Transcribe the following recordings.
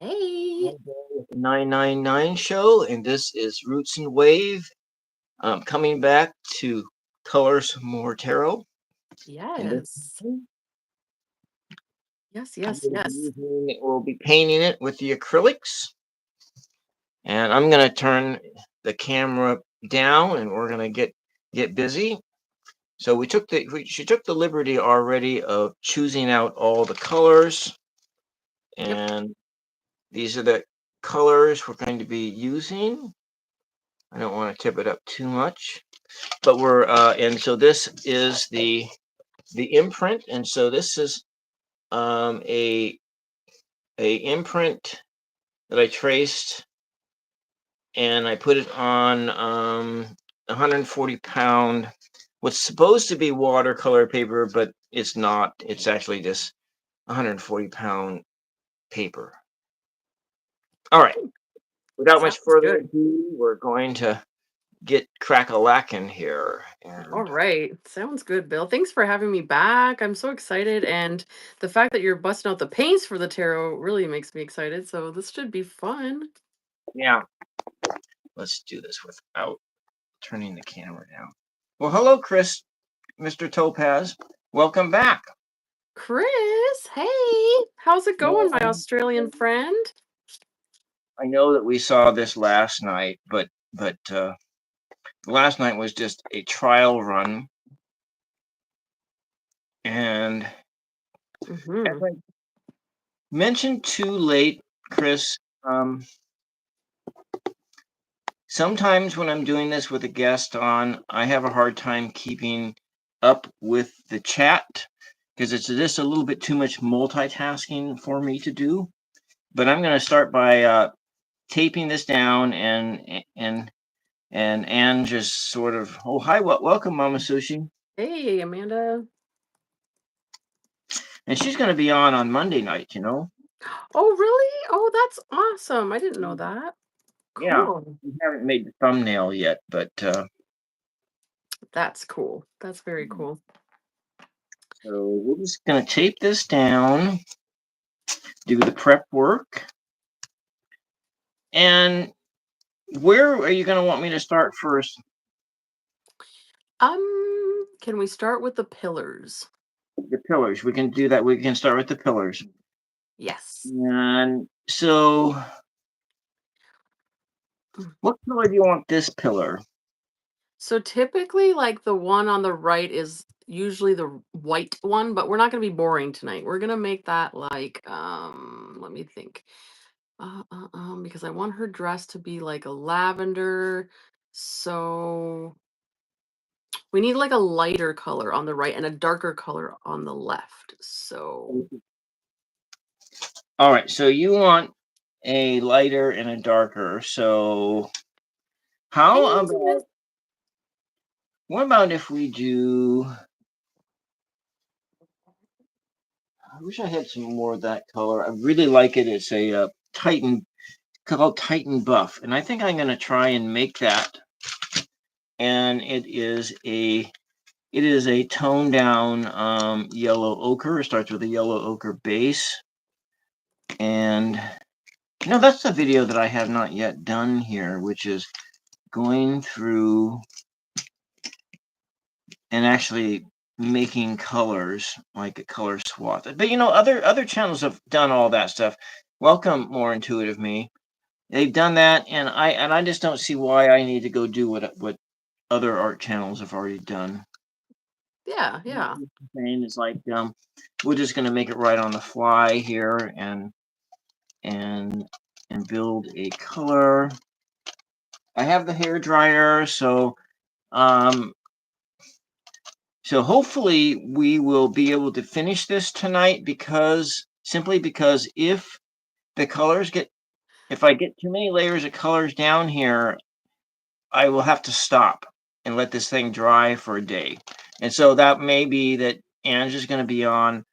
Hey. 999 show, and this is Roots and Wave. Coming back to Colors More Tarot, and this Yes. time Yes, yes, yes. we'll be painting it with the acrylics, and I'm gonna turn the camera down, and we're gonna get busy. So she took the liberty already of choosing out all the colors, Yep. and these are the colors we're going to be using. I don't want to tip it up too much, but we're and so this is the imprint, and so this is a imprint that I traced, and I put it on 140 pound what's supposed to be watercolor paper, but it's not. It's actually just 140 pound paper. All right, without much Sounds further good. ado, we're going to get crack-a-lackin' here. All And right. Sounds good, Bill. Thanks for having me back. I'm so excited. And the fact that you're busting out the paints for the tarot really makes me excited. So this should be fun. yeah, let's do this without turning the camera down. Well, hello, Chris, Mr. Topaz. Welcome back. Chris, hey. How's it Now, going, my Australian friend? I know that we saw this last night, but last night was just a trial run, and as Mm-hmm. I mentioned too late, Chris. Sometimes when I'm doing this with a guest on, I have a hard time keeping up with the chat because it's just a little bit too much multitasking for me to do. But I'm going to start by taping this down and Anne just sort of, oh, hi, welcome, Mama Sushi. Hey, Amanda. And she's going to be on Monday night, you know? Oh, really? Oh, that's awesome. I didn't know that. Yeah, Cool. we haven't made the thumbnail yet, but That's cool. That's very cool. so we're just going to tape this down, do the prep work. And where are you going to want me to start first? Can we start with the pillars? The pillars. We can do that. We can start with the pillars. Yes. And so, Mm. what color do you want this pillar? So typically, like the one on the right is usually the white one, but we're not going to be boring tonight. We're going to make that like, let me think. Because I want her dress to be like a lavender. So we need like a lighter color on the right and a darker color on the left. So All right. So you want a lighter and a darker. So hey, how Elizabeth. about what about if we do? I wish I had some more of that color. I really like it. It's a Titan called Titan Buff, and I think I'm going to try and make that. And it is a toned down yellow ochre. It starts with a yellow ochre base, and that's the video that I have not yet done here, which is going through and actually making colors like a color swath. But other channels have done all that stuff. Welcome, More Intuitive Me. They've done that, and I just don't see why I need to go do what other art channels have already done. Yeah, yeah. Saying is like we're just gonna make it right on the fly here and and build a color. I have the hair dryer, um so hopefully we will be able to finish this tonight because if the colors get if I get too many layers of colors down here, I will have to stop and let this thing dry for a day. And so that may be that Anne's just going to be on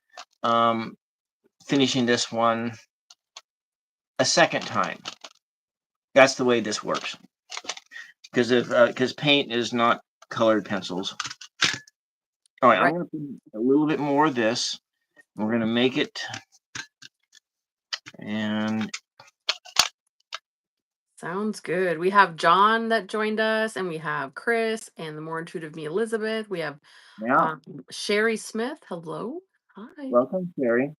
um, finishing this one a second time. That's the way this works. Because paint is not colored pencils. All right, I'm Right. going to put a little bit more of this. We're going to make it, and Sounds good. We have John that joined us, and we have Chris, and the more intuitive me, Elizabeth. We have Yeah. um, Sherry Smith. Hello. Hi. Welcome, Terry.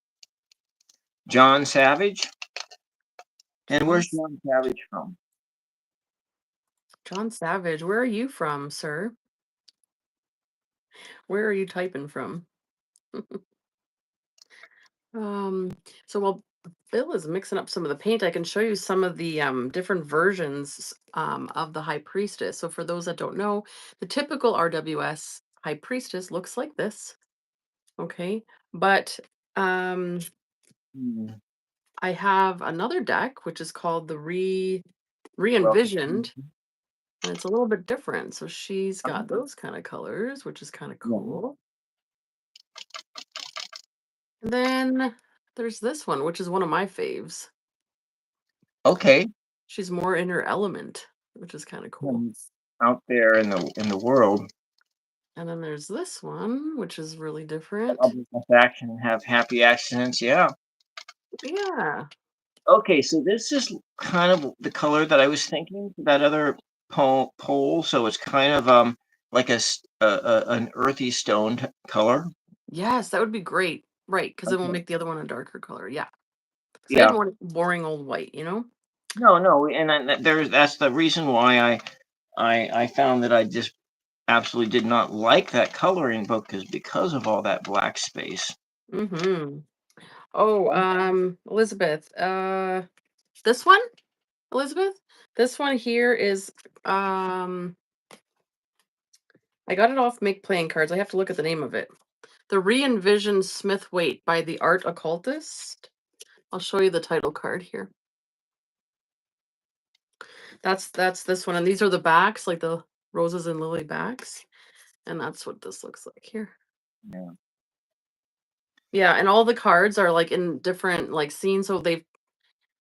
John Savage. And John, where's John Savage from? John Savage. Where are you from, sir? Where are you typing from? Um, so while Bill is mixing up some of the paint, I can show you some of the different versions of the High Priestess. So for those that don't know, the typical RWS High Priestess looks like this. Okay, but um, Hmm. I have another deck which is called the Welcome. Re-envisioned, and it's a little bit different. So she's got Um, those kind of colors, which is kind of yeah. cool. And then there's this one, which is one of my faves. Okay. She's more in her element, which is kind of cool. Um, Out there in the world, And then there's this one, which is really I'll different. be action and have happy accidents. Yeah. Yeah. Okay, so this is kind of the color that I was thinking for that other pole. So it's kind of like an earthy color. Yes, that would be great. Right, because it will Okay. make the other one a darker color. Yeah. Because I Yeah. didn't want boring old white, you know? No, no, and that's the reason why I found that I just absolutely did not like that coloring book is because of all that black space. Mm-hmm. Oh, Oh, Elizabeth. This one, Elizabeth? This one here is I got it off Make Playing Cards. I have to look at the name of it. The Re-envisioned Smith Waite by the Art Occultist. I'll show you the title card here. That's this one, and these are the backs, like the roses and lily backs, and that's what this looks like here. yeah. Yeah, and all the cards are like in different like scenes. So they've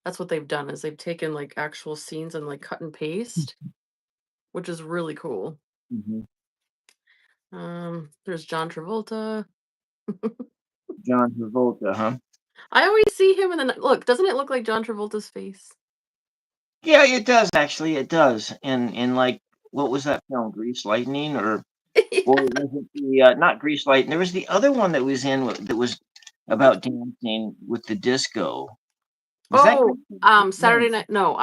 that's what they've done is they've taken like actual scenes and like cut and paste, which is really cool. Hmm. There's John Travolta. John Travolta, huh? I always see him and then look, doesn't it look like John Travolta's face? Yeah, it does actually. It does. And like, what was that film? Grease Lightning, or Yeah. was it the not Grease Lightning? There was the other one that was that was about dancing with the disco. Was that Oh, Grease? No, Saturday Night. No,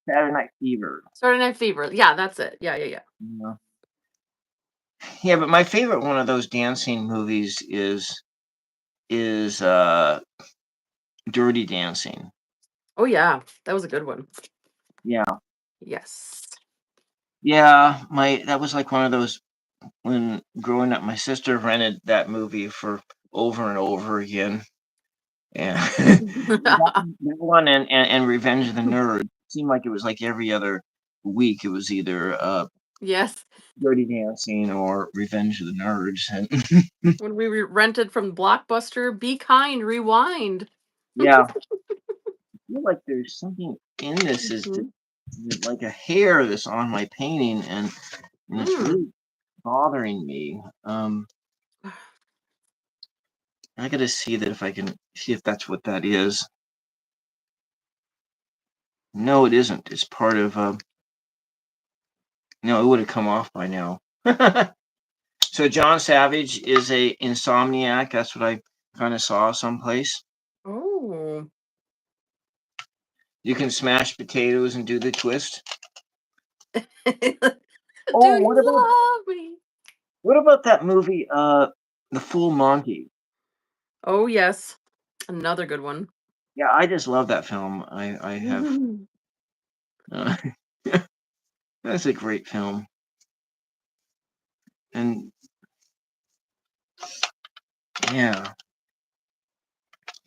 Saturday Night Fever. Saturday Night Fever. Yeah, that's it. Yeah, yeah, yeah. Yeah. Yeah, but my favorite one of those dancing movies is Dirty Dancing. Oh yeah, that was a good one. Yeah. Yes. Yeah, my that was like one of those when growing up, my sister rented that movie for over and over again. And that one and Revenge of the Nerds seemed like it was like every other week. It was either Yes. Dirty Dancing or Revenge of the Nerds. And When we rented from Blockbuster, Be Kind, Rewind. yeah, I feel like there's something in this Mhm. is like a hair that's on my painting, and it's Mm. really bothering me. I gotta see that if I can see if that's what that is. No, it isn't. It's part of no, it would have come off by now. So John Savage is a insomniac. That's what I kind of saw someplace. Oh. You can smash potatoes and do the twist. Do Oh, you love me? what about that movie, The Full Monty? Oh yes. Another good one. Yeah, I just love that film. I have. Uh, that's a great film, and yeah,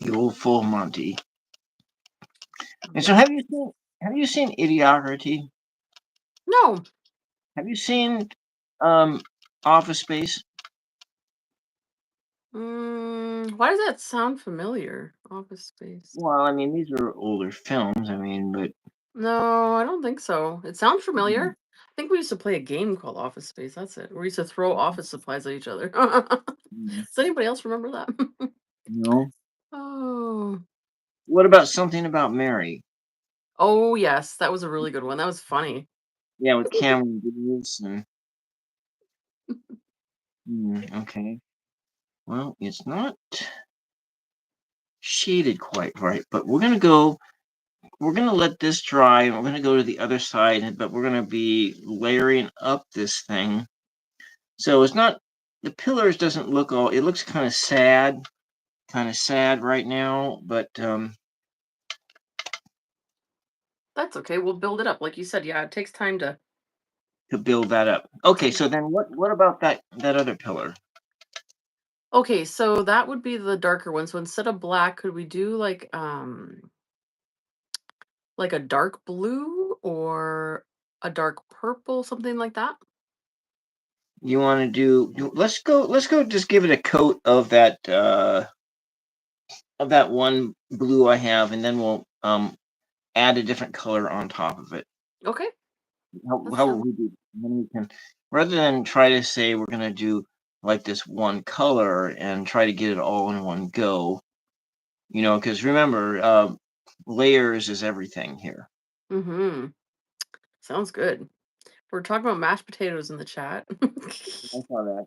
the old Full Monty. And so, Yeah. have you seen Idiocracy? No. Have you seen um, Office Space? Why does that sound familiar? Office Space. Well, I mean, these are older films. I mean, but No, I don't think so. It sounds mm, familiar. I think we used to play a game called Office Space. That's it. We used to throw office supplies at each other. mm, Does anybody else remember that? no. Oh. What about Something About Mary? Oh, yes, that was a really good one. That was funny. Yeah, with Cameron Diaz and okay. Well, it's not shaded quite right, but we're gonna let this dry and we're gonna go to the other side, but we're gonna be layering up this thing. So it's not the pillars doesn't look all it looks kind of sad right now, but That's okay, we'll build it up, like you said, yeah, it takes time to build that up. Okay, so then what about that other pillar? Okay, so that would be the darker one, so instead of black, could we do, like a dark blue or a dark purple, something like that? You want to let's go just give it a coat of that one blue I have and then we'll add a different color on top of it. Okay, How that's will fine. we do? Then we can rather than try to say we're gonna do like this one color and try to get it all in one go, because remember, layers is everything here. Mhm, sounds good. We're talking about mashed potatoes in the chat. I saw that.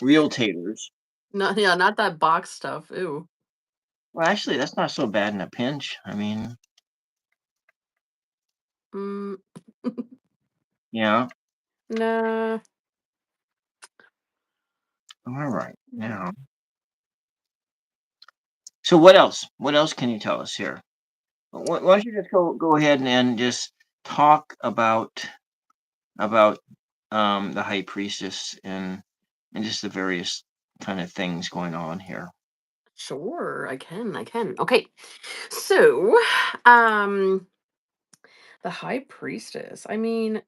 Real taters. Not yeah, not that box stuff, ew. Well, actually, that's not so bad in a pinch. I mean, Mm, yeah. nah. All right. Mm. Now, so what else? What else can you tell us here? Why don't you just go ahead and just talk about the high priestess and just the various kind of things going on here. Sure, I can. Okay. So, um, the High Priestess. I mean,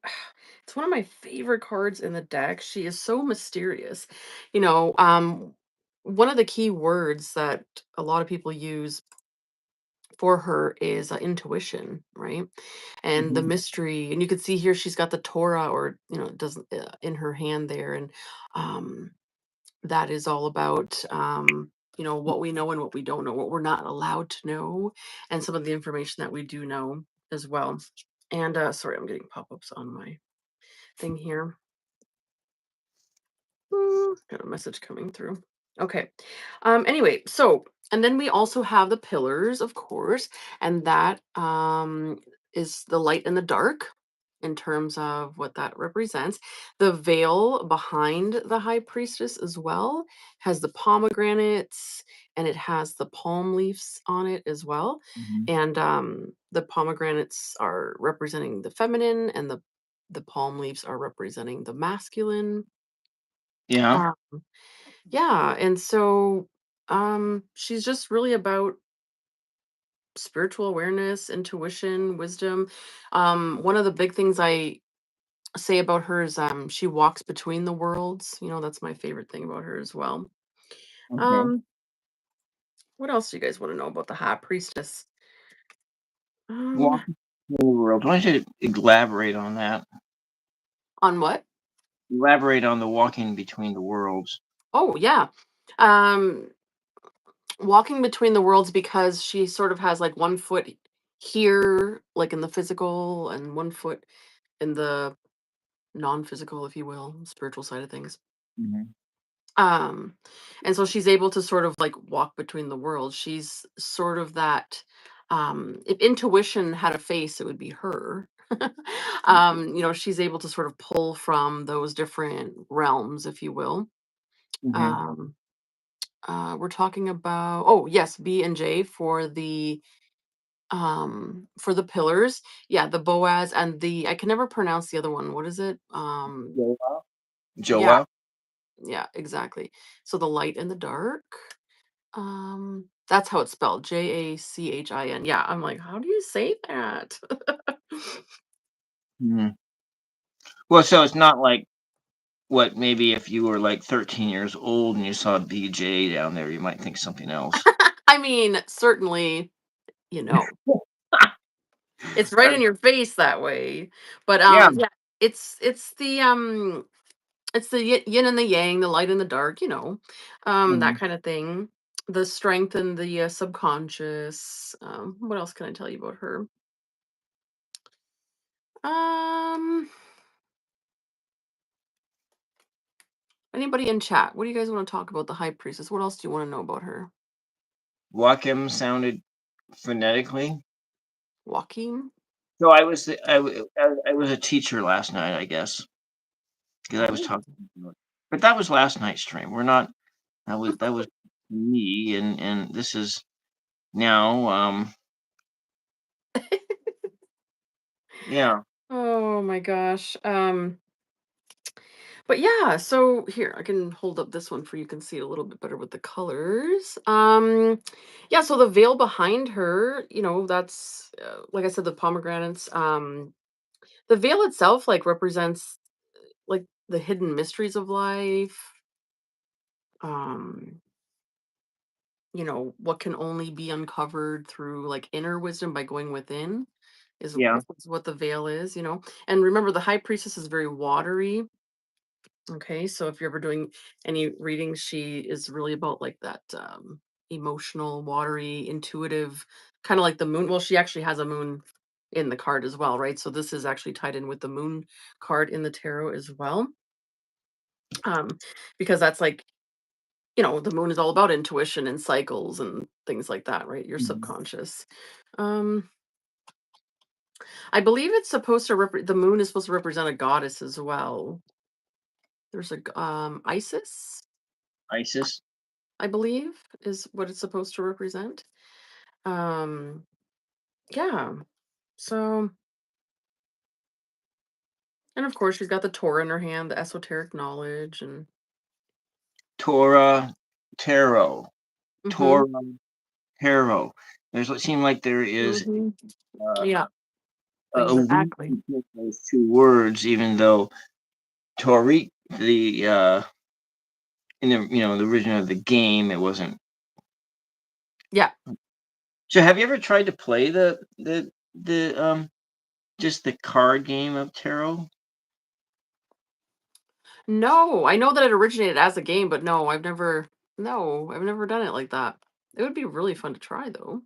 it's one of my favorite cards in the deck. She is so mysterious. You know, one of the key words that a lot of people use for her is intuition, right? And the Mhm. mystery. And you can see here she's got the Torah, or it doesn't in her hand there, and um, that is all about what we know and what we don't know, what we're not allowed to know, and some of the information that we do know as well. And sorry, I'm getting pop-ups on my thing here. Got a message coming through. Okay. Anyway, so and then we also have the pillars, of course, and that is the light and the dark in terms of what that represents. The veil behind the high priestess as well has the pomegranates, and it has the palm leaves on it as well. Mhm. And the pomegranates are representing the feminine, and the palm leaves are representing the masculine. Yeah. Yeah, and so she's just really about spiritual awareness, intuition, wisdom. One of the big things I say about her is she walks between the worlds. That's my favorite thing about her as well. Okay. Um what else do you guys want to know about the high priestess? Um Walking through the world. Why don't you elaborate on that? on what? Elaborate on the walking between the worlds. Oh, yeah. Um walking between the worlds because she sort of has like one foot here, like in the physical, and one foot in the non-physical, if you will, spiritual side of things. Mhm. Um, and so she's able to sort of like walk between the worlds. She's sort of that if intuition had a face, it would be her. She's able to sort of pull from those different realms, if you will. Mhm. Um, we're talking about, oh yes, B and J for the pillars. Yeah, the Boaz and the, I can never pronounce the other one. What is it? Joel. Yeah, Joel. yeah, exactly. So the light and the dark. That's how it's spelled. Jachin. Yeah, I'm like, how do you say that? Mhm. Well, so it's not like what maybe if you were like 13 years old and you saw BJ down there, you might think something else. I mean, certainly, you know, it's right in your face that way. But Yeah. yeah, it's the yin and the yang, the light and the dark, that Mhm. kind of thing. The strength and the subconscious. What else can I tell you about her? Um, Anybody in chat? What do you guys want to talk about the high priestess? What else do you want to know about her? Wacom sounded phonetically. Joaquin? So I was a teacher last night, I guess, because I was Oh. talking about it. But that was last night's stream. We're not that was me, and this is now, yeah. Oh my gosh. But yeah, so here I can hold up this one for you can see it a little bit better with the colors. Yeah, so the veil behind her, that's like I said, the pomegranates. The veil itself like represents like the hidden mysteries of life. Um, what can only be uncovered through like inner wisdom by going within Yeah. is what the veil is. And remember the high priestess is very watery. Okay, so if you're ever doing any readings, she is really about like that emotional, watery, intuitive, kind of like the moon. Well, she actually has a moon in the card as well, right? So this is actually tied in with the moon card in the tarot as well. Um, because that's like, the moon is all about intuition and cycles and things like that, right? Your Mhm. subconscious. Um, I believe it's supposed to the moon is supposed to represent a goddess as well. There's Isis, ISIS. I believe, is what it's supposed to represent. Um, yeah. So, and of course, she's got the Torah in her hand, the esoteric knowledge, and Torah, tarot. mm-hmm, Torah, tarot. There's it seemed like there is mm-hmm. uh, Yeah, a weak exactly. between those two words, even though Tori, in the original of the game, it wasn't. Yeah. So, have you ever tried to play the just the card game of tarot? No, I know that it originated as a game, but no, I've never done it like that. It would be really fun to try, though.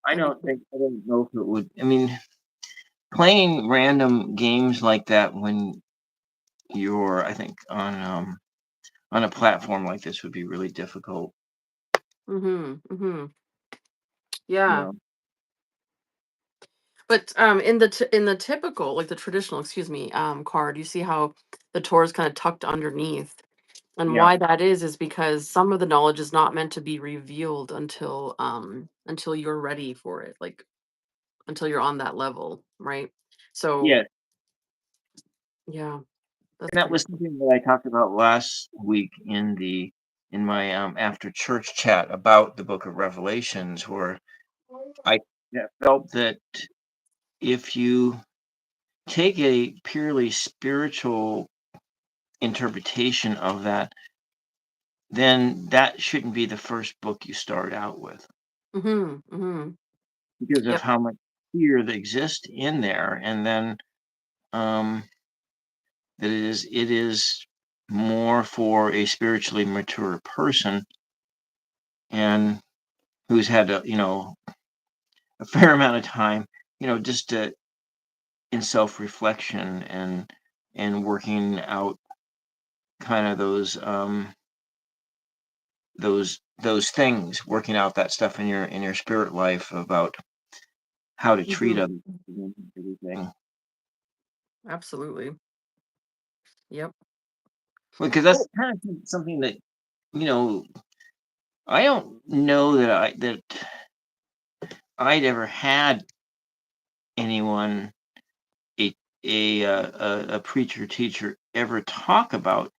That'd be cool. I don't know if it would. I mean, playing random games like that when you're, I think, on a platform like this would be really difficult. Mm-hmm. Mm-hmm. You Yeah. know. But in the typical, like the traditional, excuse me, card, you see how the Torah is kind of tucked underneath. And Yeah. why that is because some of the knowledge is not meant to be revealed until you're ready for it, like until you're on that level, right? So Yeah. yeah, that's And that pretty was cool. something that I talked about last week in my after church chat about the book of Revelations, where I felt that if you take a purely spiritual interpretation of that, then that shouldn't be the first book you start out with Mm-hmm. Mm-hmm. because of Yep. how much fear that exists in there. And then um, that it is more for a spiritually mature person and who's had a fair amount of time, just in self-reflection and working out kind of those things, working out that stuff in your spirit life about how to treat Mm-hmm. others and everything. Absolutely. Yep. Because that's Oh. kind of something that you know I don't know that I'd ever had anyone a a preacher teacher ever talk about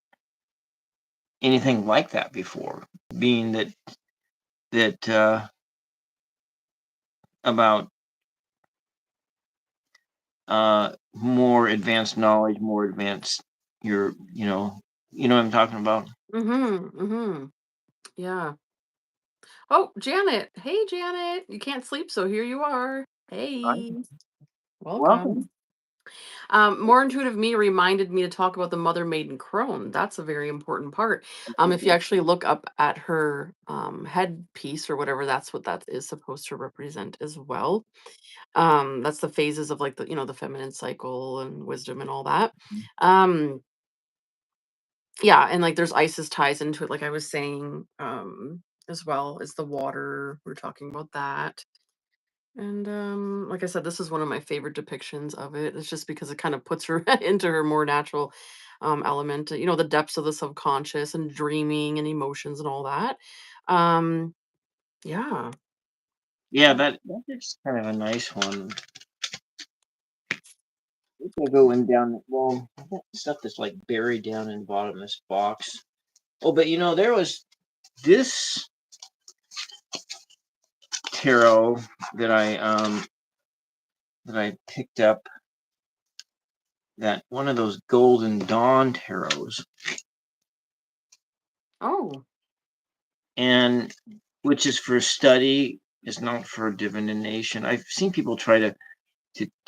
anything like that before, being that about more advanced knowledge, more advanced your what I'm talking about. Mm-hmm. Mm-hmm. Yeah. Oh, Janet. Hey, Janet. You can't sleep, so here you are. Hi, Hey. welcome. Welcome. More intuitive me reminded me to talk about the mother maiden crone. That's a very important part. If you actually look up at her headpiece or whatever, that's what that is supposed to represent as well. That's the phases of like the feminine cycle and wisdom and all that. Um, yeah, and like there's Isis ties into it, like I was saying, as well as the water. We're talking about that. And like I said, this is one of my favorite depictions of it. It's just because it kind of puts her into her more natural element, the depths of the subconscious and dreaming and emotions and all that. Um, yeah. Yeah, that is kind of a nice one. If I go in down, well, that stuff that's like buried down in the bottom of this box. Oh, but there was this tarot that I picked up, that one of those Golden Dawn tarots, Oh, and which is for study, is not for divination. I've seen people try to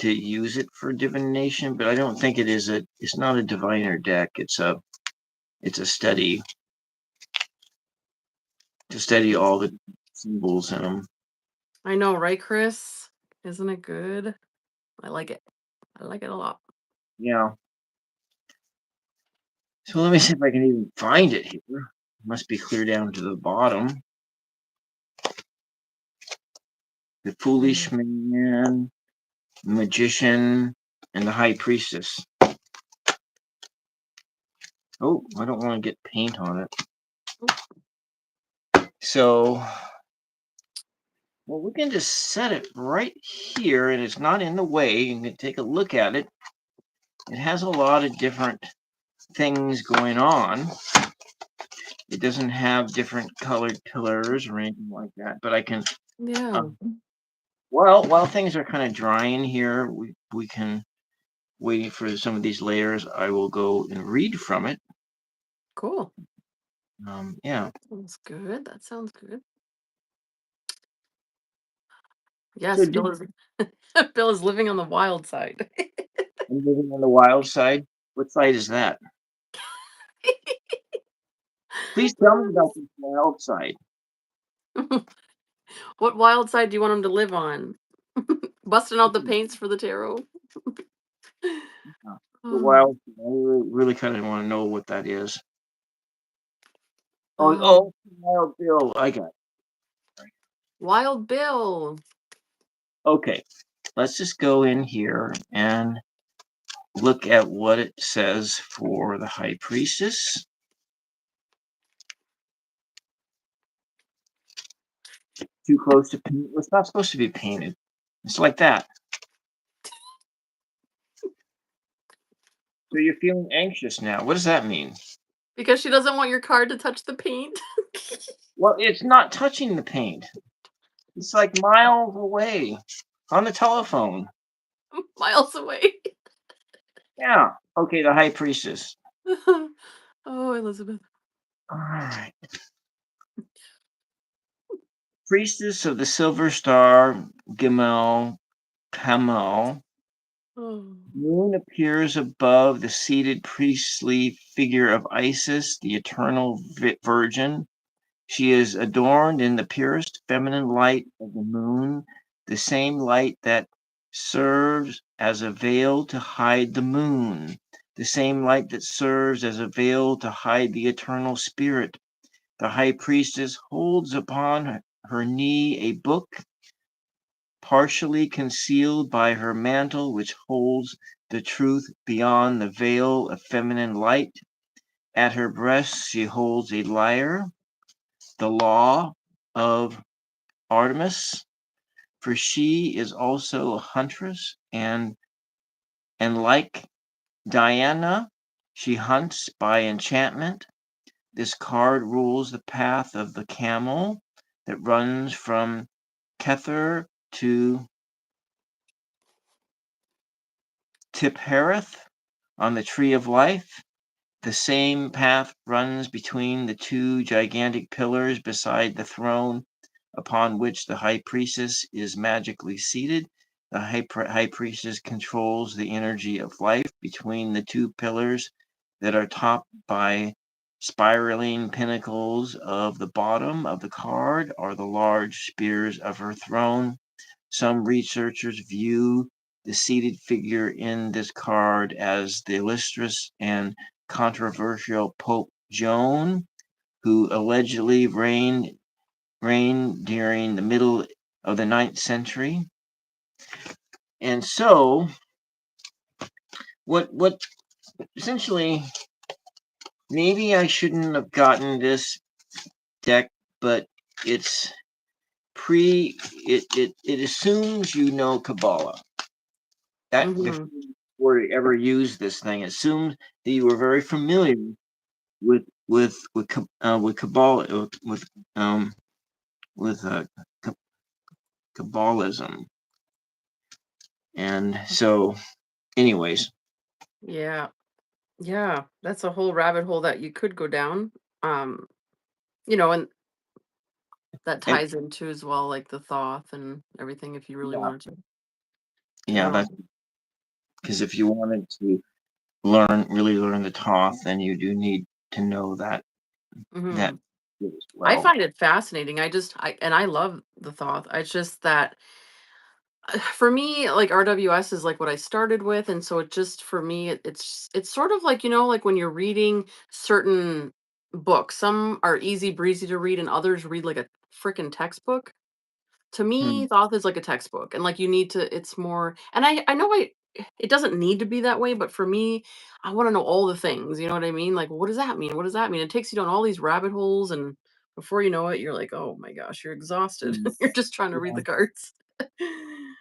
use it for divination, but I don't think it's not a diviner deck. It's a study to study all the symbols in them. I know, right, Chris? Isn't it good? I like it. I like it a lot. Yeah. So let me see if I can even find it here. It must be clear down to the bottom. The Foolish Man, Magician, and the High Priestess. Oh, I don't want to get paint on it. So, well, we can just set it right here, and it's not in the way. You can take a look at it. It has a lot of different things going on. It doesn't have different colored pillars or anything like that, but I can, Yeah. well, while things are kind of drying here, we can, waiting for some of these layers, I will go and read from it. Cool. Yeah. Sounds good. That sounds good. So Yes, did Bill is Bill is living on the wild side. I'm living on the wild side. What side is that? Please tell me about this wild side. What wild side do you want him to live on? Busting out the paints for the tarot. The Oh, wild side. I really kind of want to know what that is. Oh, um, Wild Bill. I got it. Wild Bill. Okay, let's just go in here and look at what it says for the High Priestess. Too close to paint. It's not supposed to be painted. It's like that. So you're feeling anxious now. What does that mean? Because she doesn't want your card to touch the paint. Well, it's not touching the paint. It's like miles away on the telephone. Miles away. Yeah. Okay, the High Priestess. Oh, Elizabeth. All right. Priestess of the Silver Star, Gimel, Kamel. Oh. Moon appears above the seated priestly figure of Isis, the eternal virgin. She is adorned in the purest feminine light of the moon, the same light that serves as a veil to hide the moon, the same light that serves as a veil to hide the eternal spirit. The high priestess holds upon her knee a book, partially concealed by her mantle, which holds the truth beyond the veil of feminine light. At her breast, she holds a lyre, the law of Artemis, for she is also a huntress, and like Diana, she hunts by enchantment. This card rules the path of the camel that runs from Kether to Tiphereth on the tree of life. The same path runs between the two gigantic pillars beside the throne upon which the high priestess is magically seated. The high priestess controls the energy of life between the two pillars that are topped by spiraling pinnacles of the bottom of the card are the large spears of her throne. Some researchers view the seated figure in this card as the illustrious and controversial Pope Joan, who allegedly reigned during the middle of the ninth century. And so what essentially, maybe I shouldn't have gotten this deck, but it's it assumes you know Kabbalah. That Mm-hmm. before you ever use this thing, it assumes that you were very familiar with Kabbalah with Kabbalism. And so, anyways, Yeah. Yeah. That's a whole rabbit hole that you could go down. Um, and that and ties into as well, like the Thoth and everything, if you really yeah, wanted to yeah, know. that's because if you wanted to really learn the Thoth, then you do need to know that Hmm. as I well. find it fascinating. I love the Thoth. It's just that for me, like RWS is like what I started with, and so it just for me, it's sort of like like when you're reading certain books. Some are easy breezy to read, and others read like a freaking textbook. To Hmm. me, Thoth is like a textbook, and like you need to. It's more, and I know it doesn't need to be that way, but for me, I want to know all the things. You know what I mean? Like, what does that mean? What does that mean? It takes you down all these rabbit holes, and before you know it, you're like, oh my gosh, you're exhausted. Hmm. You're just trying to read Yeah. the cards.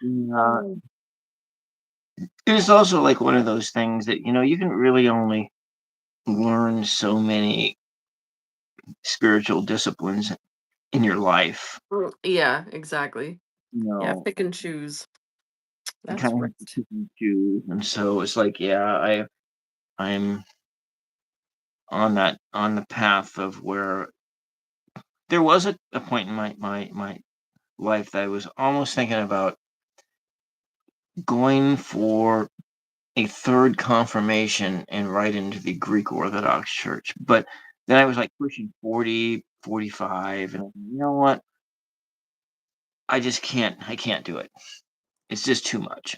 Yeah. Oh. It's also like one of those things that you can really only learn so many spiritual disciplines in your life. Yeah, exactly. You Yeah, know, pick and choose. you That's kind of right. have to pick and choose, and so it's like, yeah, I'm on the path of where there was a point in my life that I was almost thinking about going for a third confirmation and right into the Greek Orthodox Church. But then I was like pushing 40, 45, and you know what? I can't do it. It's just too much,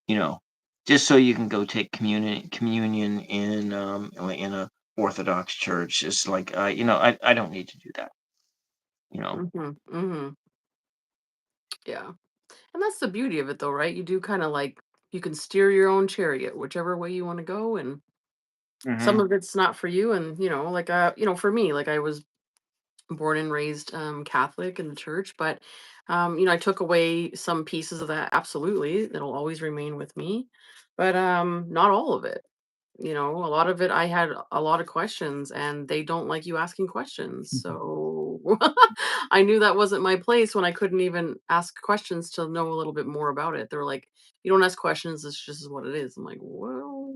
you know. Just so you can go take communion in a Orthodox church. It's like I don't need to do that, you know. Mhm. Mhm. Yeah. And that's the beauty of it though, right? You do kind of like you can steer your own chariot whichever way you want to go, and some Hmm. of it's not for you, and like for me, like I was born and raised Catholic in the church, but I took away some pieces of that, absolutely. That'll always remain with me. But not all of it. A lot of it, I had a lot of questions, and they don't like you asking questions. So I knew that wasn't my place when I couldn't even ask questions to know a little bit more about it. They're like, you don't ask questions, it's just what it is. I'm like, well,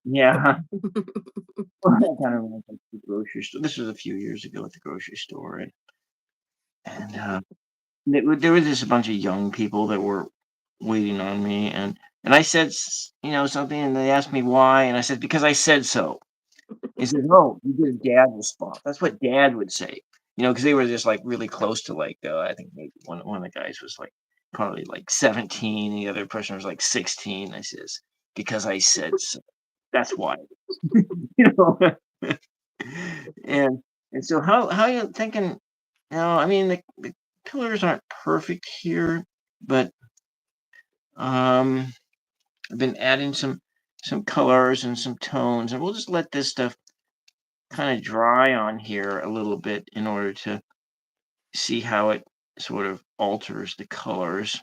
Yeah. I kind of went to the grocery store. This was a few years ago at the grocery store, and there was just a bunch of young people that were waiting on me, and I said something, and they asked me why, and I said because I said so. He said, "No, you did a dad response." That's what dad would say, because they were just like really close to like I think maybe one of the guys was like probably like 17, the other person was like 16. I says because I said so. That's why, you know. and and so how you thinking? I mean the pillars aren't perfect here, but I've been adding some colors and some tones, and we'll just let this stuff kind of dry on here a little bit in order to see how it sort of alters the colors.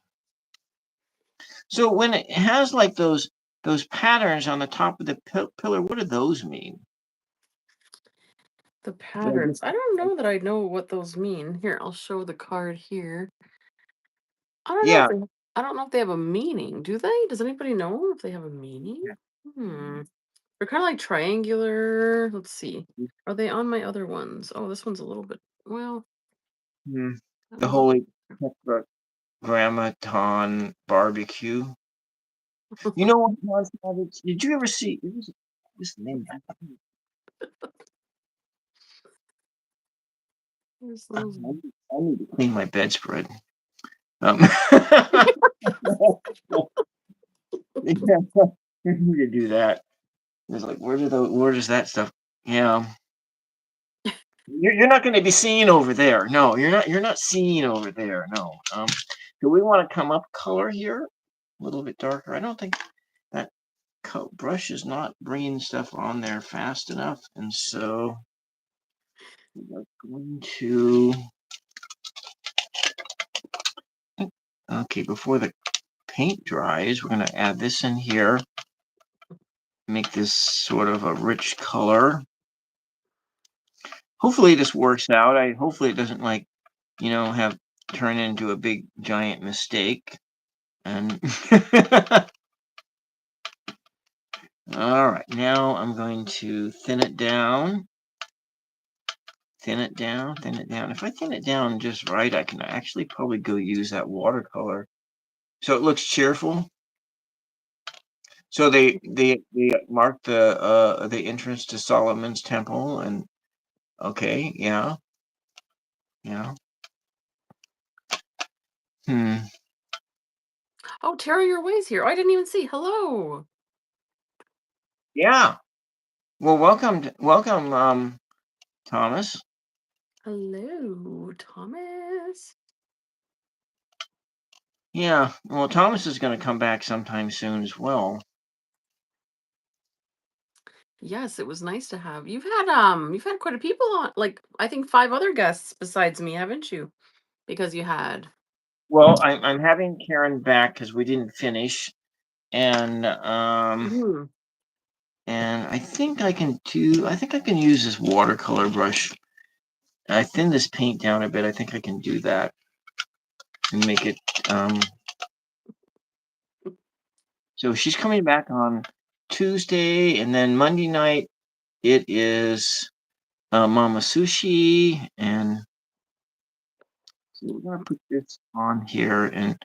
So when it has like those patterns on the top of the pillar, what do those mean? the Like, patterns. I don't know that I know what those mean. Here, I'll show the card here. I don't know if yeah. I don't know if they have a meaning. Do they? Does anybody know if they have a meaning? Yeah. Hmm. They're kind of like triangular. Let's see. Are they on my other ones? Oh, this one's a little bit, well, Mhm. that The one's a Holy Tetragrammaton. Grandmaton barbecue. You know what, John Savage? Did you ever see what's the name? There's I those. need to clean my bedspread. Um, yeah, I need to do that. It's like where does that stuff? Yeah, you're not going to be seen over there. No, you're not seen over there. No. Do we want to come up color here a little bit darker? I don't think that brush is not bringing stuff on there fast enough, and so we're going to. Okay, before the paint dries, we're going to add this in here. Make this sort of a rich color. Hopefully this works out. Hopefully it doesn't have turn into a big giant mistake. And all right, now I'm going to thin it down. Thin it down, thin it down. If I thin it down just right, I can actually probably go use that watercolor. So it looks cheerful. So they marked the entrance to Solomon's temple, and okay, yeah. Oh, Tara, your way's here. Oh, I didn't even see. Hello. Yeah. Well, welcome, Thomas. Hello, Thomas. Yeah. Well, Thomas is going to come back sometime soon as well. Yes, it was nice to have. You've had quite a people on, like I think 5 other guests besides me, haven't you? Because you had. Well, I'm having Karen back because we didn't finish, and Mhm. I think I can use this watercolor brush. I thin this paint down a bit. I think I can do that and make it. So she's coming back on Tuesday, and then Monday night it is Mama Sushi, and so we're gonna put this on here, and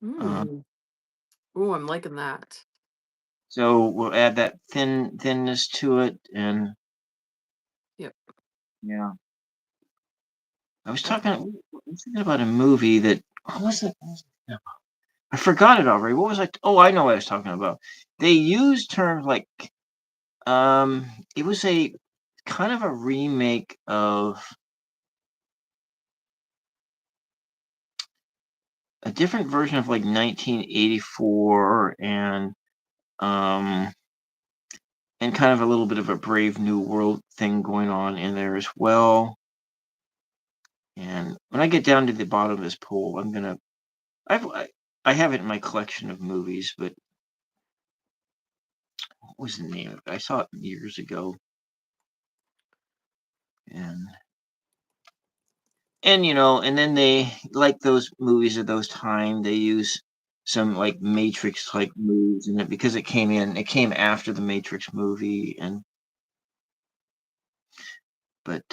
Mm. Oh, I'm liking that. so we'll add that thinness to it, and Yep. yeah. I was That's talking. I was thinking about a movie that. What was it? I forgot it already. What was I? Oh, I know what I was talking about. They use terms like it was a kind of a remake of a different version of like 1984 um and kind of a little bit of a Brave New World thing going on in there as well. And when I get down to the bottom of this pool, I have it in my collection of movies, but what was the name of it? I saw it years ago, and and then they like those movies of those time. They use some like Matrix like moves in it because it came after the Matrix movie, and but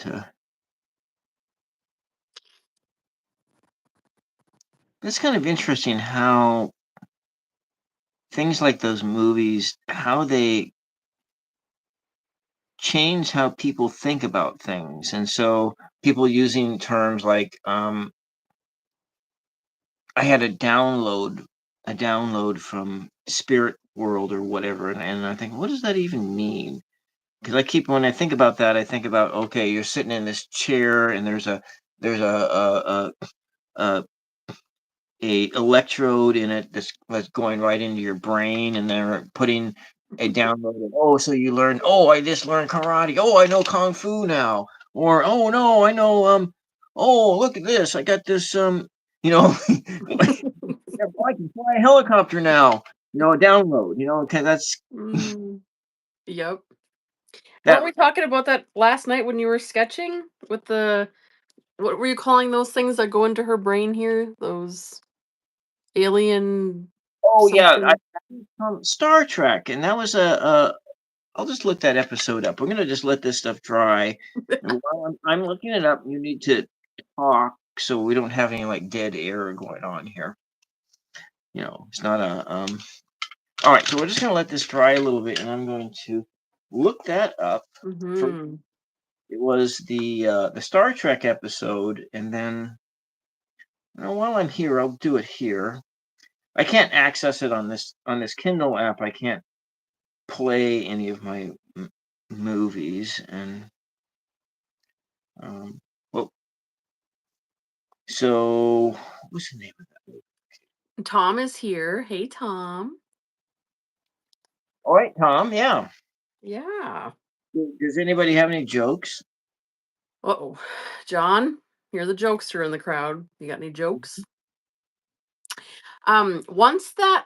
it's kind of interesting how things like those movies, how they change how people think about things. And so people using terms like I had a download from Spirit World or whatever, and I think, what does that even mean? Because when I think about that, I think about, okay, you're sitting in this chair and there's a electrode in it that's going right into your brain, and they're putting a download of, oh, so you learn, oh, I just learned karate, oh, I know kung fu now, or oh no, I know oh, look at this, I got this you know I can fly a helicopter now, a download, okay, that's mm. Yep. Weren't that. we talking about that last night when you were sketching with the what were you calling those things that go into her brain here? Those alien Oh yeah, something. Star Trek, and that was I'll just look that episode up. We're gonna just let this stuff dry, and while I'm looking it up, you need to talk. so we don't have any like dead air going on here. It's not a all right, so we're just gonna let this dry a little bit, and I'm going to look that up. For Mm-hmm. it was the Star Trek episode, and then while I'm here, I'll do it here. I can't access it on this Kindle app. I can't play any of my movies, and um, well, so what's the name of that movie? Tom is here. Hey, Tom. All right, Tom. Yeah. Yeah. Does anybody have any jokes? Uh-oh. John, you're the jokester in the crowd. You got any jokes? Once that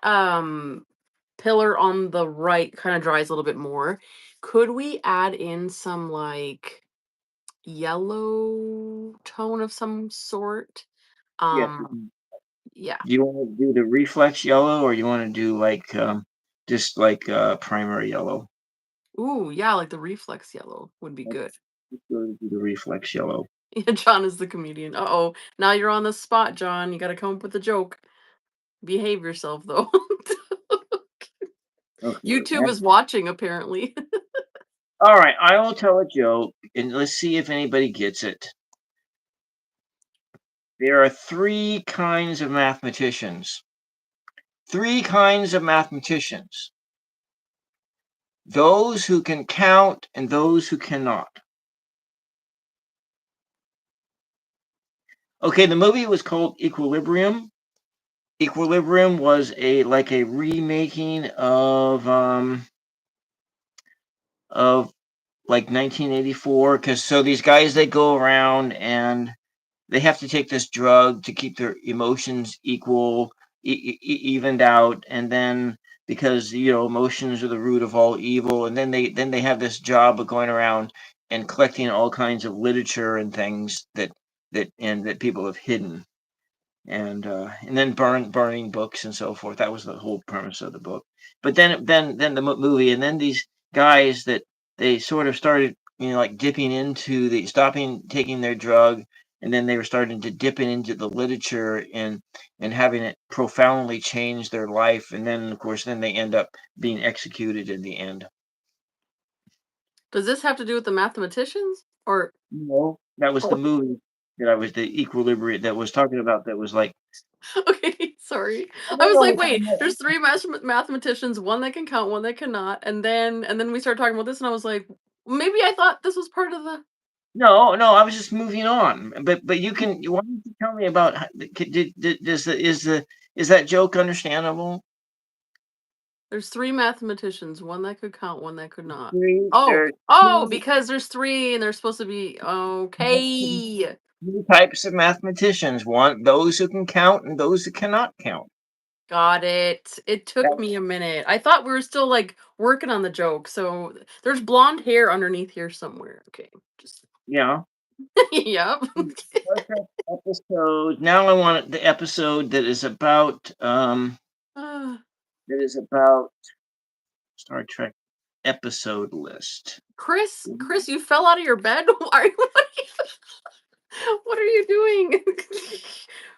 pillar on the right kind of dries a little bit more, could we add in some like yellow tone of some sort? Yes. Yeah. Do you want to do the reflex yellow, or you want to do like just like primary yellow? Ooh, yeah, like the reflex yellow would be Let's good. go do the reflex yellow. Yeah, John is the comedian. Uh-oh. Now you're on the spot, John. You got to come up with a joke. Behave yourself, though. Okay. YouTube is watching, apparently. All right, I will tell a joke, and let's see if anybody gets it. There are three kinds of mathematicians. Three kinds of mathematicians. Those who can count and those who cannot. Okay, the movie was called Equilibrium. Equilibrium was a remaking of like 1984, because so these guys, they go around and they have to take this drug to keep their emotions evened out, and then because emotions are the root of all evil, and then they have this job of going around and collecting all kinds of literature and things that people have hidden, and then burning books and so forth. That was the whole premise of the book. But then the movie, and then these guys that they sort of started, like dipping into the stopping taking their drug, and then they were starting to dip into the literature and having it profoundly change their life. And then of course then they end up being executed in the end. Does this have to do with the mathematicians? Or No, that was the oh, movie that I was the Equilibrium that was talking about. That was like, okay, sorry. I I don't was know like, what wait, time. there's three mathematicians, one that can count, one that cannot, and then we started talking about this, and I was like, maybe I thought this was part of the. No, no, I was just moving on. But why don't you tell me about is that joke understandable? There's three mathematicians, one that could count, one that could not. Three, Oh, there are oh, two because there's three, and they're supposed to be okay. two types of mathematicians. One, those who can count, and those who cannot count. Got it. It took That, me a minute. I thought we were still like working on the joke. So there's blonde hair underneath here somewhere. Okay, just yeah. yep. Star Trek episode. Now I want the episode Uh, that is about Star Trek episode list. Chris, you fell out of your bed. What are you doing?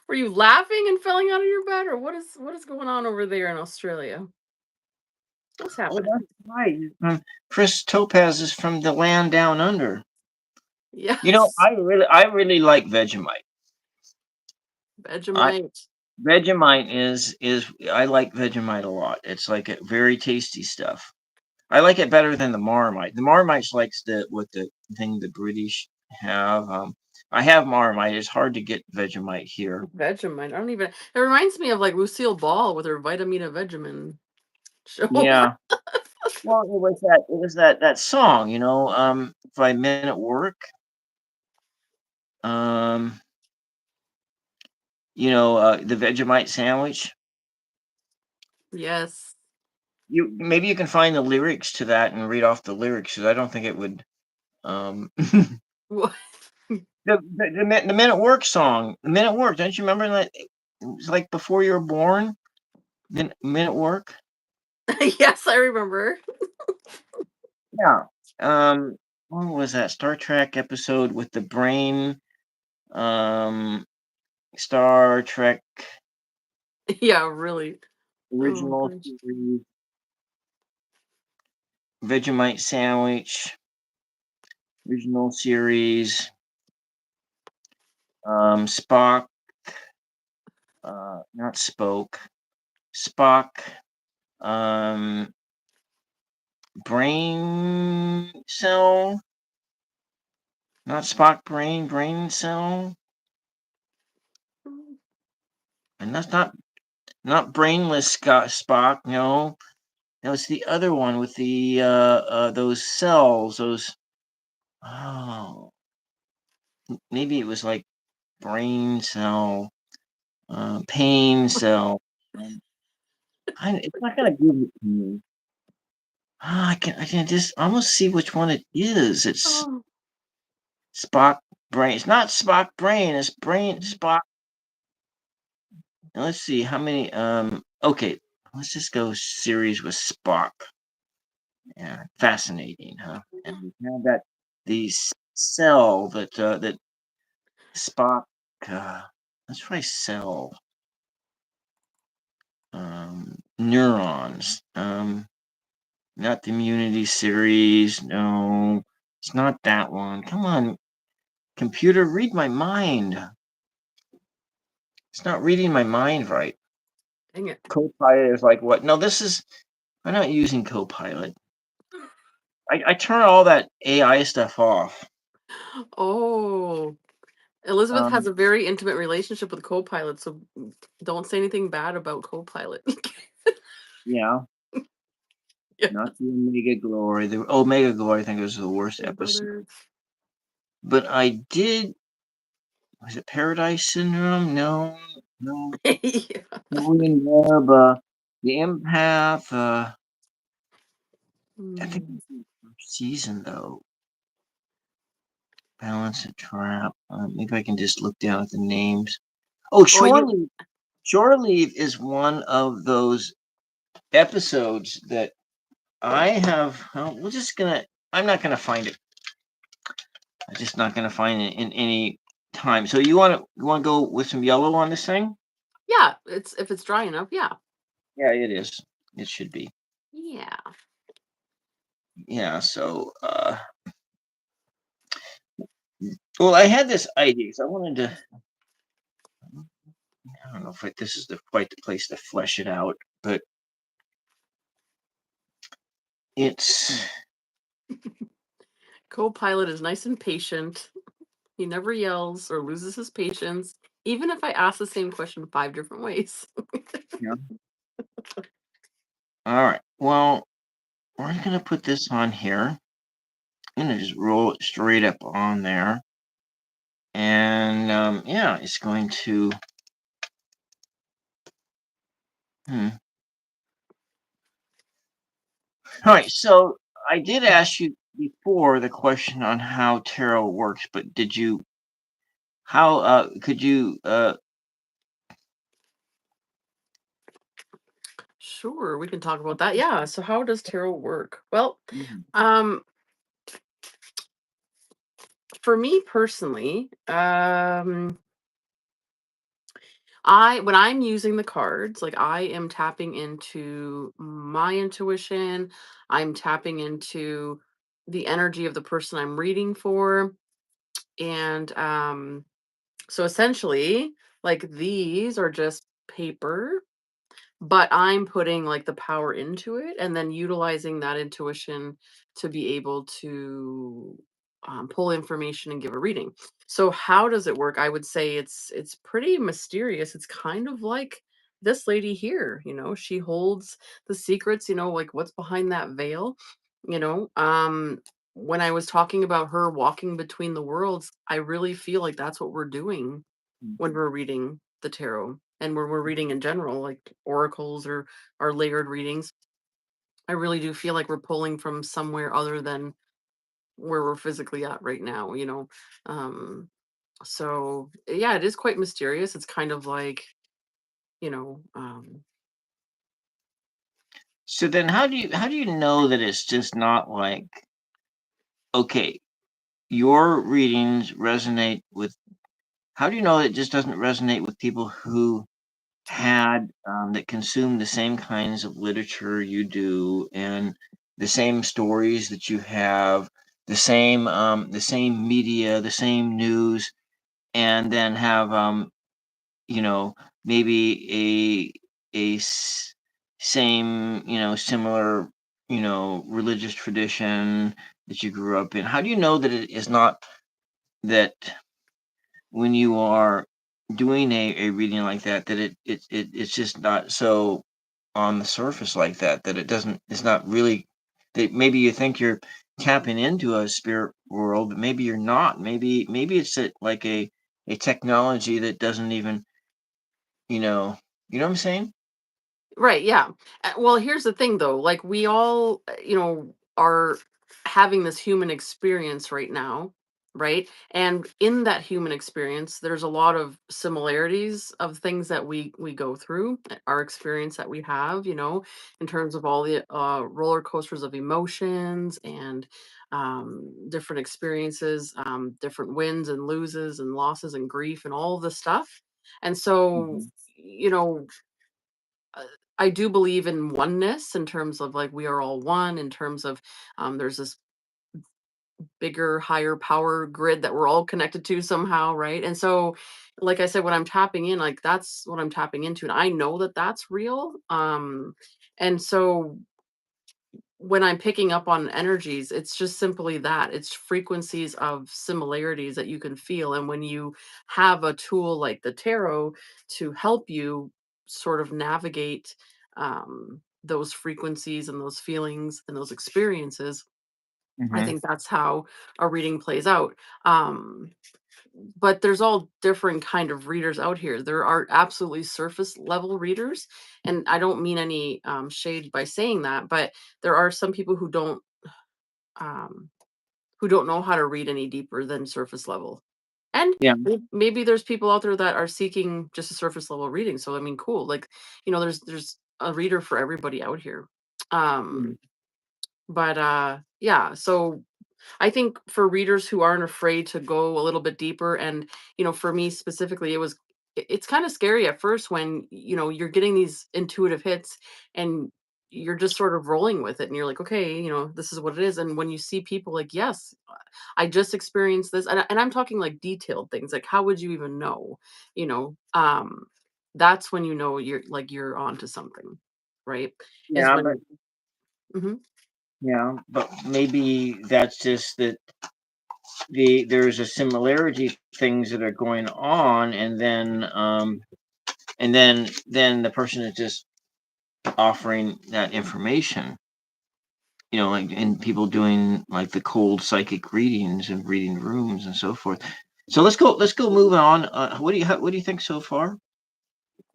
Were you laughing and falling out of your bed, or what is going on over there in Australia? What's Oh, happening? that's right. Chris Topaz is from the land down under. Yes, I really like Vegemite. I Vegemite. Vegemite is I like Vegemite a lot. It's like a very tasty stuff. I like it better than the Marmite. The Marmite's like the thing the British have. I have Marmite. It's hard to get Vegemite here. Vegemite. I don't even. It reminds me of like Lucille Ball with her Vitamina Vegemin show. Yeah. Well, it was that song, by Men at Work. Um, the Vegemite sandwich. Yes. You maybe you can find the lyrics to that and read off the lyrics, because I don't think it would. What? The Men at Work song, the Men at Work. Don't you remember that? It was like before you were born. Men at Work. Yes, I remember. Yeah. What was that Star Trek episode with the brain? Um, Star Trek Yeah, really. Oh original gosh. series, Vegemite sandwich, original series, Spock, not Spoke, Spock, um, brain cell, not Spock brain cell, and that's not brainless Spock. No, that was the other one with the those cells. Those oh, maybe it was like brain cell, pain cell. Um, it's not gonna give it to me. I can just almost see which one it is. It's Oh. Spock brain. It's not Spock brain. It's brain Spock. Now let's see how many. Okay, let's just go series with Spock. Yeah, fascinating, huh? And we have that the cell that Spock. Uh, let's try cell. Neurons. Not the Immunity series. No, it's not that one. Come on, computer, read my mind. It's not reading my mind right. Dang it. Copilot is like what? No, this is. I'm not using Copilot. I turn all that AI stuff off. Oh. Elizabeth has Um, a very intimate relationship with Copilot, so don't say anything bad about Copilot. yeah, Yeah. not the Omega Glory. The Omega Glory, I think, was the worst Hey, episode. brother. But I did. Was it Paradise Syndrome? No, no. Yeah. Julian Webb, the Empath. I think Mm. it was the first season though. Balance and Trap. Maybe I can just look down at the names. Oh, Oh, Shore you Leave. Shore Leave is one of those episodes that I have. Well, we're just gonna. I'm not gonna find it. I'm just not gonna find it in any time. So you want to go with some yellow on this thing? yeah, it's if it's dry enough, yeah. Yeah, it is. It should be. Yeah. Yeah. So, well, I had this idea because I wanted to. I don't know if this is quite the place to flesh it out, but it's Copilot is nice and patient. He never yells or loses his patience, even if I ask the same question 5 different ways. yeah. All right. Well, we're gonna put this on here. I'm gonna just roll it straight up on there, and yeah, it's going to. Hmm. All right. So I did ask you before the question on how tarot works, but did you? How could you? Sure, we can talk about that. Yeah. So how does tarot work? Well, Mhm. um, for me personally, I when I'm using the cards, like I am tapping into my intuition, I'm tapping into the energy of the person I'm reading for. And so essentially, like these are just paper, but I'm putting like the power into it and then utilizing that intuition to be able to pull information and give a reading. So how does it work? I would say it's pretty mysterious. It's kind of like this lady here, she holds the secrets, like what's behind that veil, you know. When I was talking about her walking between the worlds, I really feel like that's what we're doing when we're reading the tarot and when we're reading in general, like oracles or our layered readings. I really do feel like we're pulling from somewhere other than where we're physically at right now, you know. Um, so yeah, it is quite mysterious. It's kind of like, you know, So then, how do you know that it's just not like okay, your readings resonate with how do you know it just doesn't resonate with people who had that consume the same kinds of literature you do and the same stories that you have, the same media, the same news, and then have you know, maybe same, similar, religious tradition that you grew up in. How do you know that it is not that when you are doing a reading like that, that it's just not so on the surface like that, that it's not really, that maybe you think you're tapping into a spirit world, but maybe you're not. Maybe it's like a technology that doesn't even, you know, you know what I'm saying? Right, yeah. Well, here's the thing though, like we all, are having this human experience right now, right? And in that human experience, there's a lot of similarities of things that we go through, our experience that we have, in terms of all the roller coasters of emotions and different experiences, different wins and loses and losses and grief and all of this stuff. And so, Mhm. you know, uh, I do believe in oneness in terms of like we are all one in terms of there's this bigger, higher power grid that we're all connected to somehow, right? And so, like I said, when I'm tapping in, like that's what I'm tapping into, and I know that that's real. And so when I'm picking up on energies, it's just simply that it's frequencies of similarities that you can feel. And when you have a tool like the tarot to help you sort of navigate those frequencies and those feelings and those experiences, I Mhm. think that's how a reading plays out. Um, but there's all different kind of readers out here. There are absolutely surface level readers, and I don't mean any shade by saying that, but there are some people um, who don't know how to read any deeper than surface level. And Yeah. maybe there's people out there that are seeking just a surface level reading. So I mean, cool. Like, there's a reader for everybody out here. Mm. Um, but yeah, so I think for readers who aren't afraid to go a little bit deeper, and for me specifically, it's kind of scary at first when you're getting these intuitive hits and you're just sort of rolling with it, and you're like, okay, this is what it is. And when you see people like, yes, I just experienced this, and I'm talking like detailed things, like how would you even know, you know, um, that's when you're onto something, right? Is Yeah, but when. Mhm. but maybe that's just that there's a similarity of things that are going on, and then the person is just offering that information. Like, and people doing like the cold psychic readings and reading rooms and so forth. So let's go move on. What do you think so far?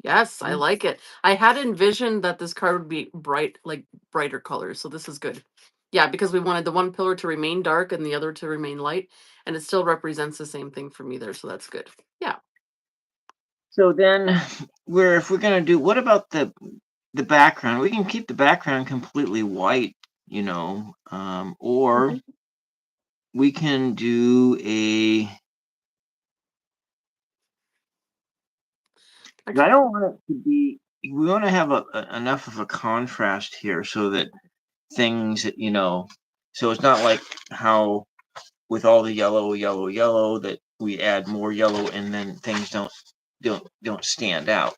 Yes, I like it. I had envisioned that this card would be bright, like brighter colors. So this is good. Yeah, because we wanted the one pillar to remain dark and the other to remain light. And it still represents the same thing for me there. So that's good. Yeah. So then, if we're gonna do, what about the background? We can keep the background completely white, or Mhm. we can do a. I Actually, don't want it to be. We want to have enough of a contrast here so that things that so it's not like how with all the yellow, yellow, yellow that we add more yellow and then things don't stand out.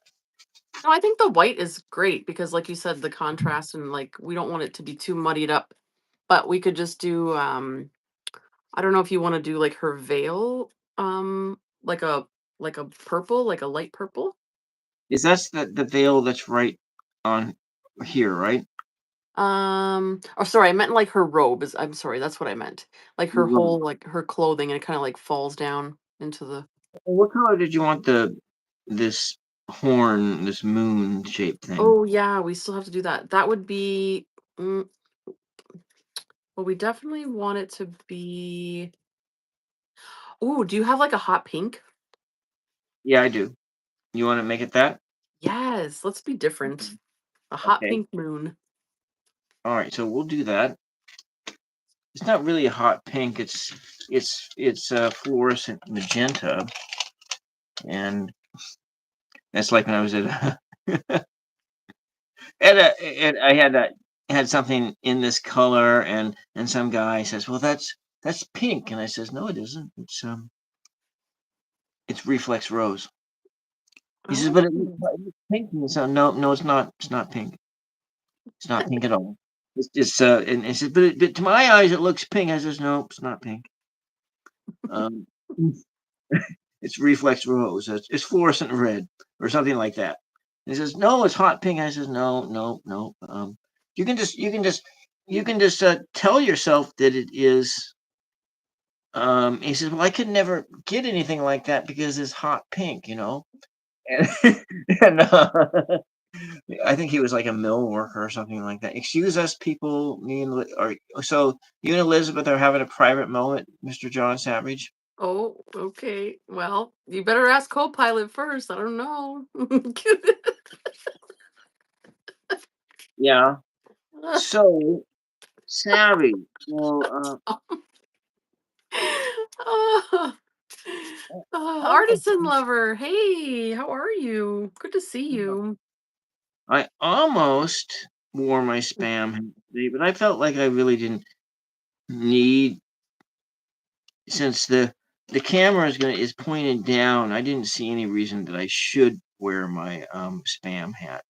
no, I think the white is great because, like you said, the contrast and like we don't want it to be too muddied up. But we could just do, I don't know if you want to do like her veil, like a purple, like a light purple. Is that's the veil that's right on here, right? Oh, sorry, I meant like her robe is I'm sorry, that's what I meant. Like her Right. whole like her clothing and it kind of like falls down into the. What color did you want this horn, this moon shaped thing? Oh yeah, we still have to do that. That would be mm, well, we definitely want it to be. Oh, do you have like a hot pink? Yeah, I do. You want to make it that? Yes, let's be different. Mhm. A hot Okay. pink moon. All right. So we'll do that. It's not really a hot pink. It's fluorescent magenta. And that's like when I was at and I had something in this color, and some guy says, "Well, that's pink," and I says, "No, it isn't. It's reflex rose." He says, "But Oh. it looks pink." And so, "No, no, it's not. It's not pink. It's not pink at all. And he said, but to my eyes, it looks pink." I says, "No, it's not pink. Um, it's reflex rose. It's fluorescent red or something like that." And he says, "No, it's hot pink." I says, "No, no, no. You can just tell yourself that it is." He says, "Well, I could never get anything like that because it's hot pink, you know." And, and I think he was like a mill worker or something like that. Excuse us, people. Me and or so you and Elizabeth are having a private moment, Mr. John Savage. Oh, okay. Well, you better ask Copilot first. I don't know. Yeah. So Savage. So Oh, artisan almost, lover. Hey, how are you? Good to see you. I almost wore my spam hat today, but I felt like I really didn't need, since the camera is pointed down. I didn't see any reason that I should wear my spam hat.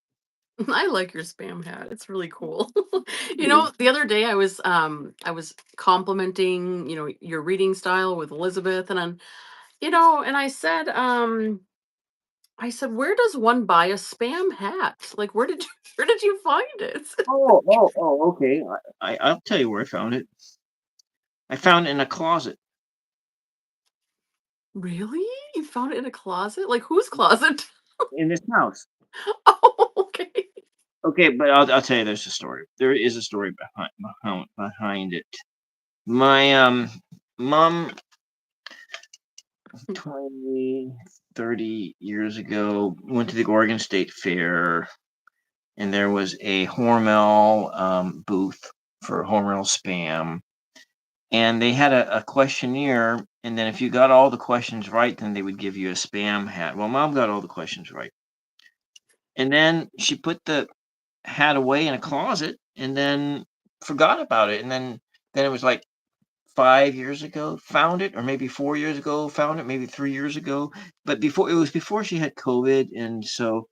I like your spam hat. It's really cool. The other day I was complimenting, your reading style with Elizabeth and I said, "Where does one buy a spam hat? Like where did you where did you find it?" Okay. I'll tell you where I found it. I found it in a closet Really? You found it in a closet? Like whose closet? in this house. Oh, okay. Okay, but I'll tell you there's a story. There is a story behind it. My mom 20, 30 years ago went to the Oregon State Fair, and there was a Hormel booth for Hormel spam, and they had a questionnaire, and then if you got all the questions right, then they would give you a spam hat. Well, mom got all the questions right, and then she put the hat away in a closet, and then forgot about it, and then it was like 5 years ago found it, or maybe 4 years ago found it, maybe 3 years ago, but before she had COVID, and so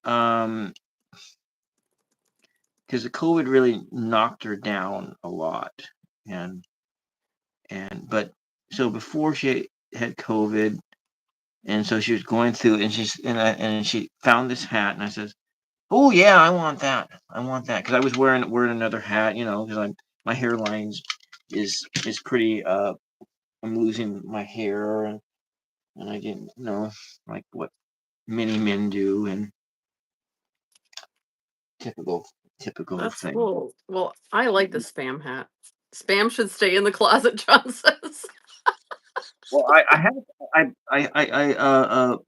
um because the COVID really knocked her down a lot, and but so before she had COVID, and so she was going through, and she found this hat, and I says, "Oh yeah, I want that. I want that," because I was wearing another hat, because my hairlines is pretty. I'm losing my hair, and I didn't know like what many men do, and typical typical That's thing. cool. Well, I like the spam hat. Spam should stay in the closet, John says. Well, I have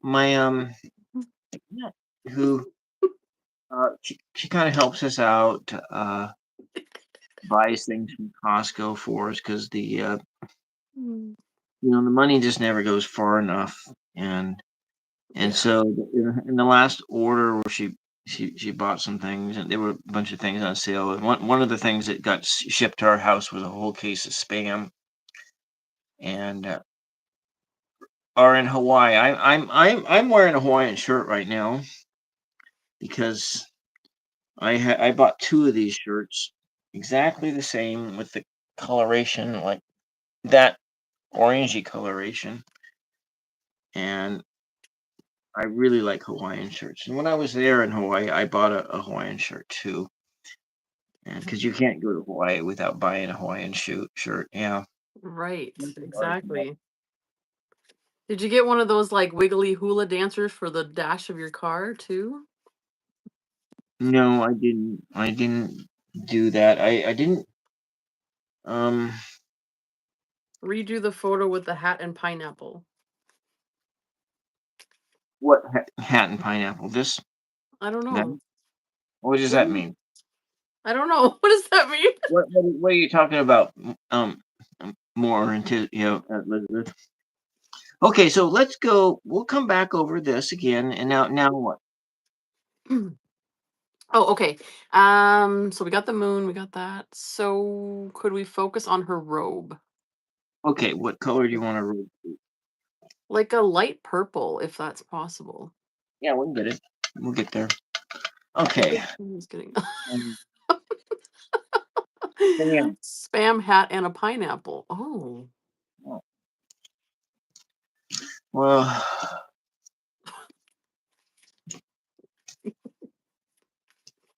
my aunt who she kind of helps us out, buys things from Costco for us because Mm. the money just never goes far enough, and Yeah. so in the last order where she bought some things, and there were a bunch of things on sale, and one of the things that got shipped to our house was a whole case of spam, and are in Hawaii. I'm wearing a Hawaiian shirt right now because I bought two of these shirts exactly the same with the coloration like that orangey coloration, and I really like Hawaiian shirts. And when I was there in Hawaii, I bought a Hawaiian shirt too. And because you can't go to Hawaii without buying a Hawaiian shirt. Yeah. Right. Exactly. Did you get one of those like wiggly hula dancers for the dash of your car too? No, I didn't. I didn't do that. I didn't. Um, Redo the photo with the hat and pineapple. what hat and pineapple? This I don't that. know. What does What do that you mean? I don't know. What does that mean? What are you talking about? More into Elizabeth. Okay, so let's go. We'll come back over this again. And now what? Oh, okay. So we got the moon, we got that. So could we focus on her robe? Okay, what color do you want to? Like a light purple, if that's possible. Yeah, we'll get it. We'll get there. Okay. I'm just kidding. Um, yeah. Spam hat and a pineapple. Oh. Well,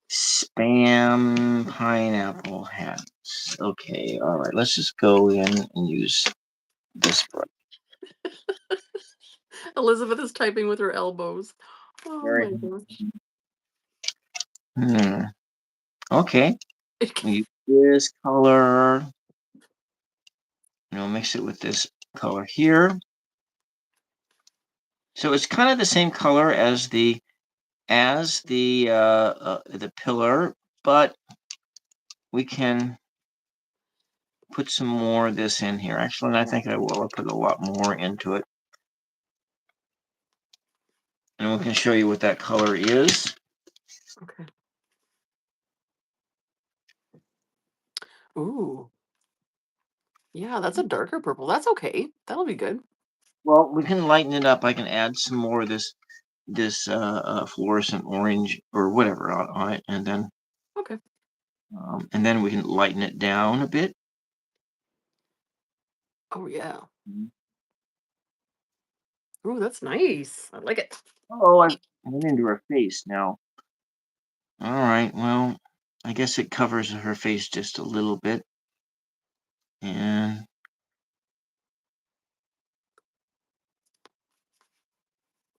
spam pineapple hats. Okay, all right. Let's just go in and use this brush. Elizabeth is typing with her elbows. Oh Very. my gosh. Okay. We use this color. Mix it with this color here. So it's kind of the same color as the pillar, but we can put some more of this in here. Actually, I think I will. I'll put a lot more into it. And we can show you what that color is. Okay. Ooh. Yeah, that's a darker purple. That's okay. That'll be good. Well, we can lighten it up. I can add some more of this fluorescent orange or whatever on it, and Okay. then we can lighten it down a bit. Oh yeah. Ooh, that's nice. I like it. Oh, I went into her face now. All right. Well, I guess it covers her face just a little bit, and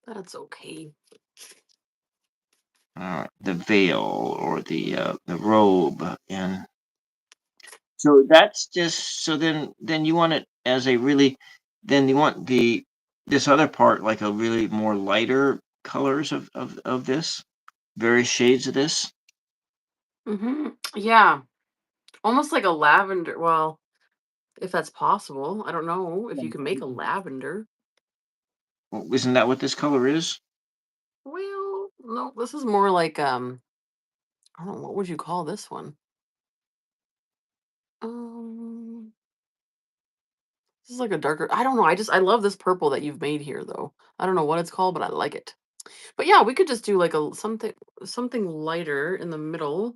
That's okay. the veil or the robe, and so that's just so then you want it as a really then you want this other part like a really more lighter colors of this various shades of this. Yeah. Almost like a lavender. Well, if that's possible. I don't know if you can make a lavender. Well, isn't that what this color is? Well, no, this is more like I don't know, what would you call this one? Um this is like a darker, I don't know. I love this purple that you've made here though. I don't know what it's called, but I like it. But yeah, we could just do like a something lighter in the middle.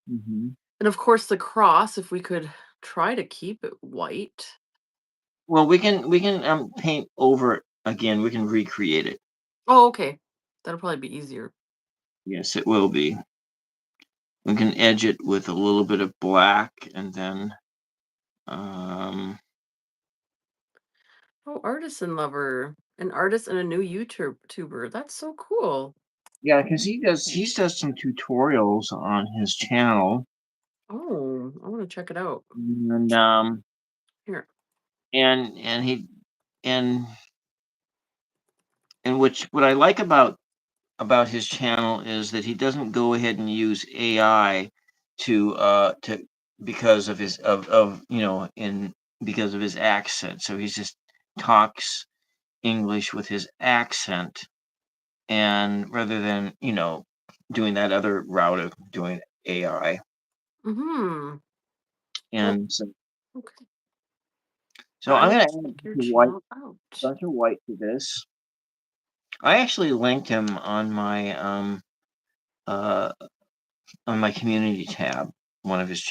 Hmm. And of course the cross, if we could try to keep it white. Well, we can paint over it again. We can recreate it. Oh, okay. That'll probably be easier. Yes, it will be. We can edge it with a little bit of black, and then Oh, artisan lover. An artist and a new YouTuber. That's so cool. yeah, because he does some tutorials on his channel, Oh, I want to check it out. and Here. and he and and which what I like about his channel is that he doesn't go ahead and use AI to because of his of in because of his accent. So he just talks English with his accent, and rather than doing that other route of doing AI. Mm-hmm. Well, And okay. so I I'm will gonna add a check your bunch channel out. of white to this. I actually linked him uh on my community tab, one of his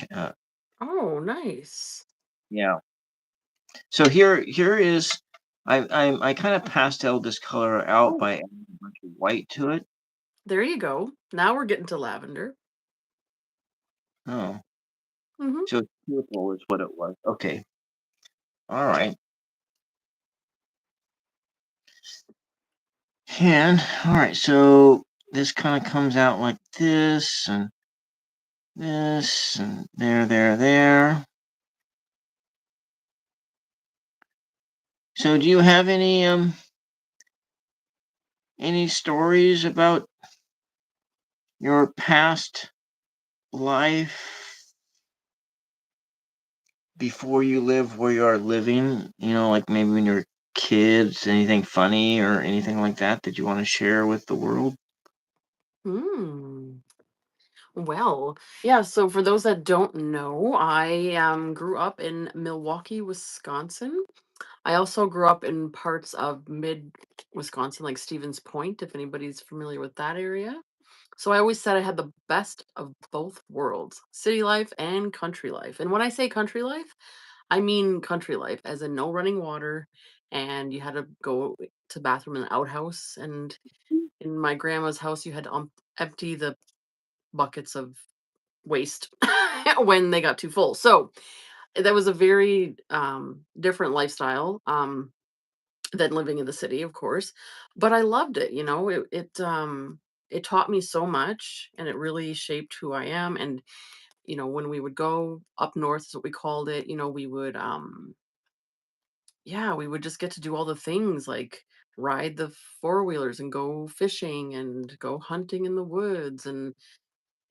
Oh, nice. yeah. So here is I kind of pastel this color out Oh, by adding a bunch of white to it. there you go. Now we're getting to lavender. Oh, Mm-hmm. so it's purple is what it was. Okay, all right. And all right, so this kind of comes out like this and this and there. So do you have any stories about your past life before you live where you are living? Like maybe when you're kids? Anything funny or anything like that you want to share with the world? Hmm. Well, yeah, so for those that don't know, I grew up in Milwaukee, Wisconsin. I also grew up in parts of mid Wisconsin, like Stevens Point, if anybody's familiar with that area. So I always said I had the best of both worlds, city life and country life. And when I say country life, I mean country life, as in no running water, and you had to go to bathroom in the outhouse. And in my grandma's house, you had to empty the buckets of waste when they got too full. So that was a very different lifestyle than living in the city, of course. But I loved it. It taught me so much, and it really shaped who I am. And when we would go up north, is what we called it. We would yeah, we would just get to do all the things like ride the four wheelers and go fishing and go hunting in the woods and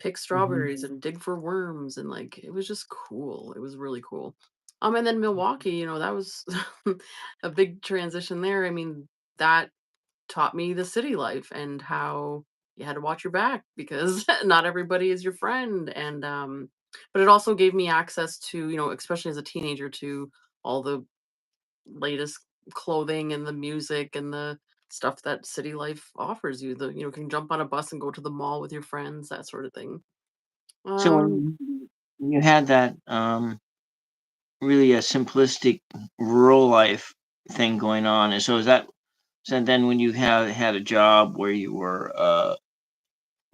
pick Mhm. strawberries and dig for worms, and like it was just cool. It was really cool. And then Milwaukee, that was a big transition there. I mean, that taught me the city life and how you had to watch your back because not everybody is your friend. And but it also gave me access to, especially as a teenager, to all the latest clothing and the music and the stuff that city life offers you. Can jump on a bus and go to the mall with your friends, that sort of thing. So Um, when you had that really a simplistic rural life thing going on, and so is that so then when you had a job where you were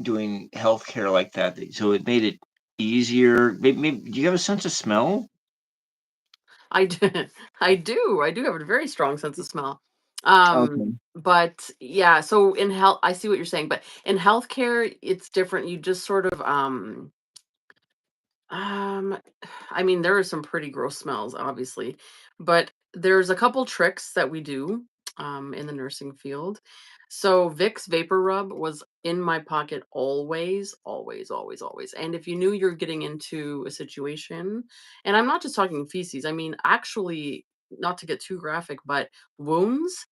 doing healthcare like that, so it made it easier. Maybe, do you have a sense of smell? I do, I do have a very strong sense of smell. Okay. But yeah, so in health, I see what you're saying, but in healthcare, it's different. You just sort of, Um, I mean, there are some pretty gross smells, obviously, but there's a couple tricks that we do in the nursing field. So Vicks Vapor Rub was in my pocket always, always, always, always. And if you knew you're getting into a situation, and I'm not just talking feces, I mean, actually, not to get too graphic, but wounds,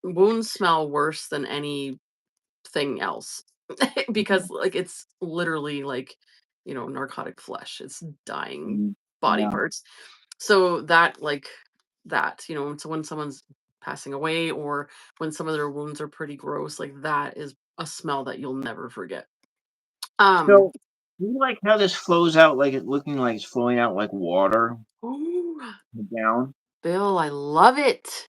wounds smell worse than anything else because like it's literally like narcotic flesh, it's dying Mhm. body Yeah. parts. So that like that so when someone's passing away or when some of their wounds are pretty gross, like that is a smell that you'll never forget. um So, do you like how this flows out like it looking like it's flowing out like water Ooh, down? Bill, I love it.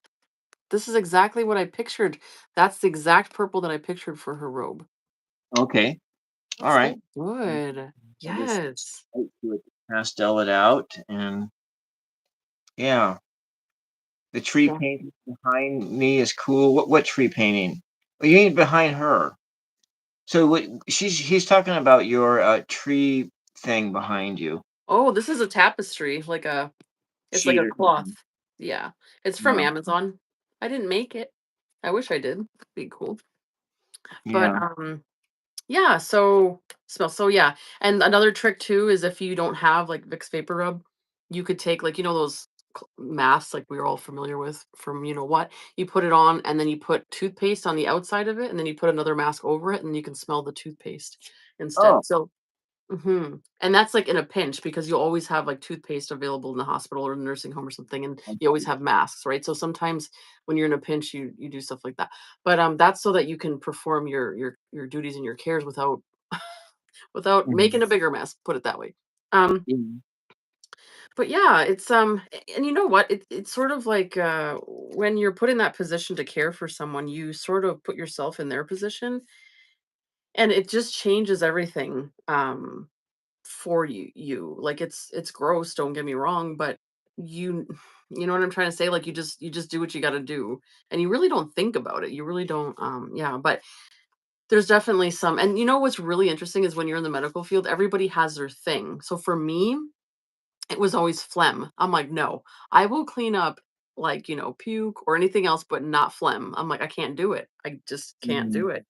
This is exactly what I pictured. That's the exact purple that I pictured for her robe. Okay. All So right. good. I just Yes. like to pastel it out, and yeah, the tree Yeah. painting behind me is cool. What tree painting? Oh, you ain't behind her. So what he's talking about your tree thing behind you. Oh, this is a tapestry, like it's like Sheet a or cloth. something. Yeah. It's from Yeah. Amazon. I didn't make it. I wish I did. Be cool. But Yeah. yeah, so yeah. And another trick too is if you don't have like Vicks Vapor Rub, you could take like those masks like we're all familiar with from what. You put it on and then you put toothpaste on the outside of it and then you put another mask over it and you can smell the toothpaste Oh, instead. So and that's, like, in a pinch because you'll always have, like, toothpaste available in the hospital or the nursing home or something, and I you always see. have masks, right? So sometimes when you're in a pinch, you do stuff like that. But, that's so that you can perform your duties and your cares without Mhm. making a bigger mess, put it that way. Um, Mhm. but yeah, and you know what? It's sort of like, when you're put in that position to care for someone, you sort of put yourself in their position, and it just changes everything, for you. Like it's gross, don't get me wrong, but you you know what I'm trying to say? Like you just do what you got to do and you really don't think about it. You really don't yeah, but there's definitely some. And what's really interesting is when you're in the medical field, everybody has their thing. So for me, it was always phlegm. I'm like, "No, I will clean up like, puke or anything else but not phlegm." I'm like, "I can't do it. I just can't Mhm. do it."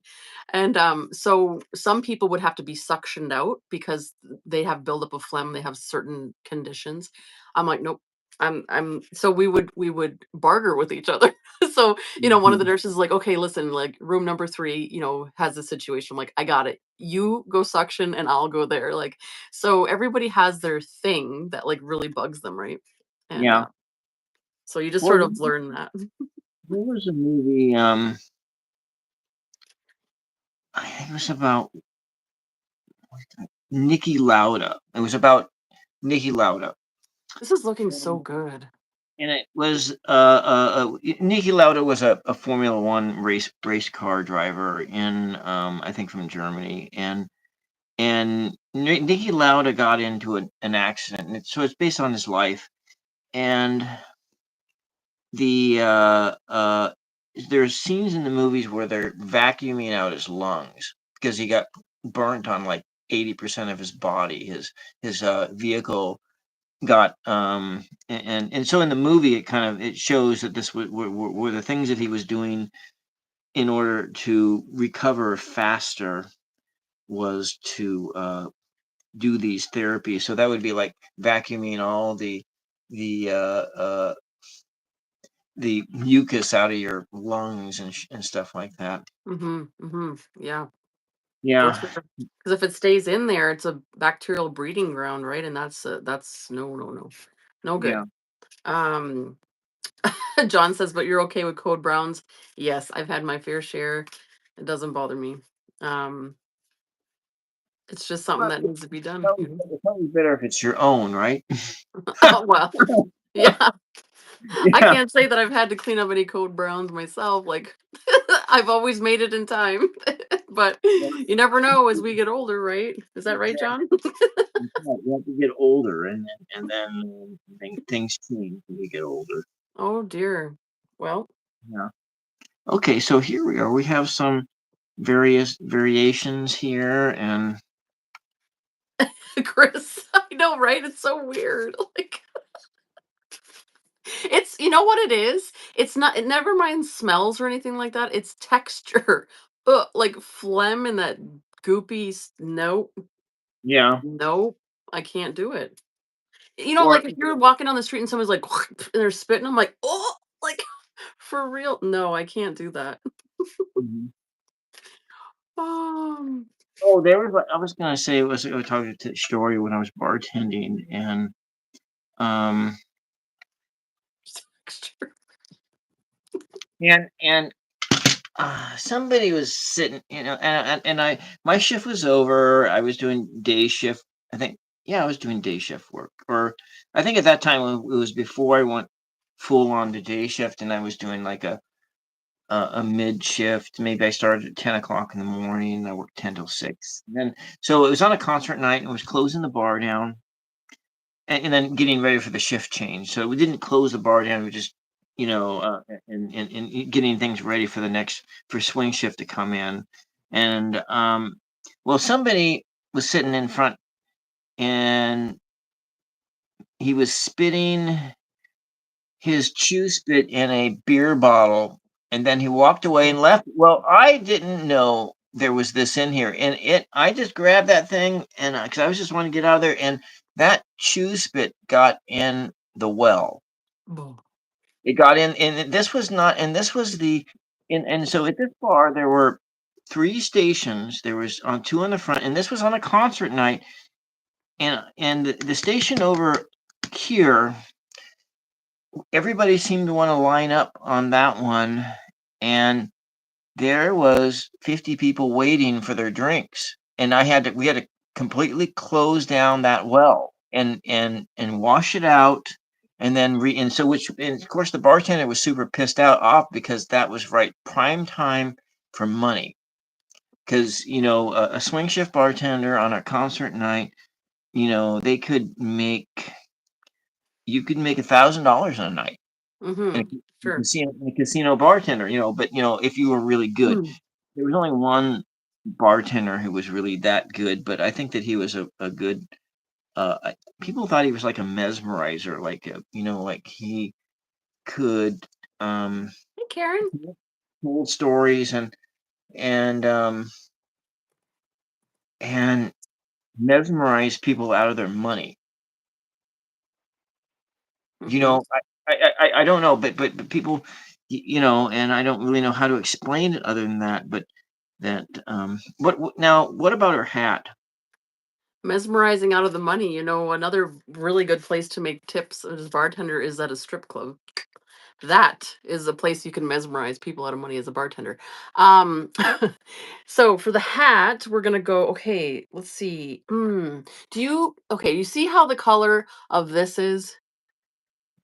And, so some people would have to be suctioned out because they have buildup of phlegm, they have certain conditions. I'm like, "Nope, so we would barter with each other. So, one of the Mhm. nurses is like, "Okay, listen, like room number 3, has a situation." I'm like, "I got it. You go suction and I'll go there." Like, so everybody has their thing that like really bugs them, right? And Yeah. so you just Well, sort of learn that. there was a movie, I think it was about Niki Lauda. It was about Niki Lauda. This is looking so And good. it was Niki Lauda was a Formula One race car driver in I think from Germany, and Niki Lauda got into an accident, and so it's based on his life, and the there's scenes in the movies where they're vacuuming out his lungs because he got burnt on like 80% of his body. His vehicle got and so in the movie it shows that this were the things that he was doing in order to recover faster was to do these therapies. So that would be like vacuuming all the the mucus out of your lungs and stuff like that. Mhm. Mhm. Yeah, for Yeah, sure. Because if it stays in there, it's a bacterial breeding ground, right? And that's no, no, no. No yeah. good. Um John says, "But you're okay with code browns?" Yes, I've had my fair share. It doesn't bother me. Um, it's just something Well, that it's needs to be done. it's always better if it's your own, right? Oh well, yeah. I Yeah. can't say that I've had to clean up any code browns myself. Like I've always made it in time, but you never know as we get older, right? Is that right, Exactly. John? You have to get older, and then things change when you get older. Oh dear. Well, Yeah. Okay, so here we are. We have some various variations here, and Chris, I know, right? It's so weird. Like it's you know what it is? It's not it never mind smells or anything like that. It's texture. Ugh, like phlegm and that goopy nope, yeah, nope. I can't do it. or Like if you're walking down the street and someone's like and they're spitting, I'm like, oh, like for real. No, I can't do that. Mhm. Um Oh, I was gonna say I was talking to story when I was bartending, um texture. and somebody was sitting, and I my shift was over. I was doing day shift. I think, yeah, I was doing day shift work, or I think at that time it was before I went full on to day shift, and I was doing like a mid shift. Maybe I started at 10 o'clock in the morning. I worked 10 till 6. And then so it was on a concert night, and it was closing the bar down, and then getting ready for the shift change. So we didn't close the bar down. We just, and getting things ready for the next for swing shift to come in. And well, somebody was sitting in front, and he was spitting his chew spit in a beer bottle, and then he walked away and left. Well, I didn't know there was this in here, and I just grabbed that thing, and because I was just wanting to get out of there, and that chew spit got in the well. Boom. It got in, and this was not, and this was and so at this bar there were 3 stations. There was on 2 on the front, and this was on a concert night, and the station over here, everybody seemed to want to line up on that one, and there was 50 people waiting for their drinks, and we had to completely close down that well and wash it out, and then and so which and of course the bartender was super pissed out off because that was right prime time for money, because a swing shift bartender on a concert night, they could make you could make $1,000 on a night, and Mhm. Sure. a casino bartender, but if you were really good. Mm. There was only one bartender who was really that good, but I think that he was a good. People thought he was like a mesmerizer, like like he could Hey, Karen. told stories and um and mesmerize people out of their money. You Mhm. know, I don't know, but people, and I don't really know how to explain it other than that, but what now, what about her hat? Mesmerizing out of the money, another really good place to make tips as a bartender is at a strip club. That is a place you can mesmerize people out of money as a bartender. Um, so for the hat, we're gonna go. Okay, let's see. You see how the color of this is?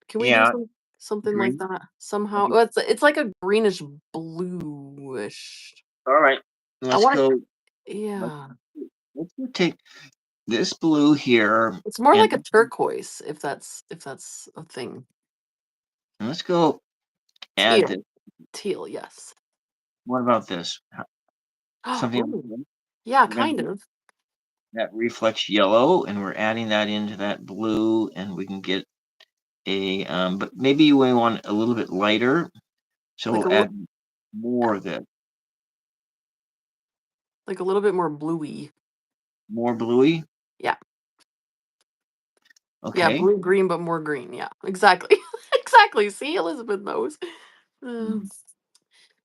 Can we do Yeah, something like green. that somehow? Well, it's like a greenish bluish. Alright, I let's want go to. let's Yeah, let's go take this blue here, it's more and like a turquoise, if that's a thing. let's go add Teal, this. teal, yes. What about this? Something like Ooh, this? yeah, We're gonna kind get of. that reflex yellow, and we're adding that into that blue, and we can get but maybe we want a little bit lighter, so Like we'll a add little, more of this. like a little bit more bluey. More bluey? Yeah, yeah, Okay. blue green, but more green. Yeah, exactly, exactly. See, Elizabeth knows. Uh, Mm, put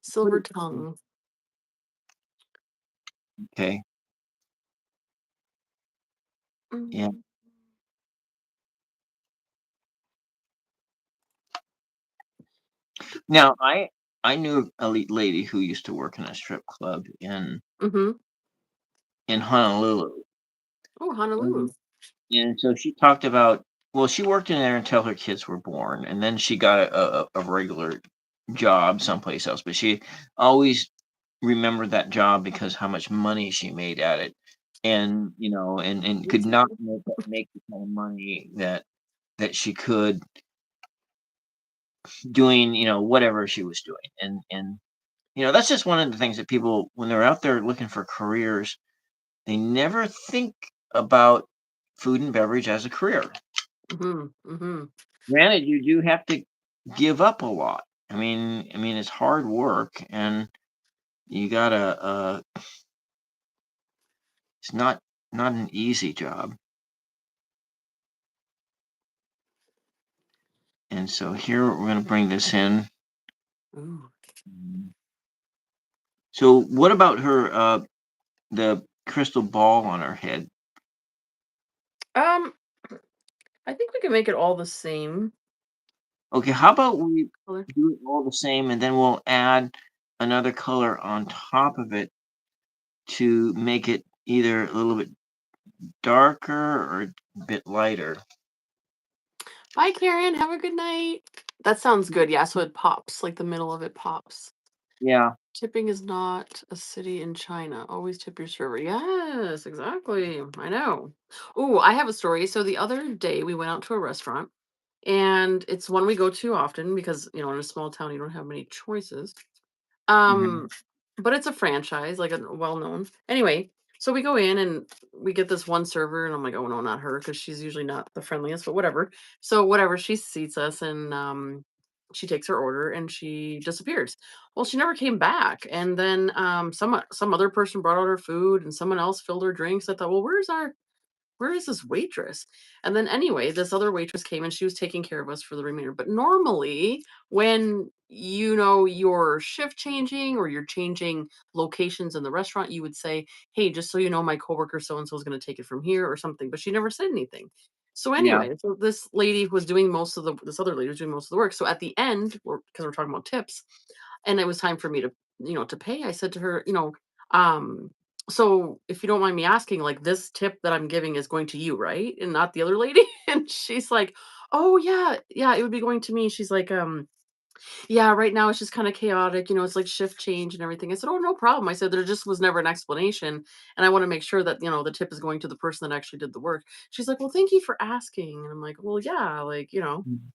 silver it tongue. okay, yeah. Mm, Now, I knew a lady who used to work in a strip club mhm. in Honolulu, Oh, Honolulu. and so she talked about, well, she worked in there until her kids were born, and then she got a regular job someplace else, but she always remembered that job because how much money she made at it, and, and Me could not too. make the kind of money that she could doing, whatever she was doing, and that's just one of the things that people, when they're out there looking for careers, they never think about food and beverage as a career. Mhm, mhm. Granted, you do have to give up a lot. I mean, it's hard work, and you gotta. It's not an easy job, and so here we're gonna bring this in. Ooh. Mm. So, what about her? The crystal ball on her head. Um, I think we can make it all the same Okay, how about we color. do it all the same, and then we'll add another color on top of it to make it either a little bit darker or a bit lighter. Bye, Karen. Have a good night. That sounds good. Yeah, so it pops, like the middle of it pops. Yeah. Tipping is not a city in China. Always tip your server. Yes, exactly. I know. Ooh, I have a story. So the other day we went out to a restaurant and it's one we go to often because, in a small town you don't have many choices. Mhm. Um, but it's a franchise, like a well-known. Anyway, so we go in and we get this one server, and I'm like, oh no, not her, because she's usually not the friendliest, but whatever. So whatever, she seats us and she takes her order and she disappears. Well, she never came back. And then some other person brought out her food and someone else filled her drinks. I thought, well, where is this waitress? And then anyway, this other waitress came and she was taking care of us for the remainder. But normally, when your shift changing or you're changing locations in the restaurant, you would say, "Hey, just so you know, my coworker so and so is going to take it from here or something." But she never said anything. So Yeah. anyway, so this other lady was doing most of the work. So at the end, because we're talking about tips, and it was time for me to pay. I said to her, um, so if you don't mind me asking, like this tip that I'm giving is going to you, right? And not the other lady? And she's like, "Oh yeah, yeah, it would be going to me." She's like, "Yeah, right now it's just kind of chaotic, it's like shift change and everything." I said, "Oh, no problem." I said, "There just was never an explanation, and I want to make sure that, the tip is going to the person that actually did the work." She's like, "Well, thank you for asking." And I'm like, "Well, yeah, like, Mhm.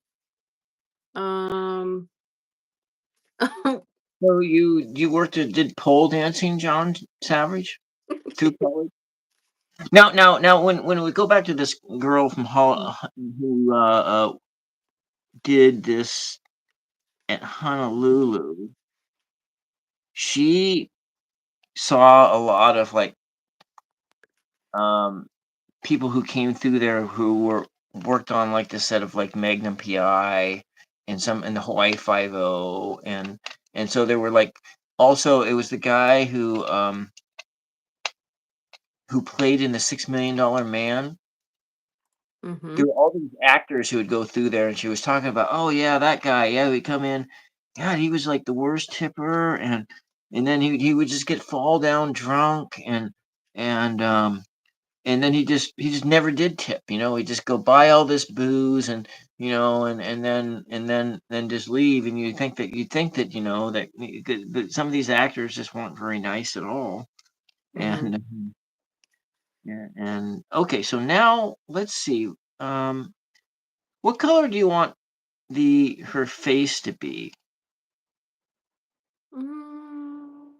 um So you worked at did pole dancing, John Savage, through college? Now, when we go back to this girl from who did this at Honolulu, she saw a lot of like um people who came through there who were worked on like the set of like Magnum PI and some and the Hawaii Five O and so there were like also it was the guy who played in the $6 Million Man. There Mhm. were all these actors who would go through there, and she was talking about, "Oh, yeah, that guy, yeah, he'd come in. God, he was, like, the worst tipper, and then he would just get fall down drunk, and, um, and then he just never did tip, he'd just go buy all this booze and then just leave, and you think that, that some of these actors just weren't very nice at all, Mhm. and, yeah, and okay, so now let's see, um what color do you want the her face to be? Mm,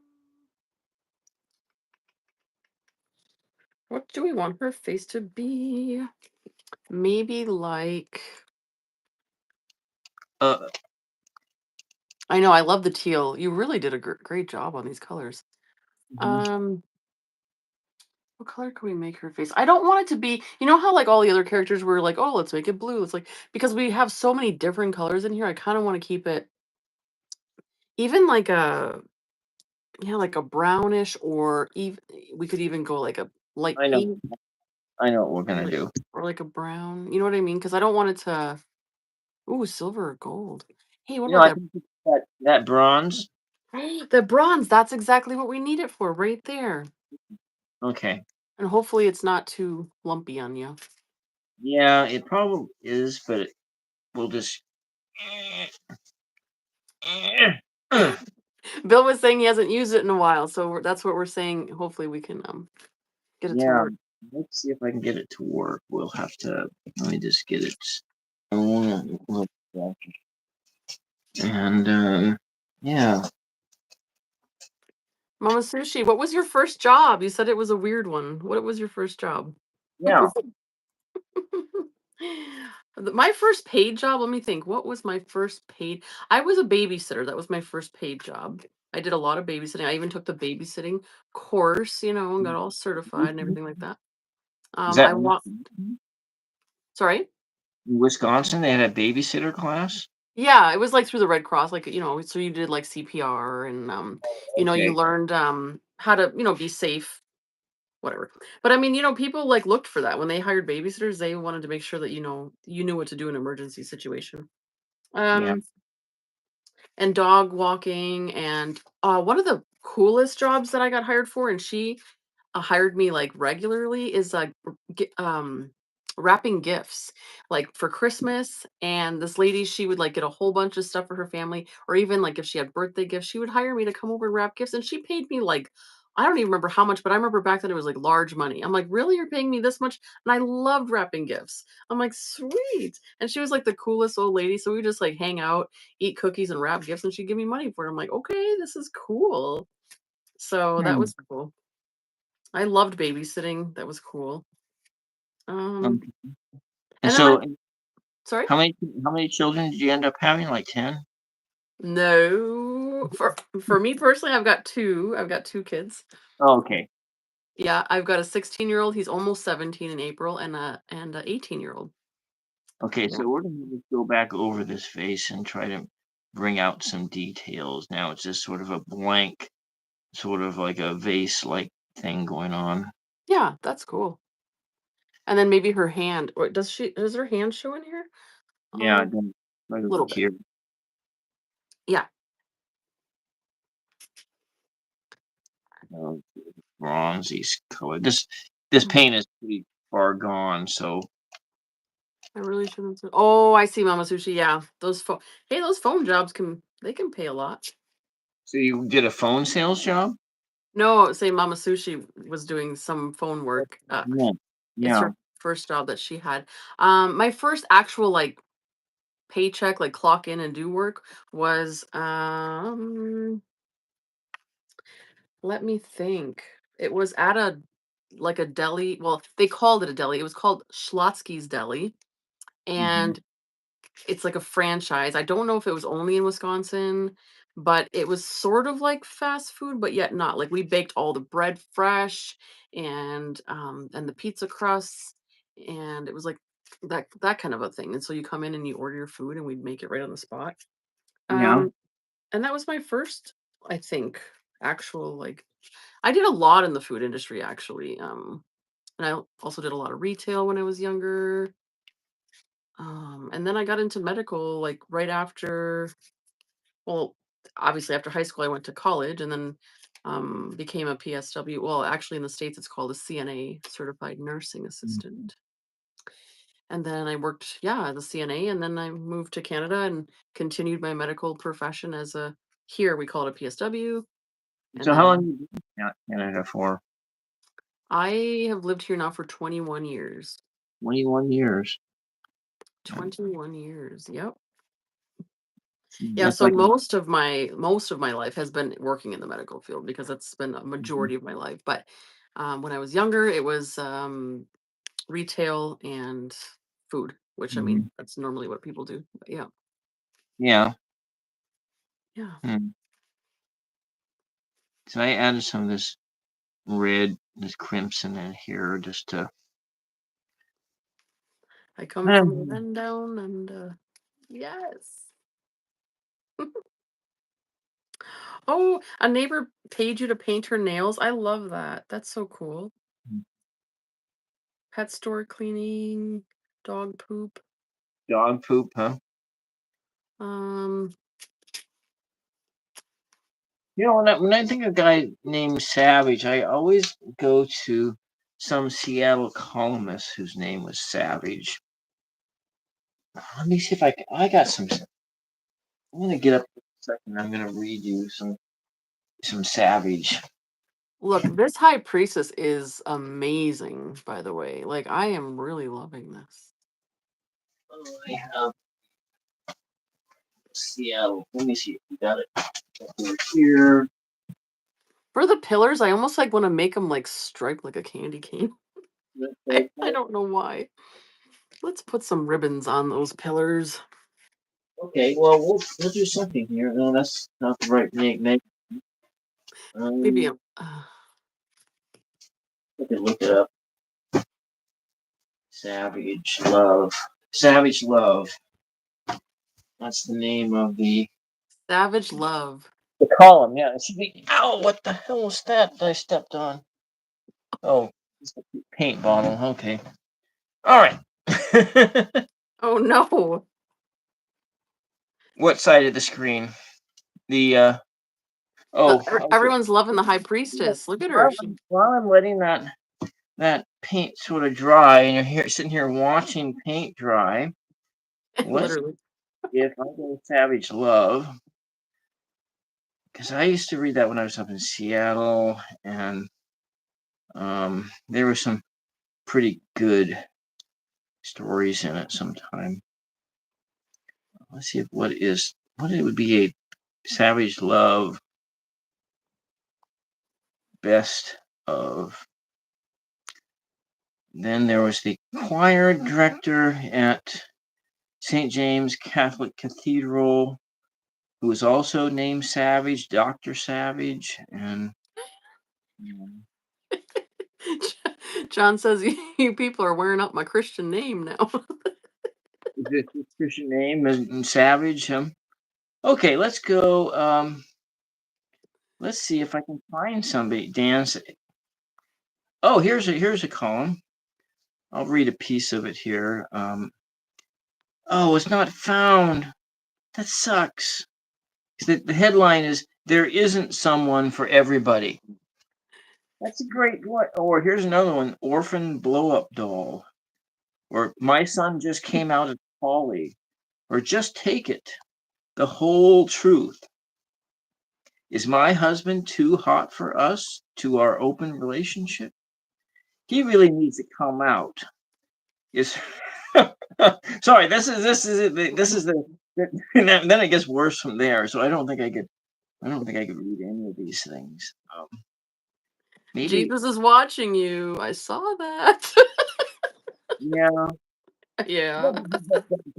what do we want her face to be? Maybe like Uh, I know I love the teal. You really did a great job on these colors. mhm, Um, what color can we make her face? I don't want it to be, you know how like all the other characters were like, oh, let's make it blue. It's like because we have so many different colors in here. I kind of want to keep it even like a yeah, like a brownish or even we could even go like a light I know pink I know what we're or gonna like do. a brown. You know what I mean? Because I don't want it to. Ooh, silver or gold. Hey, what You know, about I that? think it's that bronze. The bronze. That's exactly what we need it for, right there. Okay. And hopefully, it's not too lumpy on you. Yeah, it probably is, but we'll just Bill was saying he hasn't used it in a while, so that's what we're saying. Hopefully, we can get it to Yeah, work. let's see if I can get it to work. We'll have to let me just get it going a little bit. And yeah. Mama Sushi, what was your first job? You said it was a weird one. What was your first job? Yeah. My first paid job, let me think. What was my first paid? I was a babysitter. That was my first paid job. I did a lot of babysitting. I even took the babysitting course, and got all certified and everything like that. Is I that want sorry? in Wisconsin? They had a babysitter class? Yeah, it was like through the Red Cross, like, so you did like CPR and you Okay. learned how to, be safe, whatever. But I mean, people like looked for that when they hired babysitters, they wanted to make sure that you knew what to do in an emergency situation. Yeah. Um and dog walking and one of the coolest jobs that I got hired for and she hired me like regularly is like wrapping gifts like for Christmas. And this lady, she would like get a whole bunch of stuff for her family, or even like if she had birthday gifts, she would hire me to come over and wrap gifts. And she paid me like I don't even remember how much, but I remember back then it was like large money. I'm like, really, you're paying me this much? And I loved wrapping gifts. I'm like, sweet. And she was like the coolest old lady. So we just like hang out, eat cookies, and wrap gifts, and she'd give me money for it. I'm like, okay, this is cool. So that Hmm. was cool. I loved babysitting. That was cool. Um, Okay. And and then my so sorry? how many children did you end up having? Like 10? No. For me personally, I've got 2. I've got 2 kids. Oh, okay. Yeah, I've got a 16-year-old, he's almost 17 in April, and a 18-year-old. Okay, Yeah. so we're gonna just go back over this face and try to bring out some details. Now it's just sort of a blank, sort of like a vase-like thing going on. Yeah, that's cool. And then maybe her hand, or does her hand show in here? Yeah, A then like little look bit. here. Yeah. uh, Bronzy color. This Mhm. paint is pretty far gone, so I really shouldn't Oh, I see, Mama Sushi, yeah. Those phone jobs can pay a lot. you did a phone sales job? No, say Mama Sushi was doing some phone work. Yeah. It's Yeah. her first job that she had. My first actual like paycheck, like clock in and do work was let me think. It was at a like a deli. Well, they called it a deli. It was called Schlotsky's Deli. Mhm. And it's like a franchise. I don't know if it was only in Wisconsin, but it was sort of like fast food, but yet not. Like we baked all the bread fresh and the pizza crusts, and it was like that kind of a thing. And so you come in and you order your food, and we'd make it right on the spot. Yeah. Um, and that was my first, I think, actual like I did a lot in the food industry actually. And I also did a lot of retail when I was younger. And then I got into medical like right after, well, obviously after high school I went to college and then became a PSW. Well, actually in the States it's called a CNA, certified nursing Mm. assistant. And then I worked, yeah, as a CNA, and then I moved to Canada and continued my medical profession as a, here we call it a PSW. And So how long then you been in Canada for? I have lived here now for 21 years. 21 years. Um, 21 years. Yep. Yeah, That's so like, most of my life has been working in the medical field because that's been a mhm, majority of my life. But when I was younger, it was retail and food, which I mean, mhm. that's normally what people do. But yeah, Yeah. yeah. Hmm. So I added some of this red, this crimson in here just to. I come from a rundown, and yes. Oh, a neighbor paid you to paint her nails. I love that. That's so cool. Pet store cleaning, dog poop. Dog poop, huh? Um, You know, when I think of a guy named Savage, I always go to some Seattle columnist whose name was Savage. Let me see if I got some. I'm gonna get up for a second. I'm gonna read you some Savage. Look, this high priestess is amazing, by the way. Like, I am really loving this. Oh, I have Seattle. Let me see if we got it over here. For the pillars, I almost like want to make them like stripe like a candy cane. I don't know why. Let's put some ribbons on those pillars. Okay, well we'll do something here. No, that's not the right name. Maybe Um, a, I can look it up. Savage Love. Savage Love. That's the name of savage love. the column. Yeah, it should be. Ow! What the hell was that I stepped on? Oh, it's a paint bottle. Okay. All right. Oh no. What side of the screen? The oh, okay. Everyone's loving the high priestess. Look at her. While She I'm letting that paint sort of dry, and you're sitting here watching paint dry. Let's literally. see if I can Savage Love, because I used to read that when I was up in Seattle, and there were some pretty good stories in it. Sometime. Let's see if what it would be a Savage Love best of. Then there was the choir director at St. James Catholic Cathedral, who was also named Savage, Dr. Savage, and John says you people are wearing up my Christian name now. is this his Christian name and Savage? Okay, let's go. Let's see if I can find somebody. Dance. Oh, here's a column. I'll read a piece of it here. Oh, it's not found. That sucks. The headline is "There isn't someone for everybody." That's a great one. Or here's another one: "Orphan blow up doll," or "My son just came out at Polly," or "Just take it, the whole truth." Is my husband too hot for us to our open relationship? He really needs to come out. Is sorry. And then it gets worse from there. So I don't think I could read any of these things. Maybe Jesus is watching you. I saw that. yeah. Yeah.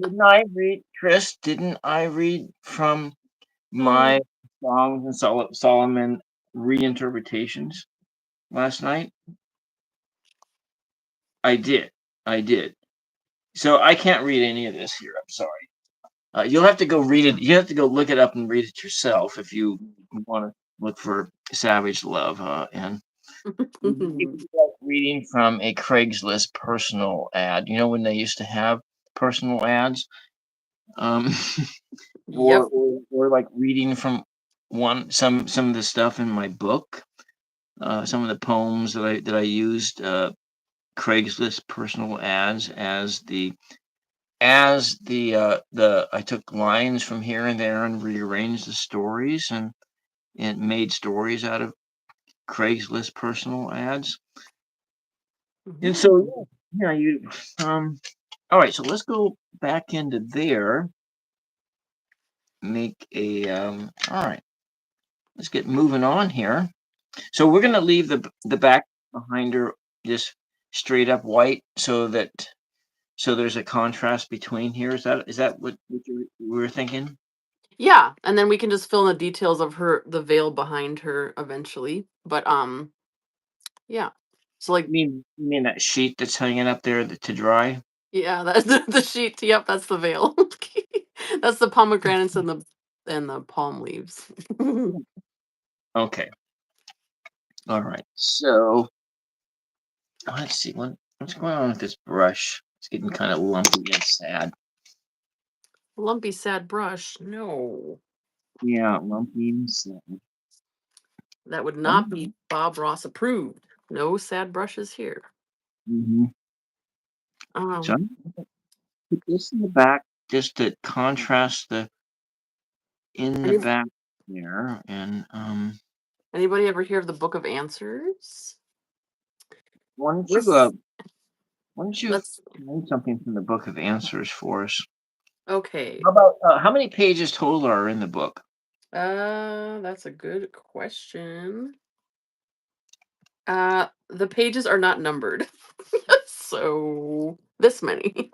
Didn't I read, Chris? Didn't I read from my Oh, Songs and Solomon reinterpretations last night? I did. I did. So I can't read any of this here. I'm sorry. You'll have to go read it. You have to go look it up and read it yourself if you want to look for Savage Love. And maybe like reading from a Craigslist personal ad. You know when they used to have personal ads, um, Yep. or like reading from some of the stuff in my book. Some of the poems that I used. Craigslist personal ads as the I took lines from here and there and rearranged the stories and made stories out of Craigslist personal ads. And Mhm. so yeah, you all right, so let's go back into there, make a all right, let's get moving on here. So we're gonna leave the back behind her just straight up white so there's a contrast between here. Is that what you were thinking? Yeah, and then we can just fill in the details of the veil behind her eventually. But yeah. So like You mean that sheet that's hanging up there to dry? yeah, that's the sheet. Yep, that's the veil. That's the pomegranates and the palm leaves. Okay. All right. So let's see what's going on with this brush. It's getting kind of lumpy and sad. Lumpy sad brush. No. Yeah, lumpy and sad. That would not be Bob Ross approved. No sad brushes here. Mm-hmm. So Um I'm gonna put this in the back just to contrast the in the any, back there. And anybody ever hear of the Book of Answers? why don't you This why don't you that's find something from the Book of Answers for us? okay. How many pages total are in the book? That's a good question. The pages are not numbered. So this many.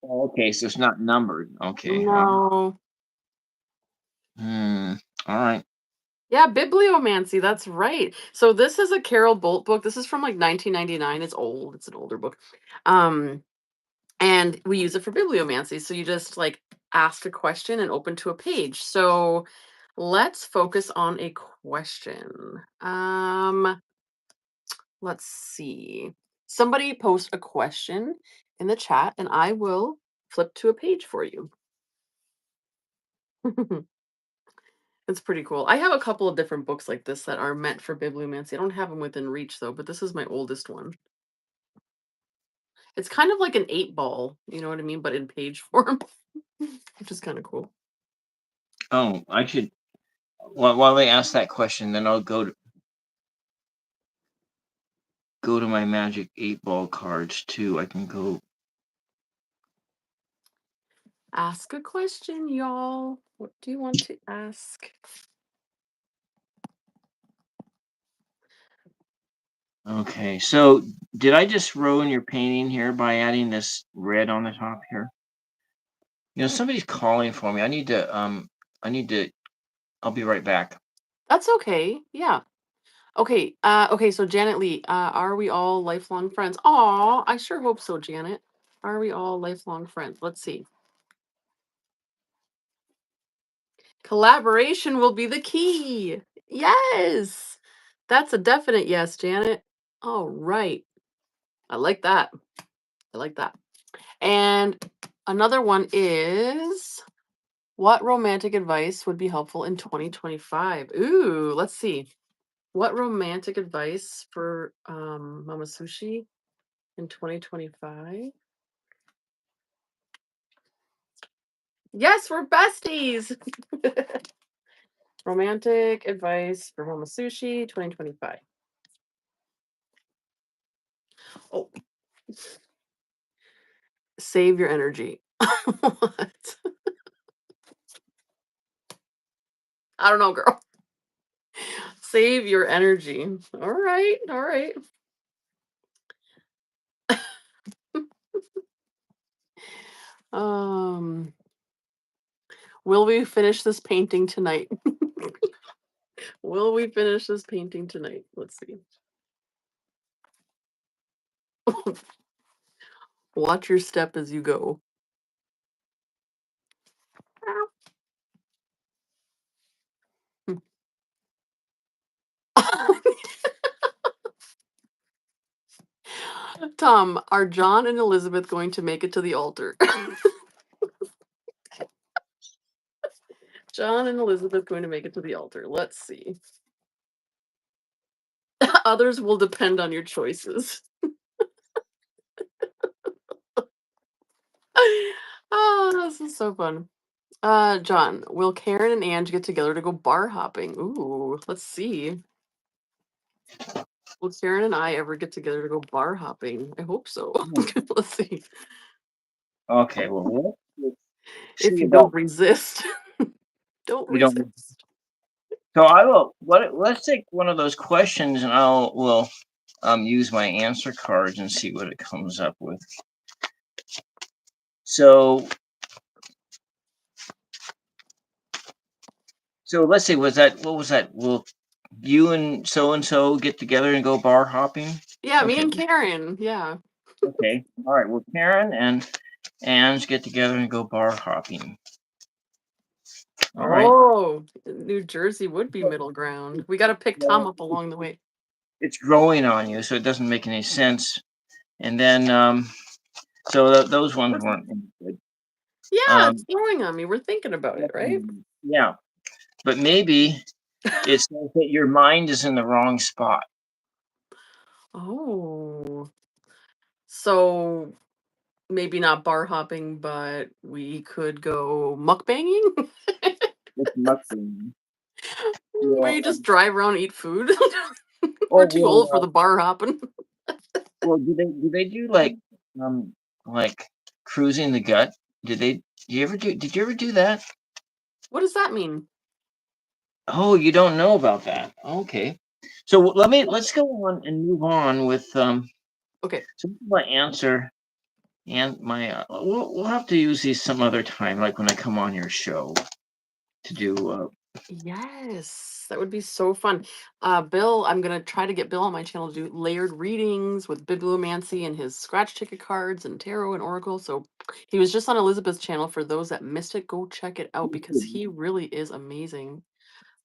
Oh, okay, so it's not numbered. Okay. No. Hmm. All right. Yeah, bibliomancy, that's right. So this is a Carol Bolt book. This is from like 1999. It's old. It's an older book. Um and we use it for bibliomancy. So you just like ask a question and open to a page. So let's focus on a question. Let's see. Somebody post a question in the chat and I will flip to a page for you. It's pretty cool. I have a couple of different books like this that are meant for bibliomancy. I don't have them within reach though, but this is my oldest one. It's kind of like an 8 ball, you know what I mean, but in page form, which is kind of cool. Oh, I should. While they ask that question, then I'll go to my Magic 8 Ball cards too. I can go. Ask a question, y'all. What do you want to ask? Okay, so did I just ruin your painting here by adding this red on the top here? Somebody's calling for me. I need to. I'll be right back. That's okay. Yeah. Okay. Okay. So Janet Lee, are we all lifelong friends? Aw, I sure hope so, Janet. Are we all lifelong friends? Let's see. Collaboration will be the key. Yes. That's a definite yes, Janet. All right. I like that. I like that. And another one is what romantic advice would be helpful in 2025? Ooh, let's see. What romantic advice for Mama Sushi in 2025? Yes, we're besties. Romantic advice for Mama Sushi 2025. Oh, save your energy. What? I don't know, girl. Save your energy. All right. All right. Um, will we finish this painting tonight? Will we finish this painting tonight? Let's see. Watch your step as you go. Tom, are John and Elizabeth going to make it to the altar? John and Elizabeth going to make it to the altar. Let's see. Others will depend on your choices. Oh, this is so fun. John, will Karen and Ange get together to go bar hopping? Ooh, let's see. Will Karen and I ever get together to go bar hopping? I hope so. Hmm. Let's see. Okay, well, let's If see you about don't resist, don't we don't. resist. So I will. Let's take one of those questions, and will use my answer cards and see what it comes up with. So let's see. Was that what was that? Will you and so get together and go bar hopping? Yeah, me Okay. and Karen. Yeah. Okay. All right. Well, Karen and Ange get together and go bar hopping. All right. Oh, New Jersey would be middle ground. We got to pick Tom Well, up along the way. it's growing on you, so it doesn't make any sense. And then, those ones weren't any good. Yeah, it's Um, growing on me. We're thinking about it, right? yeah, but maybe it says that your mind is in the wrong spot. Oh, so maybe not bar hopping, but we could go mukbanging. It's mushroom. Where you Well, just drive around and eat food. oh We're too well, old for the bar hopping. well. Do they do um like cruising the gut? Did they? Did you ever do that? What does that mean? Oh, you don't know about that. Okay. So let's go on and move on with Okay. so my answer and my we'll have to use these some other time, like when I come on your show to do Yes, that would be so fun. Bill, I'm gonna try to get Bill on my channel to do layered readings with bibliomancy and his scratch ticket cards and tarot and oracle. So he was just on Elizabeth's channel. For those that missed it, go check it out because he really is amazing.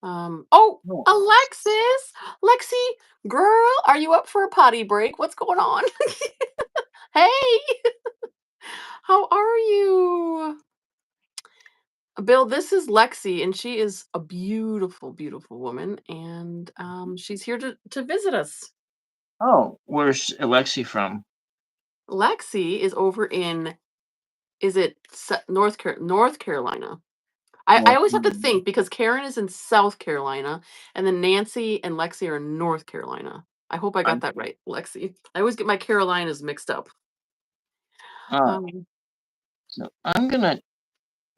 Oh, no. Alexis, Lexi, girl, are you up for a potty break? What's going on? Hey, how are you? Bill, this is Lexi, and she is a beautiful, beautiful woman, and she's here to visit us. Oh, where's Alexi from? Lexi is over in, is it North Carolina? I North always have to Carolina. think because Karen is in South Carolina, and then Nancy and Lexi are in North Carolina. I hope I got I'm that right, Lexi. I always get my Carolinas mixed up. uh, Um, so I'm gonna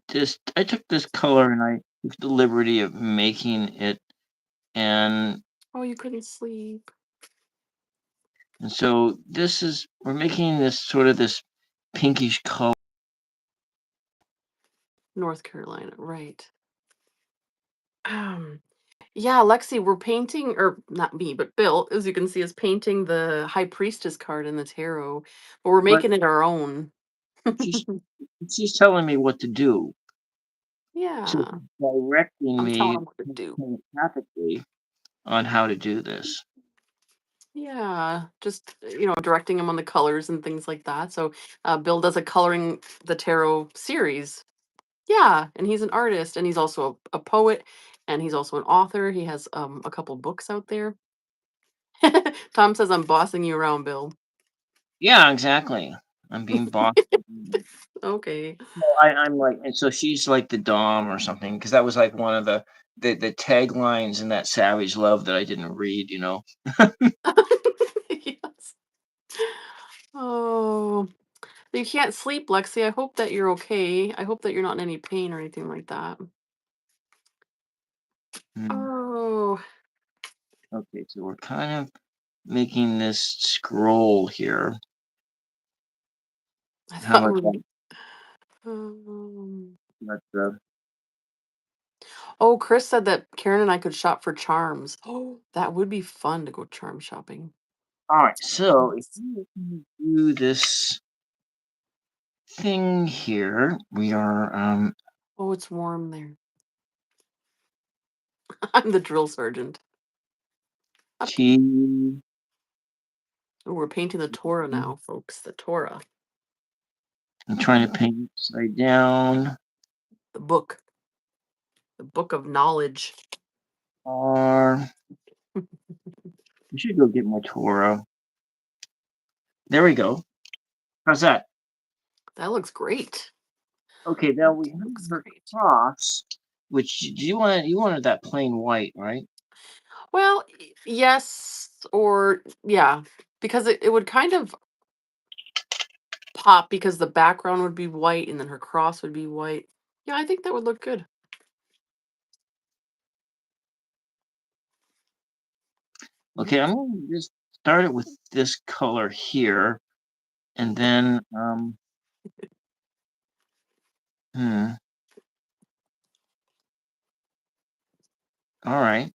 just I took this color and I took the liberty of making it and oh, you couldn't sleep. so we're making this sort of this pinkish color. North Carolina, right. Um, Yeah, Lexi, we're painting, or not me, but Bill, as you can see, is painting the High Priestess card in the tarot, but we're But making it our own. she's she's telling me what to do. She's Yeah, directing I'm telling me them what to do. telepathically on how to do this. Yeah, just directing them on the colors and things like that. So, Bill does a coloring the tarot series. Yeah, and he's an artist, and he's also a poet, and he's also an author. He has a couple books out there. Tom says I'm bossing you around, Bill. Yeah, exactly. I'm being bossed. Okay. I'm like, and so she's like the dom or something, because that was like one of the taglines in that Savage Love that I didn't read. Yes. Oh, you can't sleep, Lexi. I hope that you're okay. I hope that you're not in any pain or anything like that. Mm, Oh, okay, so we're kind of making this scroll here. I How thought much we. Um, that's oh, Chris said that Karen and I could shop for charms. Oh, that would be fun to go charm shopping. all right. So if Yes. you do this thing here. We are Oh, it's warm there. I'm the drill sergeant. T. Oh, we're painting the Torah now, folks. The Torah, I'm trying to paint upside down. the book of knowledge. R. I should go get my Torah. There we go. How's that? That looks great. Okay, now we have Looks her great. cross, which do you wanted that plain white, right? Well, yes, or yeah, because it would kind of pop because the background would be white and then her cross would be white. Yeah, I think that would look good. Okay, I'm going to just start it with this color here, and then hmm. All right.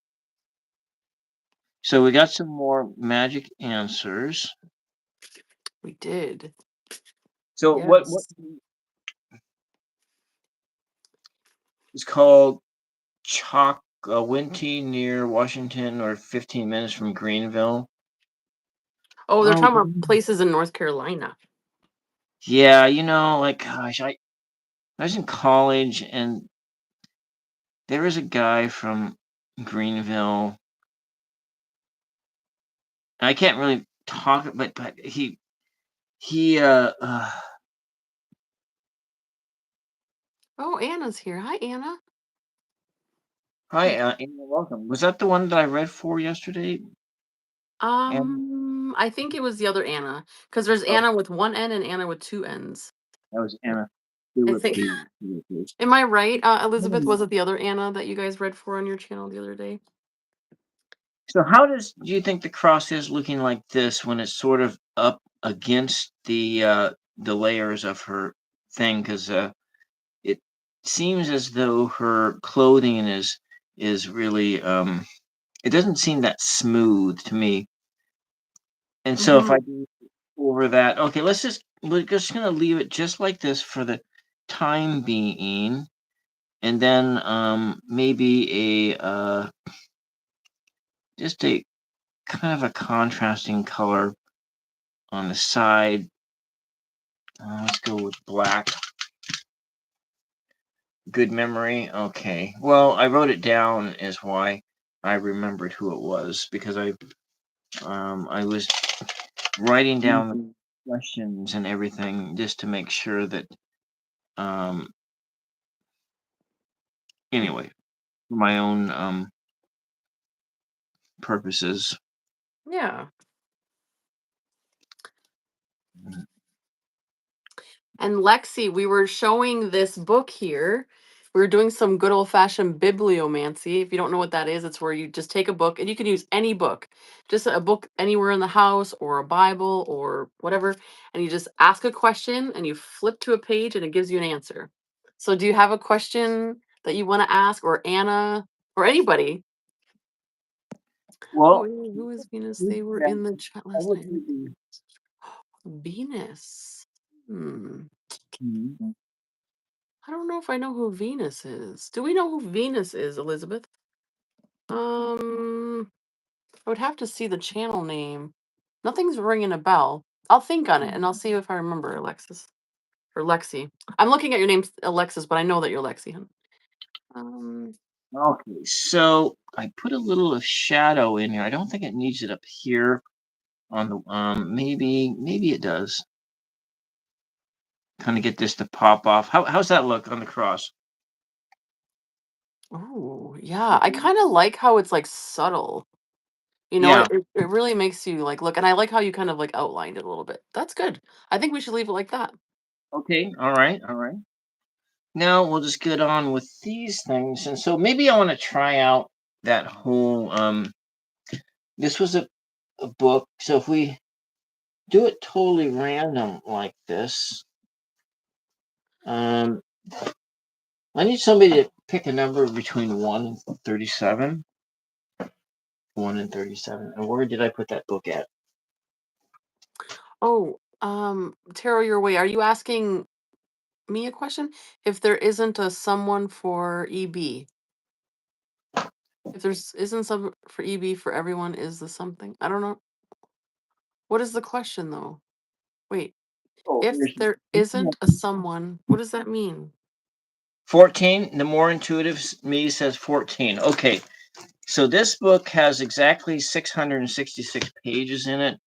So we got some more magic answers. We did. So what Yes. is called Chocowinty near Washington, or 15 minutes from Greenville? Oh, they're Oh, talking about places in North Carolina. yeah. Like, gosh, I was in college, and there was a guy from Greenville. I can't really talk, but he. Oh, Anna's here. Hi, Anna. Hi, Anna, welcome. Was that the one that I read for yesterday? And I think it was the other Anna because there's oh, Anna with one N and Anna with two N's. that was Anna I think. Philippi. Am I right, Elizabeth? Was it the other Anna that you guys read for on your channel the other day? So how do you think the cross is looking like this when it's sort of up against the layers of her thing? Because it seems as though her clothing is really it doesn't seem that smooth to me. And so if I Hmm. do over that, okay, we're just gonna leave it just like this for the time being, and then maybe just a kind of a contrasting color on the side. Let's go with black. Good memory. Okay. Well, I wrote it down is why I remembered who it was, because I was writing down the questions and everything just to make sure that um anyway, for my own purposes. Yeah. And Lexi, we were showing this book here. We were doing some good old fashioned bibliomancy. If you don't know what that is, it's where you just take a book and you can use any book, just a book anywhere in the house or a Bible or whatever. And you just ask a question and you flip to a page and it gives you an answer. So, do you have a question that you want to ask, or Anna, or anybody? Oh, Well, who is Venus? I They were in the chat last would night. do the Venus. Hmm. Mhm. I don't know if I know who Venus is. Do we know who Venus is, Elizabeth? I would have to see the channel name. Nothing's ringing a bell. I'll think on it and I'll see if I remember, Alexis or Lexi. I'm looking at your name, Alexis, but I know that you're Lexi. Hun. Um, Okay, so I put a little of shadow in here. I don't think it needs it up here on the maybe it does. Kind of get this to pop off. How's that look on the cross? oh, yeah. I kind of like how it's like subtle. You know, Yeah. it really makes you like look, and I like how you kind of like outlined it a little bit. That's good. I think we should leave it like that. Okay. All right. All right. Now we'll just get on with these things. And so maybe I want to try out that whole this was a book. So if we do it totally random like this, um I need somebody to pick a number between 1 and 37. 1 and 37. And where did I put that book at? Oh, Tarot your way. Are you asking me a question? If there isn't a someone for EB, if there's isn't some for EB for everyone, is the something? I don't know. What is the question though? Wait, Oh, if there's there isn't a someone, what does that mean? 14. The more intuitive me says 14. Okay. So this book has exactly 666 pages in it.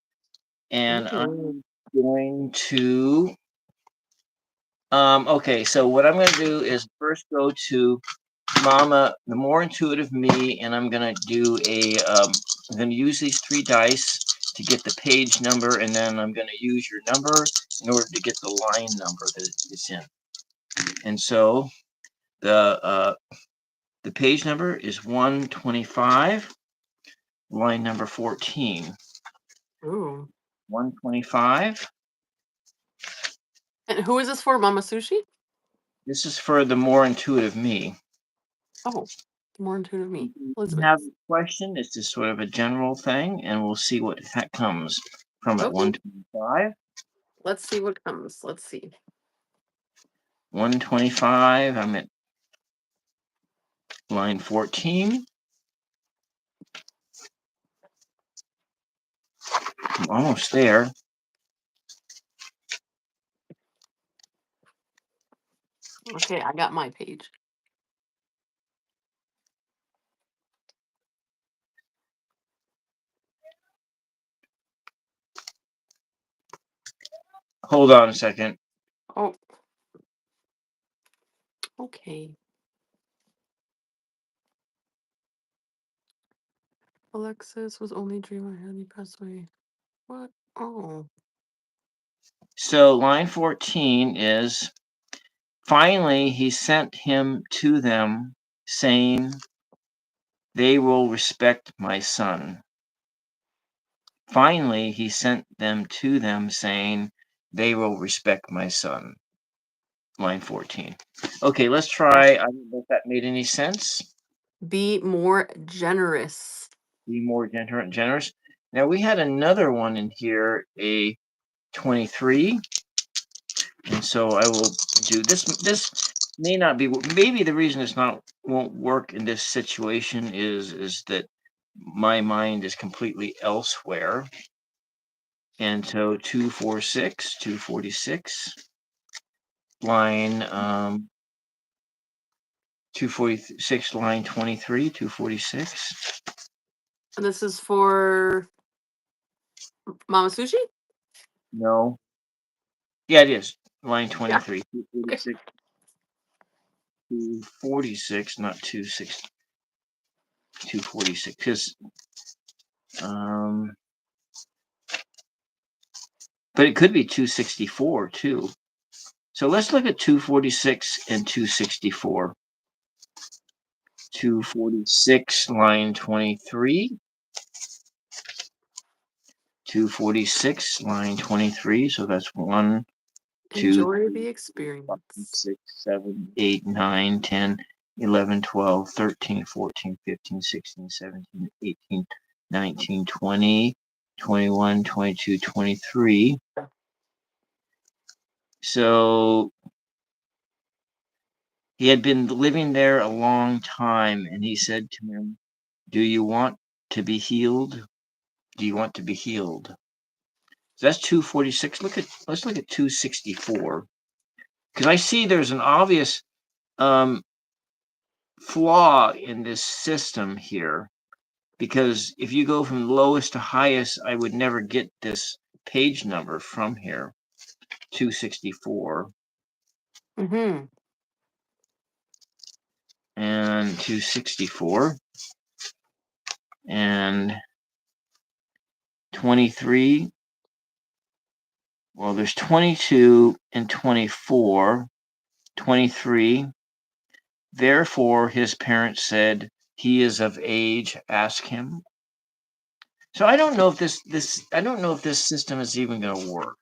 And Ooh. I'm going to, okay, so what I'm going to do is first go to Mama, the more intuitive me, and I'm going to do I'm going to use these 3 dice to get the page number, and then I'm going to use your number in order to get the line number that it's in. And so the page number is 125, line number 14. Ooh. 125. And who is this for? Mama Sushi? This is for the more intuitive me. Oh, more intuitive me. You Elizabeth. have a question. It's just sort of a general thing, and we'll see what comes from it. Okay. 125. Let's see what comes. Let's see. 125. I'm at line 14. I'm almost there. Okay, I got my page. Hold on a second. Oh. Okay. Alexis was only dreamer and he passed away. What? Oh. So line 14 is finally he sent him to them, saying, "They will respect my son." Finally, he sent them to them, saying, "They will respect my son." Line 14. Okay, let's try. I don't know if that made any sense. Be more generous. Be more generous. Now, we had another one in here, a 23. And so I will do this. This may not be, maybe the reason won't work in this situation is that my mind is completely elsewhere. And so 246, 246, line 246, line 23, 246. And this is for Mama Sushi? No. Yeah, it is. Line 23, Yeah. 246, 246, not 26, 246. Because but it could be 264 too. So let's look at 246 and 264. 246, line 23. 246, line 23. So that's 1, 2, Enjoy 3, the 4, 5, experience. 6, 7, 8, 9, 10, 11, 12, 13, 14, 15, 16, 17, 18, 19, 20, 21, 22, 23. So he had been living there a long time, and he said to him, "Do you want to be healed? Do you want to be healed?" So that's 246. Let's look at 264. Because I see there's an obvious flaw in this system here. Because if you go from lowest to highest, I would never get this page number from here. 264. Mm-hmm. And 264. And 23. Well, there's 22 and 24. 23. Therefore, his parents said, "He is of age, ask him." So I don't know if this system is even going to work.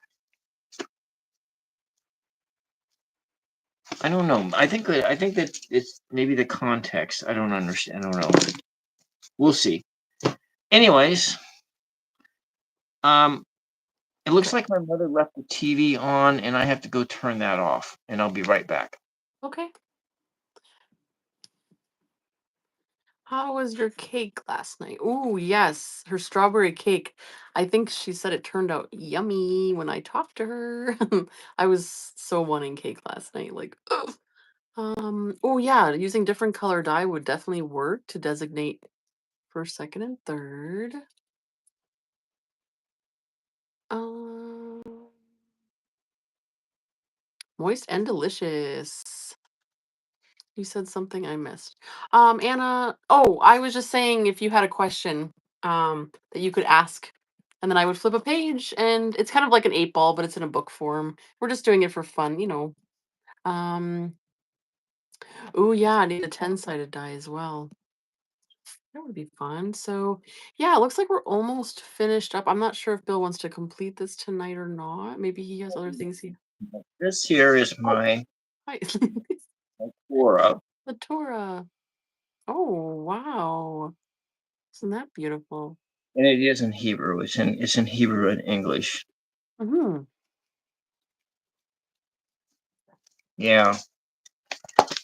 I don't know. I think that it's maybe the context. I don't understand. I don't know. We'll see. Anyways, It looks Okay. like my mother left the TV on, and I have to go turn that off, and I'll be right back. Okay. How was your cake last night? Ooh, yes, her strawberry cake. I think she said it turned out yummy when I talked to her. I was so wanting cake last night. Like, ugh. Oh yeah, using different color dye would definitely work to designate first, second, and third. Um, Moist and delicious. You said something I missed. Anna, oh, I was just saying if you had a question that you could ask, and then I would flip a page, and it's kind of like an 8 ball, but it's in a book form. We're just doing it for fun, you know. Um, oh yeah, I need a 10-sided die as well. That would be fun. So yeah, it looks like we're almost finished up. I'm not sure if Bill wants to complete this tonight or not. Maybe he has other things he. This here is Oh, my hi. Quora, The Torah. Oh wow. Isn't that beautiful? and it is in Hebrew. It's in Hebrew and English. Hmm. Yeah.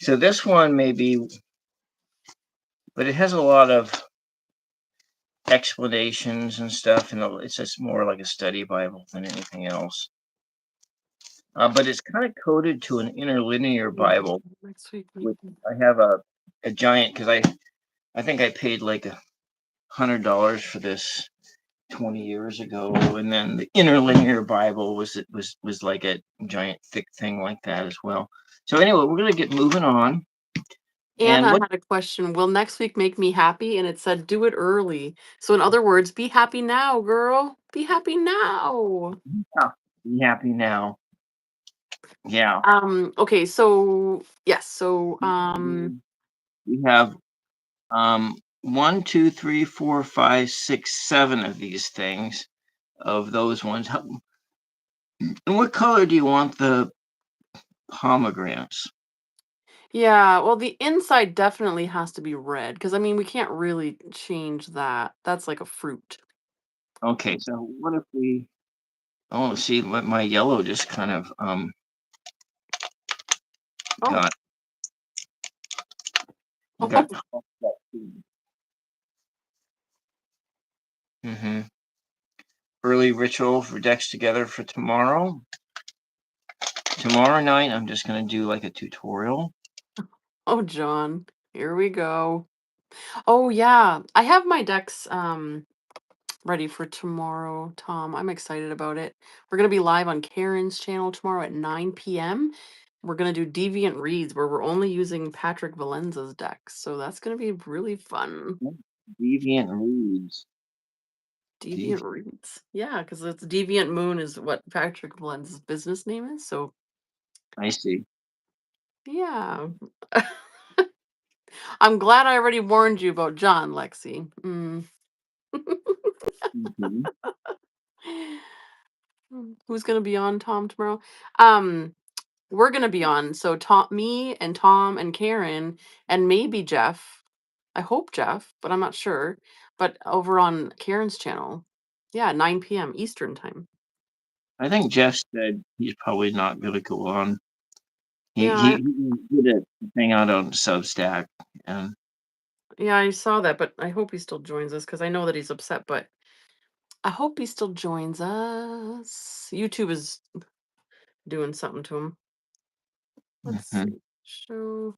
So this one may be, but it has a lot of explanations and stuff, and it's just more like a study Bible than anything else. But it's kind of coded to an interlinear Bible, Next week. which I have a giant because I think I paid like $100 for this 20 years ago, and then the interlinear Bible was like a giant thick thing like that as well. So anyway, we're gonna get moving on. And Anna what? had a question. Will next week make me happy? And it said, do it early. So, in other words, be happy now, girl. Be happy now. Yeah, be happy now. Yeah. Okay, so yes, so We have 1, 2, 3, 4, 5, 6, 7 of these things, of those ones. And what color do you want the pomegranates? yeah, well the inside definitely has to be red because I mean we can't really change that. That's like a fruit. Okay, so what if we? Oh, see, what my yellow just kind of Oh, got got oh, tossed up. Mm-hmm. Early ritual for decks together for tomorrow. Tomorrow night, I'm just gonna do like a tutorial. oh, John. Here we go. Oh yeah, I have my decks ready for tomorrow, Tom. I'm excited about it. We're going to be live on Karen's channel tomorrow at 9 p.m. We're going to do Deviant Reads where we're only using Patrick Valenza's decks. So that's going to be really fun. Deviant reads. Deviant Reads. Yeah, because it's Deviant Moon is what Patrick Valenza's business name is. So I see. yeah. I'm glad I already warned you about John, Lexi. Mhm. Who's going to be on Tom tomorrow? Um, We're gonna be on. So Tom, me and Tom and Karen and maybe Jeff. I hope Jeff, but I'm not sure. But over on Karen's channel, yeah, 9 p.m. Eastern time. I think Jeff said he's probably not gonna go on. He Yeah, he, he did a thing out on Substack, and yeah, I saw that, but I hope he still joins us because I know that he's upset. But I hope he still joins us. YouTube is doing something to him. Let's mhm, see. Show.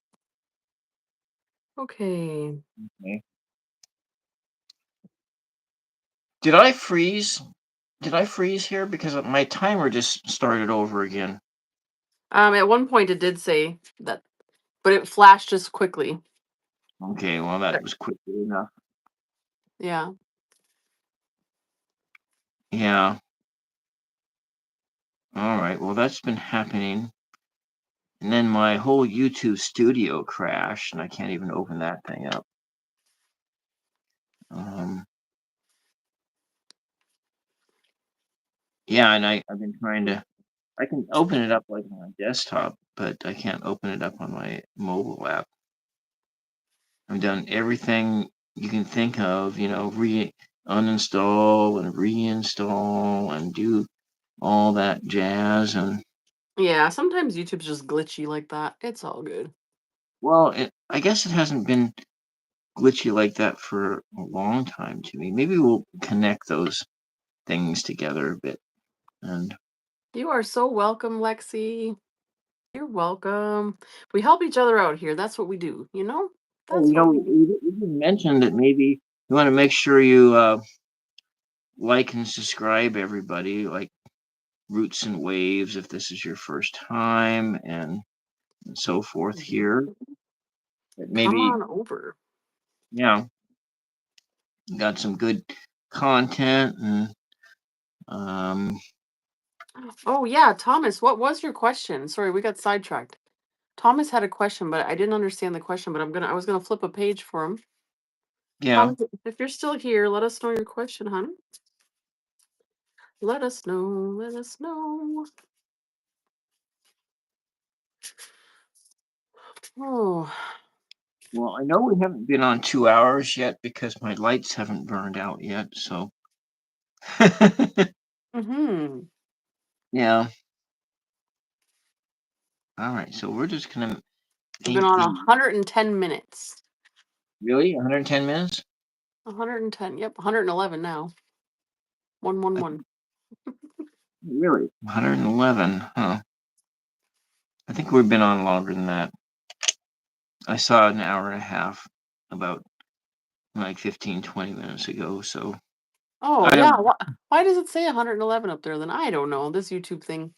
Okay. okay. Did I freeze? Did I freeze here because my timer just started over again? At one point it did say that, but it flashed just quickly. Okay, well that was quickly enough. Yeah. Yeah. All right. Well, that's been happening. And then my whole YouTube studio crashed, and I can't even open that thing up. Um, yeah, and I've been trying to. I can open it up like on my desktop, but I can't open it up on my mobile app. I've done everything you can think of, uninstall and reinstall and do all that jazz. And Yeah, sometimes YouTube's just glitchy like that. It's all good. well, I guess it hasn't been glitchy like that for a long time to me. Maybe we'll connect those things together a bit. And You are so welcome, Lexi. You're welcome. We help each other out here. That's what we do, you know? oh, That's what we do. you didn't mention that maybe you want to make sure you like and subscribe everybody, like Roots and Waves, if this is your first time, and so forth here. That Come maybe, on over. yeah, got some good content and Oh yeah, Thomas, what was your question? Sorry, we got sidetracked. Thomas had a question, but I didn't understand the question, but I was gonna flip a page for him. yeah. Thomas, if you're still here, let us know your question, hon. Let us know. Let us know. Oh, Well, I know we haven't been on 2 hours yet because my lights haven't burned out yet. So, mm-hmm. yeah. All right. So we're just gonna We've been paint on the 110 minutes. really 110 minutes. 110. Yep, 111 now. 111. Really, 111. Huh. I think we've been on longer than that. I saw an hour and a half about like 15, 20 minutes ago. So Oh I yeah. don't. Why does it say 111 up there? Then I don't know. This YouTube thing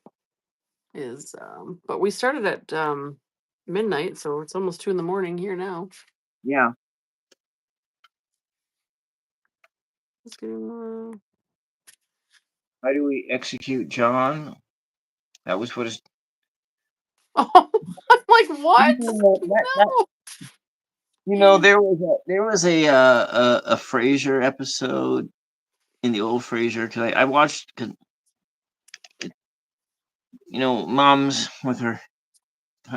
is. But we started at midnight, so it's almost 2 in the morning here now. Yeah. Let's get in, How do we execute John? That was what is. Oh, I'm like what? That No. there was a Frasier episode in the old Frasier because I watched because moms with her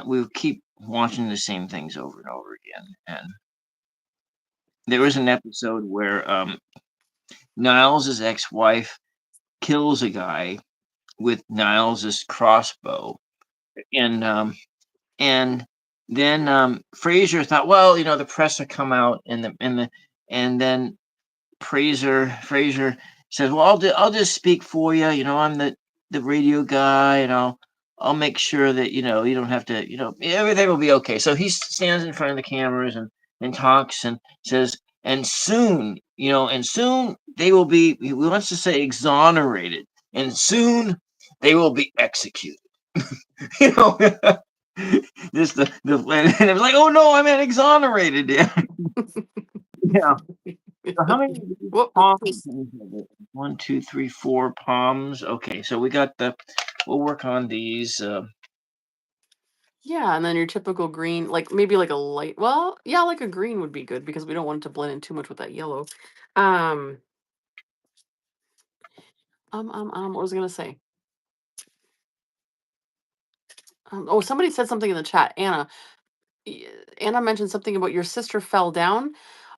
we would keep watching the same things over and over again. And there was an episode where Niles's ex-wife kills a guy with Niles's crossbow, and and then Fraser thought, well, the press would come out, and then Fraser says, well, I'll just speak for you. I'm the radio guy, and I'll make sure that you don't have to. Everything will be okay. So he stands in front of the cameras and talks and says, and soon they will be. He wants to say exonerated, and soon they will be executed. you know. Just and it was like, oh no, I meant exonerated. Yeah. Yeah. So how many What? palms? One, two, three, four palms. Okay, so we got the. We'll work on these. Yeah, and then your typical green, like maybe like a light. Well, yeah, like a green would be good because we don't want it to blend in too much with that yellow. Um, what was I gonna say? Oh, somebody said something in the chat. y- Anna mentioned something about your sister fell down.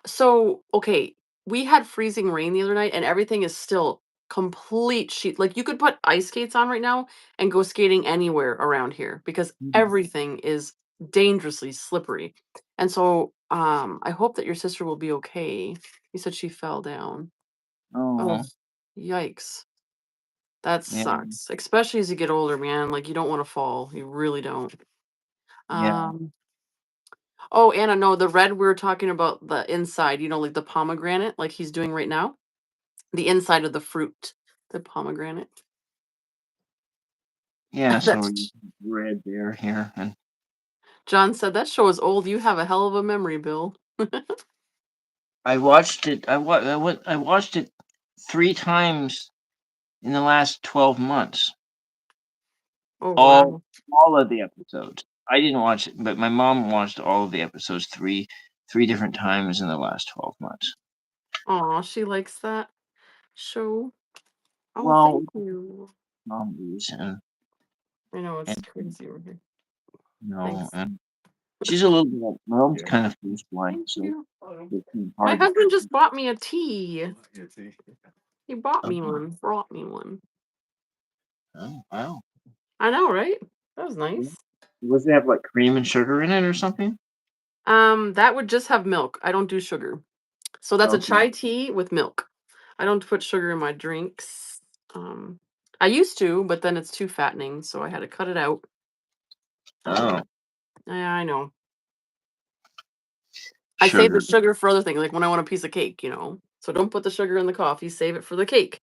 So, okay, we had freezing rain the other night and everything is still complete sheet. Like you could put ice skates on right now and go skating anywhere around here because Mhm. everything is dangerously slippery. And so, I hope that your sister will be okay. You said she fell down. Oh, Oh, yikes. That yeah, sucks. Especially as you get older, man. Like you don't want to fall. You really don't. yeah, Um Oh, Anna, no, the red we were talking about the inside, like the pomegranate, like he's doing right now. The inside of the fruit, the pomegranate. yeah. So we're That's red there here, and John said that show is old. You have a hell of a memory, Bill. I watched it. I watched it 3 times in the last 12 months. Oh All wow. all of the episodes. I didn't watch it, but my mom watched all of the episodes three different times in the last 12 months. Aw, she likes that show. Oh, Well, thank you. zombies I know it's and crazy over here. Thanks. and she's a little bit. My mom's kind of first blind, Thank so you. it's kind of My hard. husband just bought me a tea. He bought To, me one, brought me one. Oh, wow. I know, right? That was Yeah. nice. Does it have like cream and sugar in it or something? That would just have milk. I don't do sugar. So that's a Okay. chai tea with milk. I don't put sugar in my drinks. Um, I used to, but then it's too fattening, so I had to cut it out. Um, Oh, yeah, I know. I save the sugar. sugar for other things, like when I want a piece of cake, you know. So don't put the sugar in the coffee. Save it for the cake.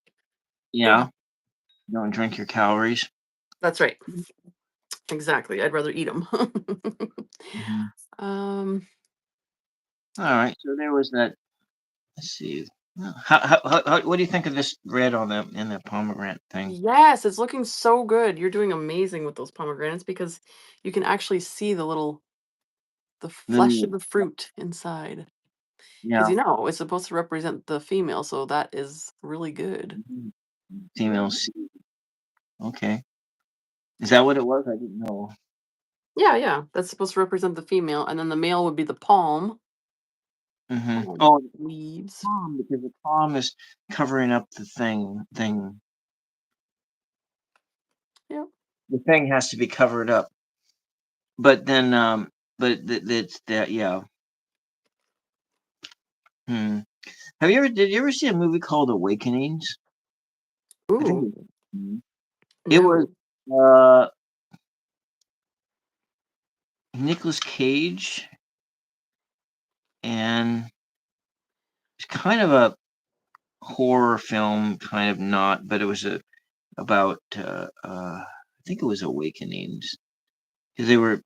Yeah. Don't drink your calories. That's right. Exactly. I'd rather eat them. Mhm. um, All right. So there was that. Let's see. What do you think of this red on the in the pomegranate thing? yes, it's looking so good. You're doing amazing with those pomegranates because you can actually see the flesh of The the fruit inside. Because yeah, it's supposed to represent the female, so that is really good. mhm, female seed. Okay. Is that what it was? I didn't know. Yeah, yeah. That's supposed to represent the female, and then the male would be the palm Oh, leaves. palm because the palm is covering up the thing. Yeah. The thing has to be covered up. But then, that's that. Yeah. Hmm. Did you ever see a movie called Awakenings? I think Ooh, it was no. uh Nicolas Cage, and it's kind of a horror film, kind of not, but it was about I think it was Awakenings because they were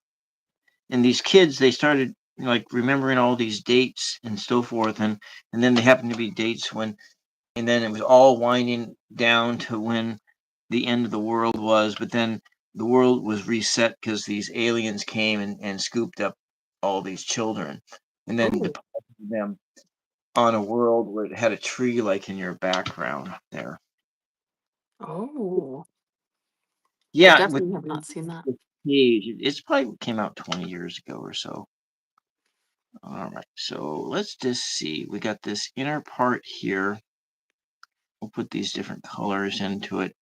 and these kids they started like remembering all these dates and so forth, and then they happened to be dates when and then it was all winding down to when the end of the world was, but then the world was reset because these aliens came and scooped up all these children and then Ooh. deposited them on a world where it had a tree like in your background there. Oh. I Yeah, definitely have not seen that. with Cage, it's probably came out 20 years ago or so. All right, so let's just see. We got this inner part here. We'll put these different colors into it.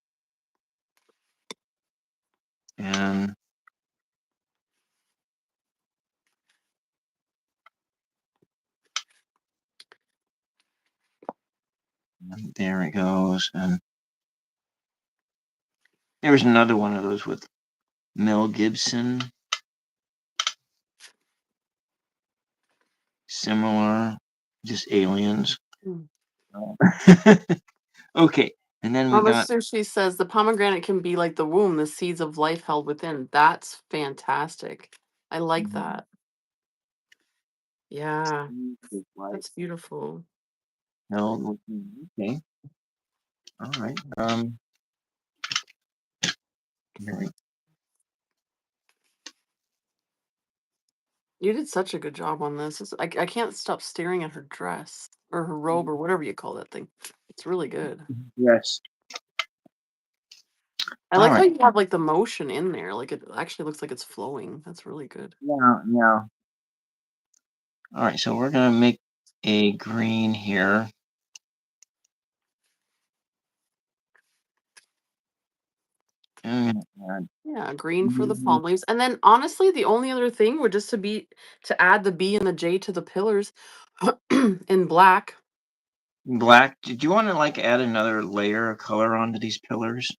And there it goes. And there was another one of those with Mel Gibson, similar, just aliens. Mm. Oh. Okay, and then we My got sister, she says the pomegranate can be like the womb, the seeds of life held within. That's fantastic. I like mm, that. Yeah, like that's beautiful. hell. Okay, all right. Here we You did such a good job on this. I can't stop staring at her dress or her robe or whatever you call that thing. It's really good. yes. I All like how right. you have like the motion in there. Like it actually looks like it's flowing. That's really good. Yeah, yeah. All right, so we're gonna make a green here. And Yeah, green for the mm, palm leaves. And then honestly, the only other thing would just to add the B and the J to the pillars in black. black. Did you want to like add another layer of color onto these pillars?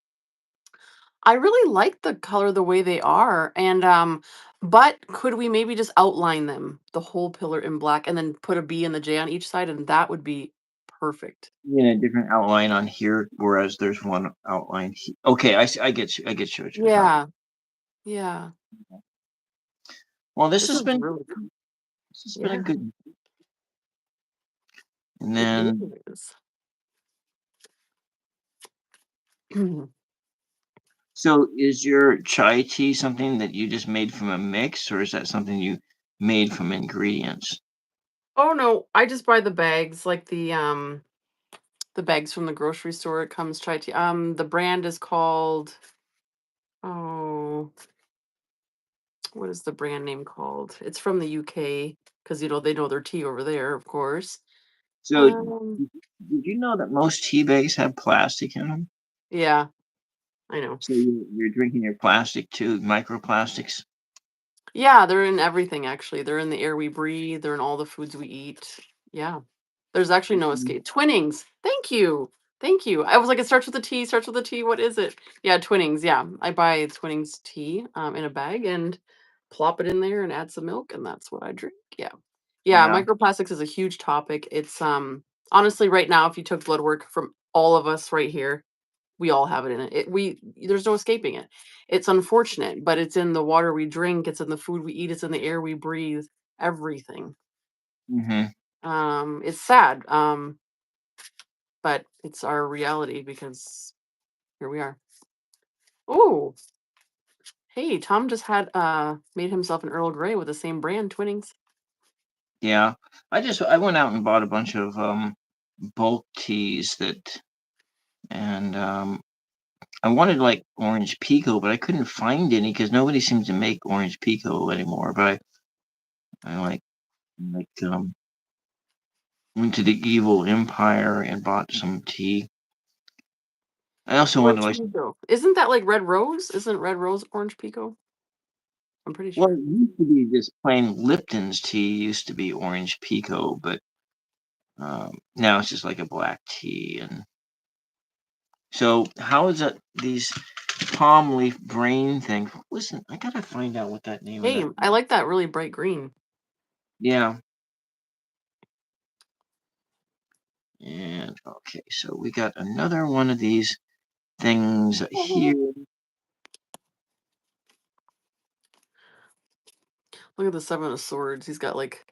I really like the color the way they are. And but could we maybe just outline them, the whole pillar in black, and then put a B and the J on each side, and that would be perfect. Yeah, a different outline on here, whereas there's one outline. Okay, I get you. I get you what you're talking. Yeah. Yeah. Well, This is really cool. this has been a Yeah, good. And it then, is. so is your chai tea something that you just made from a mix, or is that something you made from ingredients? Oh no, I just buy the bags, like the bags from the grocery store. It comes chai tea. The brand is called, oh, what is the brand name called? It's from the UK because they know their tea over there, of course. So, Um, did you know that most tea bags have plastic in them? yeah, I know. So you're drinking your plastic too, microplastics? Yeah, they're in everything actually. They're in the air we breathe, they're in all the foods we eat. Yeah. There's actually no Mhm. escape. Twinnings. Thank you. Thank you. I was like, it starts with a T, starts with a T. What is it? Yeah, Twinnings. Yeah. I buy Twinnings tea in a bag and plop it in there and add some milk, and that's what I drink. Yeah. Yeah, Yeah. microplastics is a huge topic. It's honestly right now, if you took blood work from all of us right here, we all have it in it. There's no escaping it. It's unfortunate, but it's in the water we drink, it's in the food we eat, it's in the air we breathe, everything. Hmm. It's sad, but it's our reality because here we are. Oh, hey, Tom just had made himself an Earl Grey with the same brand, Twinnings. Yeah. I went out and bought a bunch of bulk teas that and I wanted like orange pico, but I couldn't find any because nobody seems to make orange pico anymore. But I like went to the Evil Empire and bought some tea. I also wanted Orange like Pico. Isn't that like Red Rose? Isn't Red Rose Orange Pico? I'm pretty well, sure. it used to be just plain Lipton's tea used to be orange pico, but now it's just like a black tea. And so, how is that these palm leaf brain thing? Listen, I gotta find out what that name of Hey, that. I like that really bright green. Yeah. And okay, so we got another one of these things here. Look at the Seven of Swords. He's got like,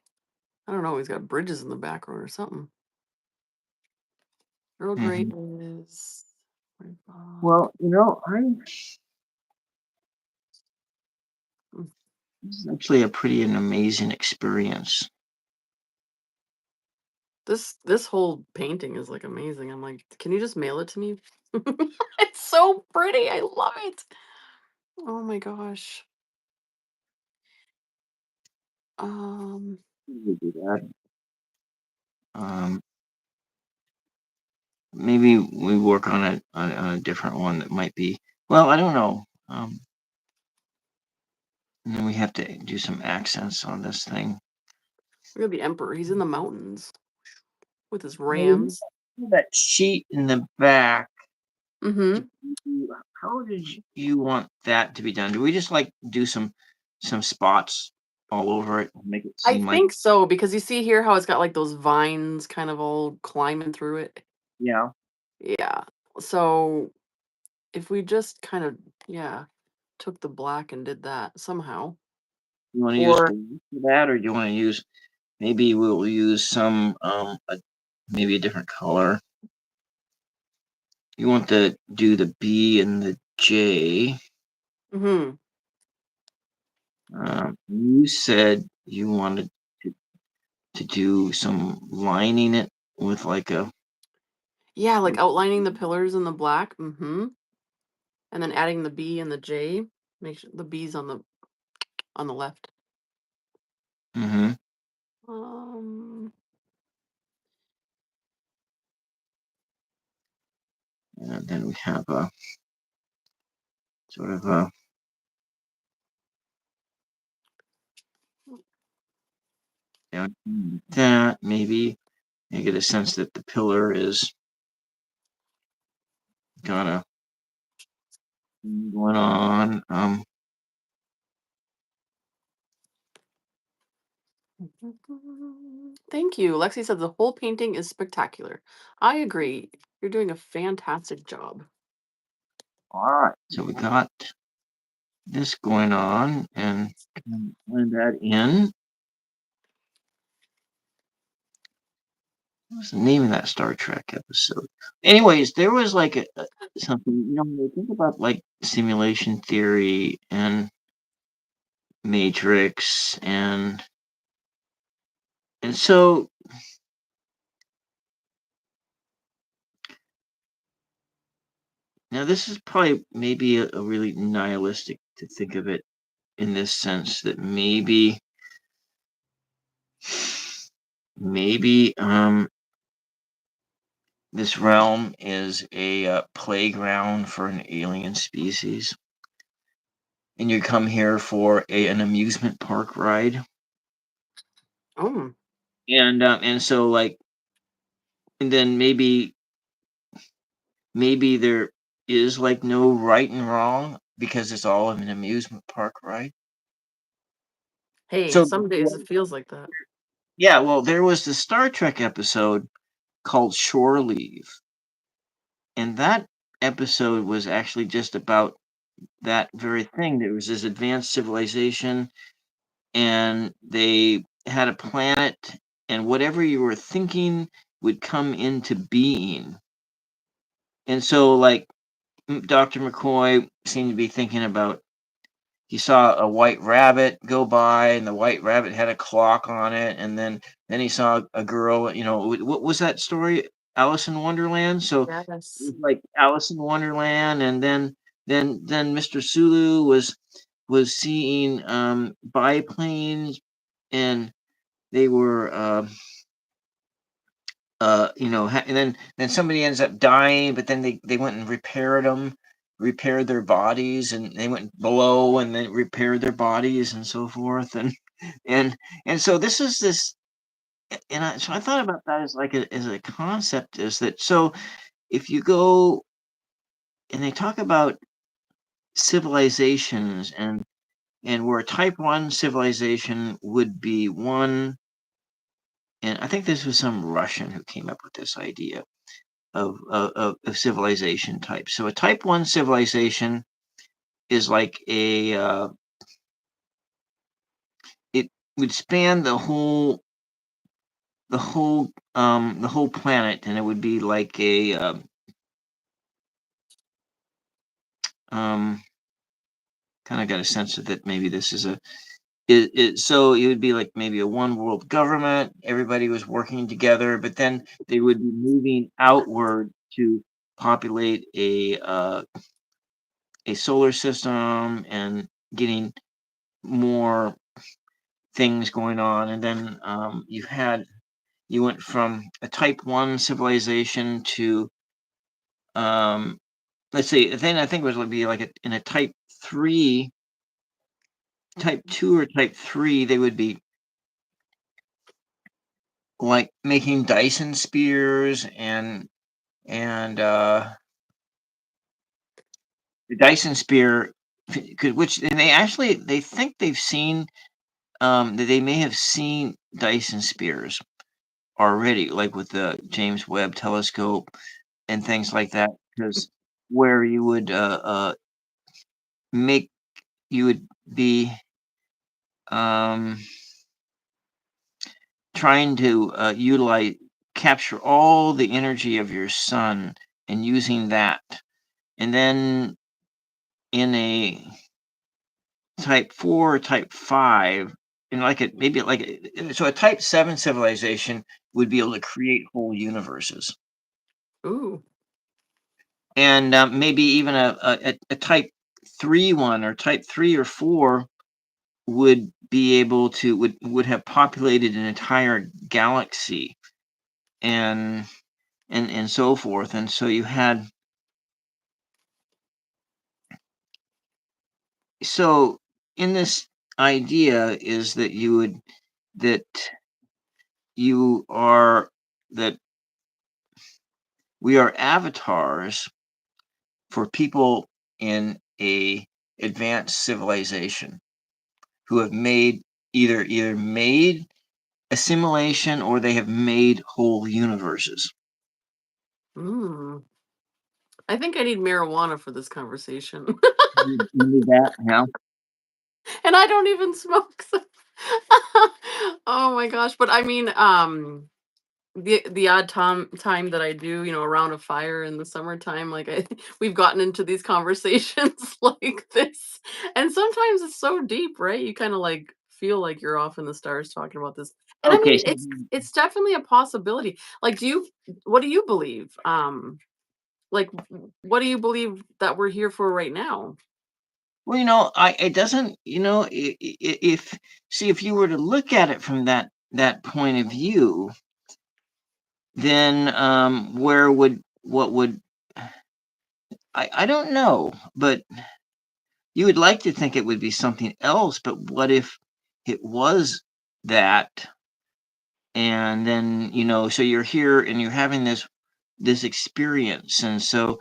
I don't know, he's got bridges in the background or something. Earl Grey Hmm. is 45. Well, Mm. this is actually a pretty an amazing experience. This whole painting is like amazing. I'm like, can you just mail it to me? It's so pretty. I love it. Oh my gosh. Um, We do that. Um, maybe we work on on a different one that might be. Well, I don't know. And then we have to do some accents on this thing. look at the Emperor. He's in the mountains with his Maybe rams. that sheet in the back. Mm-hmm. How did you want that to be done? Do we just like do some spots all over it, make it I seem like think so because you see here how it's got like those vines kind of all climbing through it. yeah? Yeah. So if we just kind of, yeah, took the black and did that somehow. You want to use Or blue for that, or do you want to use maybe we'll use some maybe a different color. You want to do the B and the J. mhm. You said you wanted to, to do some lining it with like a Yeah, like outlining the pillars in the black. Mhm. And then adding the B and the J. Make sure the B's on the left. mhm. Um And then we have a sort of a down that maybe you get a sense that the pillar is got a thing going on. Thank you. Lexi said the whole painting is spectacular. I agree. You're doing a fantastic job. All right, so we got this going on and blend that in. What's the name of that Star Trek episode? Anyways, there was like something, when you think about like simulation theory and Matrix and so now this is probably maybe a really nihilistic to think of it in this sense that maybe this realm is a playground for an alien species, and you come here for an amusement park ride, Oh, and so like, and then maybe there is like no right and wrong because it's all an amusement park ride. hey, So some days it feels like that. yeah, well, there was the Star Trek episode called Shore Leave, and that episode was actually just about that very thing. There was this advanced civilization, and they had a planet, and whatever you were thinking would come into being. And so, like, Dr. McCoy seemed to be thinking about he saw a white rabbit go by, and the white rabbit had a clock on it, and then he saw a girl. What was that story? Alice in Wonderland. So it Yes. was like Alice in Wonderland, and then Mr. Sulu was seeing biplanes, and they were and then somebody ends up dying, but then they went and repaired their bodies, and they went below and then repaired their bodies and so forth, and and so this so I thought about that as like as a concept, is that so if you go and they talk about civilizations, and where type 1 civilization would be one, and I think this was some Russian who came up with this idea of civilization types. So a type 1 civilization is like it would span the whole planet, and it would be like a um, kind of got a sense of that maybe this is so it would be like maybe a one world government. Everybody was working together, but then they would be moving outward to populate a solar system and getting more things going on. And then you went from a type 1 civilization to um, let's see, then I think it would be like in a type 3, type 2 or type 3, they would be like making Dyson spears, and the Dyson spear which, and they think they've seen that they may have seen Dyson spears already, like with the James Webb telescope and things like that, because where make you would be um, trying to utilize capture all the energy of your sun and using that, and then in a type 4 or type 5, and like it maybe like so a type 7 civilization would be able to create whole universes, Ooh. and maybe even a type 3 one or type 3 or 4 would be able to would have populated an entire galaxy, and and so forth. And so you had so in this idea is that that you are that we are avatars for people in a advanced civilization who have made either made assimilation, or they have made whole universes. Mm. I think I need marijuana for this conversation. You need that, yeah. And I don't even smoke. So oh my gosh. But I mean, the odd time that I do, around a fire in the summertime, like we've gotten into these conversations like this. And sometimes it's so deep, right? You kind of like feel like you're off in the stars talking about this. And I Okay, mean, so it's definitely a possibility. Like, what do you believe? Like, what do you believe that we're here for right now? well, I it doesn't, if see if you were to look at it from that point of view, then what would I don't know, but you would like to think it would be something else, but what if it was that? And then, so you're here and you're having this experience, and so,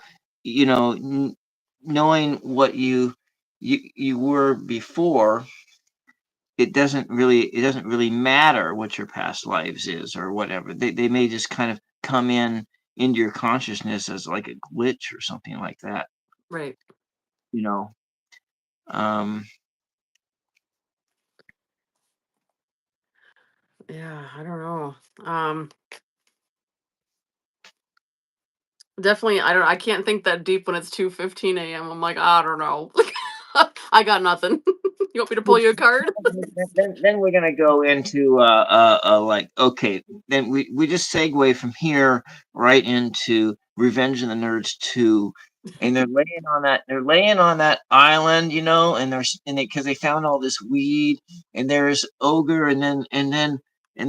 knowing what you were before, it doesn't really matter what your past lives is or whatever. They may just kind of come into your consciousness as like a glitch or something like that, Right. you know. Um, Yeah, I don't know. Um, Definitely, I can't think that deep when it's 2:15 AM. I'm like, I don't know. I got nothing. You want me to pull you a card? then we're gonna go into like, okay, then we just segue from here right into Revenge of the Nerds 2, and they're laying on that island, and because they found all this weed, and there's ogre, and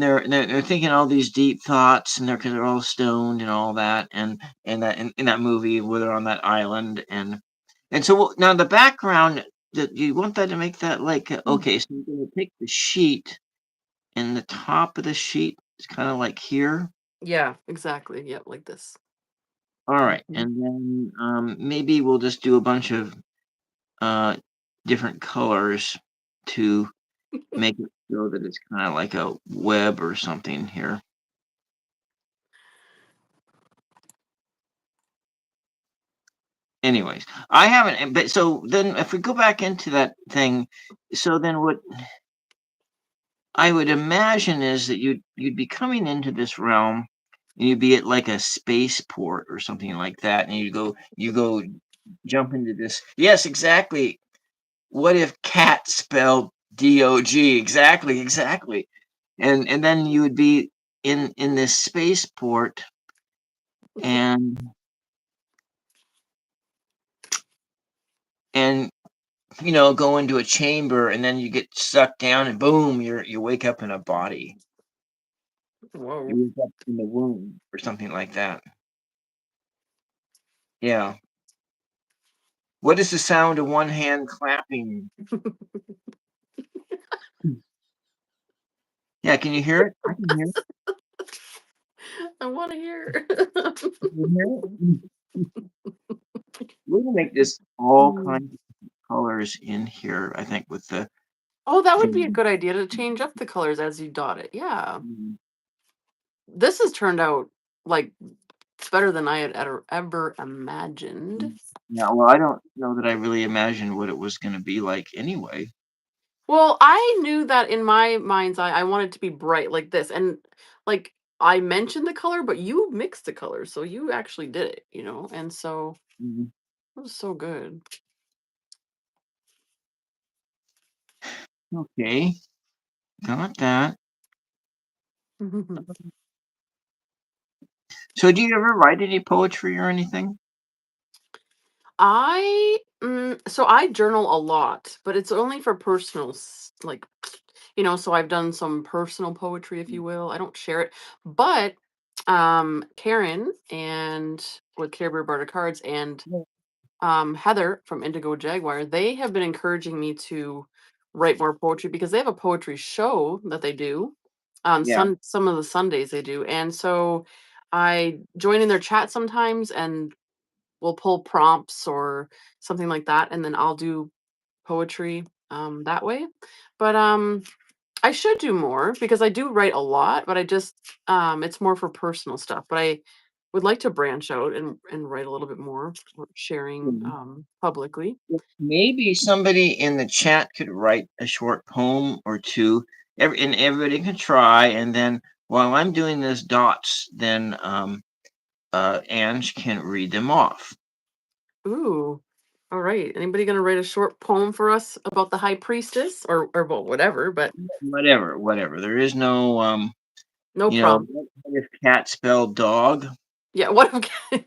they're thinking all these deep thoughts, and because they're all stoned and all that, and that in that movie where they're on that island, and so now the background, you want that to make that like, okay, so you're gonna take the sheet, and the top of the sheet is kind of like here. Yeah, exactly. Yep, like this. All right, Mhm. and then maybe we'll just do a bunch of uh, different colors to make it so that it's kind of like a web or something here. Anyways, I haven't, but so then if we go back into that thing, so then what I would imagine is that you'd be coming into this realm, and you'd be at like a spaceport or something like that, and you go jump into this. Yes, exactly. What if cat spelled DOG? Exactly, exactly. And then you would be in this spaceport, and and go into a chamber, and then you get sucked down, and boom, you wake up in a body. Whoa. You wake up in the womb or something like that. Yeah. What is the sound of one hand clapping? Yeah, can you hear it? I can hear it. I wanna hear. Can you hear it? We're gonna make this all Mm. kinds of colors in here, I think, with the Oh, that would be a thing. good idea to change up the colors as you dot it. Yeah. Mm, This has turned out, like, better than I had ever imagined. mm. Yeah, well, I don't know that I really imagined what it was gonna be like anyway. Well, I knew that in my mind's eye, I wanted to be bright like this, and, like, I mentioned the color, but you mixed the colors, so you actually did it, and so Mhm. it was so good. Okay, got that. So do you ever write any poetry or anything? So I journal a lot, but it's only for personal, like, so I've done some personal poetry, if you will. I don't share it, but Karen and with Care Bear Barter Cards and Yeah. Heather from Indigo Jaguar, they have been encouraging me to write more poetry because they have a poetry show that they do on Yeah. some of the Sundays they do, and so I join in their chat sometimes, and we'll pull prompts or something like that, and then I'll do poetry that way. But I should do more because I do write a lot, but I just it's more for personal stuff. But I would like to branch out and write a little bit more for sharing Mhm. publicly. Maybe somebody in the chat could write a short poem or two, and everybody can try. And then while I'm doing this dots, then Ange can read them off. Ooh. All right. Anybody gonna write a short poem for us about the high priestess or well, whatever, but Whatever, whatever. There is no no problem. what if cat spelled dog? Yeah, what okay.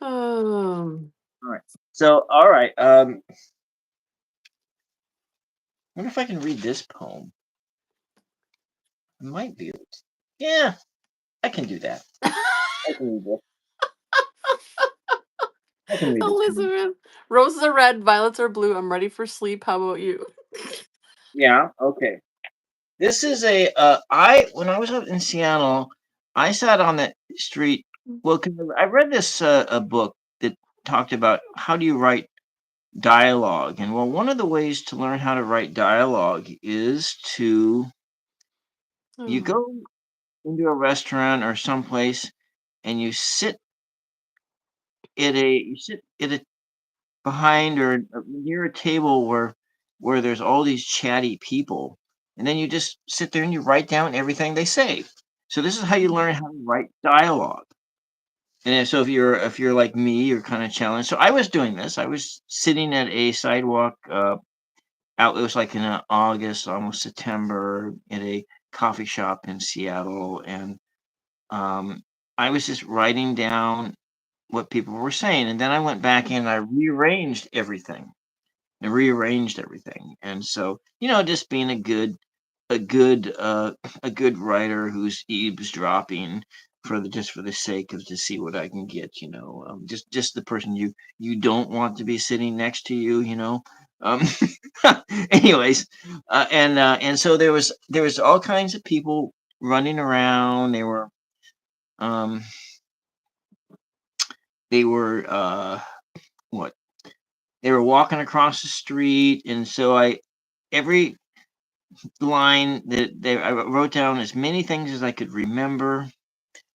um All right. So, all right. Wonder if I can read this poem. might be. Yeah, I can do that. I can read this. I can read this one. Elizabeth, roses are red, violets are blue. I'm ready for sleep. How about you? Yeah. Okay. This is a. I when I was up in Seattle, I sat on the street. Well, 'cause I read this a book that talked about how do you write dialogue, and well, one of the ways to learn how to write dialogue is to you Oh, go into a restaurant or someplace and you sit at a behind or near a table where there's all these chatty people, and then you just sit there and you write down everything they say. So this is how you mm, learn how to write dialogue. And then, so if you're like me, you're kind of challenged. So I was doing this. I was sitting at a sidewalk out. It was like in August, almost September, at a coffee shop in Seattle, and um, I was just writing down what people were saying, and then I went back and I rearranged everything. And so, just being a good a good writer who's eavesdropping for the sake of to see what I can get, just the person you don't want to be sitting next to you. Um, anyways, and so there was all kinds of people running around. Um they were what they were walking across the street, and so I every line I wrote down as many things as I could remember,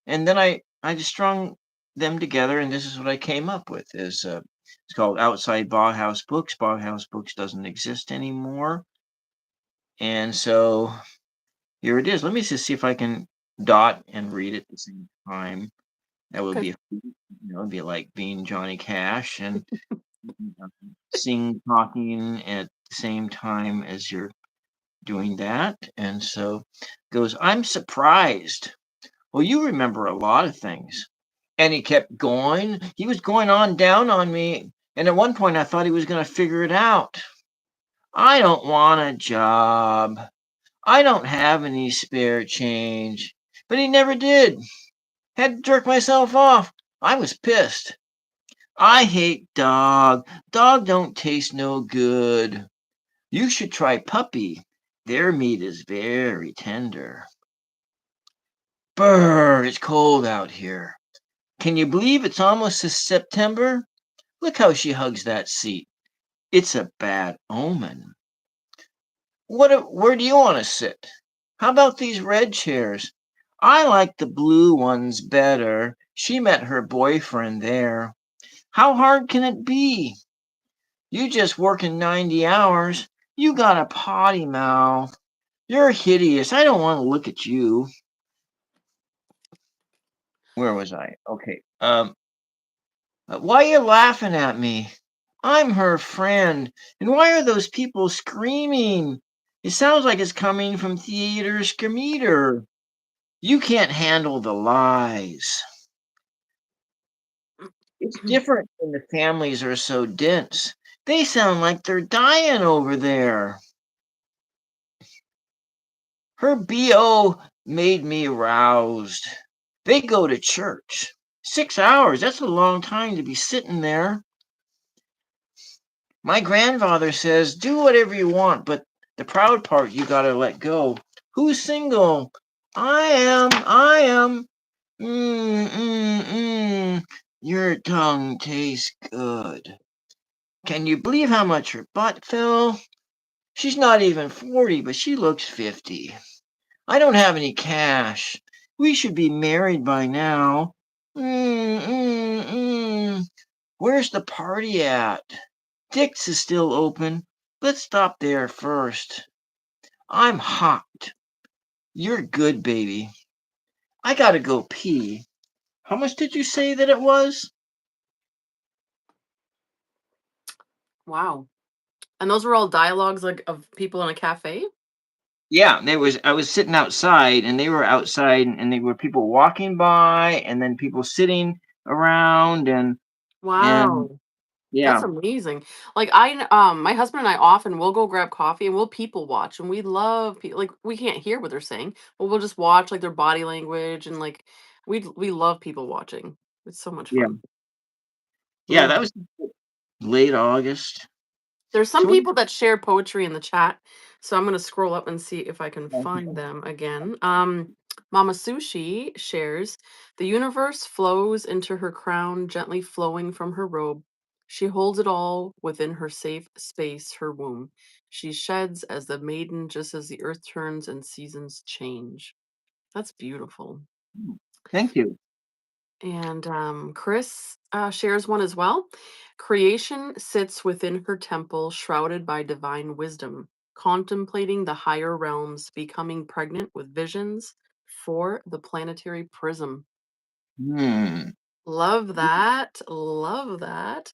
and then I just strung them together, and this is what I came up with. Is It's called Outside Bauhaus Books. Bauhaus Books doesn't exist anymore, and so here it is. Let me just see if I can dot and read at the same time. That would okay. be, it'd be like being Johnny Cash and sing talking at the same time as you're doing that. And so goes, I'm surprised. Well, you remember a lot of things. And he kept going. He was going on down on me. And at one point, I thought he was going to figure it out. I don't want a job. I don't have any spare change. But he never did. Had to jerk myself off. I was pissed. I hate dog. Dog don't taste no good. You should try puppy. Their meat is very tender. Brr, it's cold out here. Can you believe it's almost September? Look how she hugs that seat. It's a bad omen. Where do you want to sit? How about these red chairs? I like the blue ones better. She met her boyfriend there. How hard can it be? You just working 90 hours. You got a potty mouth. You're hideous. I don't want to look at you. Where was I? Okay. Why are you laughing at me? I'm her friend. And why are those people screaming? It sounds like it's coming from Theater Skemeter. You can't handle the lies. It's different when the families are so dense. They sound like they're dying over there. Her BO made me aroused. They go to church. 6 hours, that's a long time to be sitting there. My grandfather says, do whatever you want, but the proud part you gotta let go. Who's single? I am. Mm. Your tongue tastes good. Can you believe how much her butt fell? She's not even 40, but she looks 50. I don't have any cash. We should be married by now. Mm. Where's the party at? Dick's is still open. Let's stop there first. I'm hot. You're good, baby. I gotta go pee. How much did you say that it was? Wow. And those were all dialogues like of people in a cafe? Yeah, I was sitting outside and they were outside and they were people walking by and then people sitting around and Wow. Yeah, That's amazing. Like my husband and I often will go grab coffee and we'll people watch and we love like we can't hear what they're saying, but we'll just watch like their body language and like we love people watching. It's so much yeah, fun. yeah. Ooh. That was late August. There's some So what? people that share poetry in the chat, so I'm gonna scroll up and see if I can find them again. Mama Sushi shares, the universe flows into her crown, gently flowing from her robe. She holds it all within her safe space, her womb. She sheds as the maiden, just as the earth turns and seasons change. That's beautiful. Thank you. And Chris shares one as well. Creation sits within her temple, shrouded by divine wisdom, contemplating the higher realms, becoming pregnant with visions for the planetary prism. Hmm. Love that. Love that.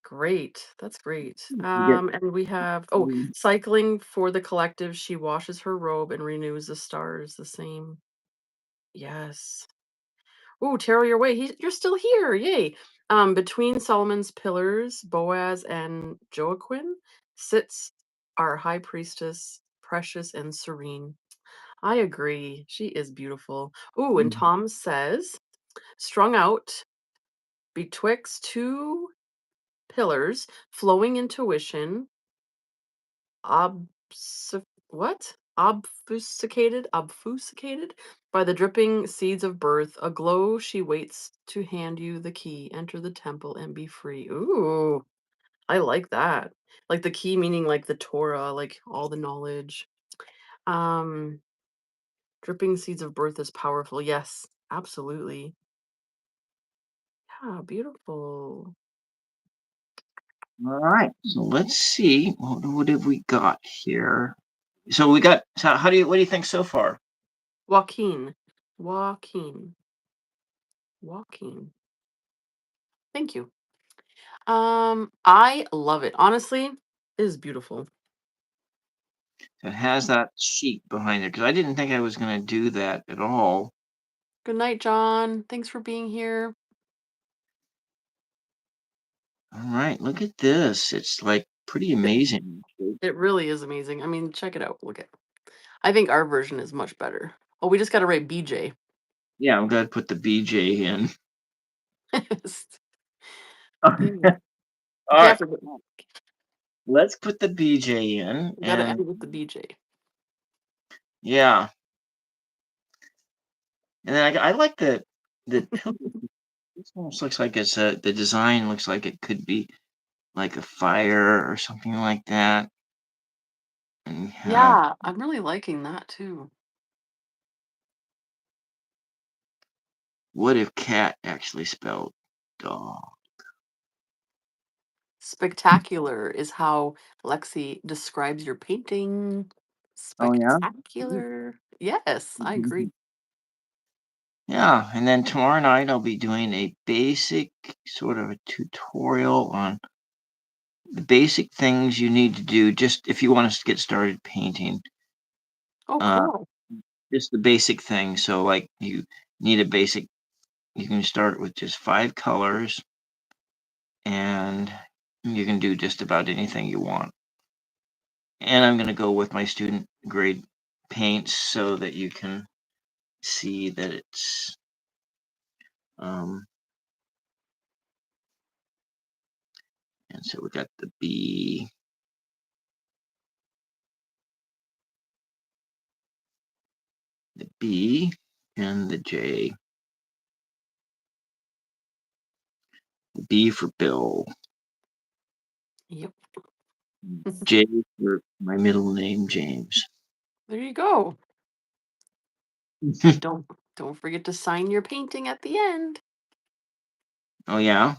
Great. That's great. You get. And we have, oh, cycling for the collective. She washes her robe and renews the stars the same. Yes. Ooh, Tarot Your Way. You're still here. Yay. Between Solomon's pillars, Boaz and Joaquin, sits our high priestess, precious and serene. I agree. She is beautiful. Ooh, and Tom says, strung out betwixt two pillars, flowing intuition, obs what? Obfuscated by the dripping seeds of birth, aglow she waits to hand you the key. Enter the temple and be free. Ooh, I like that. Like the key meaning like the Torah, like all the knowledge. Um, dripping seeds of birth is powerful. Yes, absolutely. Yeah, beautiful. All right. So let's see. What have we got here? So we got. So how do you? What do you think so far? Joaquin. Joaquin. Joaquin. Thank you. I love it. Honestly, it is beautiful. It has that sheet behind it because I didn't think I was going to do that at all. Good night, John. Thanks for being here. All right. Look at this. It's like pretty amazing. It really is amazing. I mean, check it out. Look at. I think our version is much better. Oh, we just got to write BJ. Yeah, I'm going to put the BJ in. Yeah. All You right. have to. Let's put the BJ in, You got to and end with the BJ. yeah, and then I like the pillow. This almost looks like it's a the design looks like it could be like a fire or something like that. And we have Yeah, I'm really liking that too. what if cat actually spelled dog? Spectacular is how Lexi describes your painting. Oh yeah. Spectacular. Yes, I agree. Yeah, and then tomorrow night I'll be doing a basic sort of a tutorial on the basic things you need to do just if you want us to get started painting. Oh, Uh, cool. just the basic things. So like you need a basic you can start with just 5 colors and you can do just about anything you want. And I'm going to go with my student grade paints so that you can see that it's um and so we got the B and the J. The B for Bill, Yep. J for my middle name James. There you go. Don't don't forget to sign your painting at the end. Oh yeah.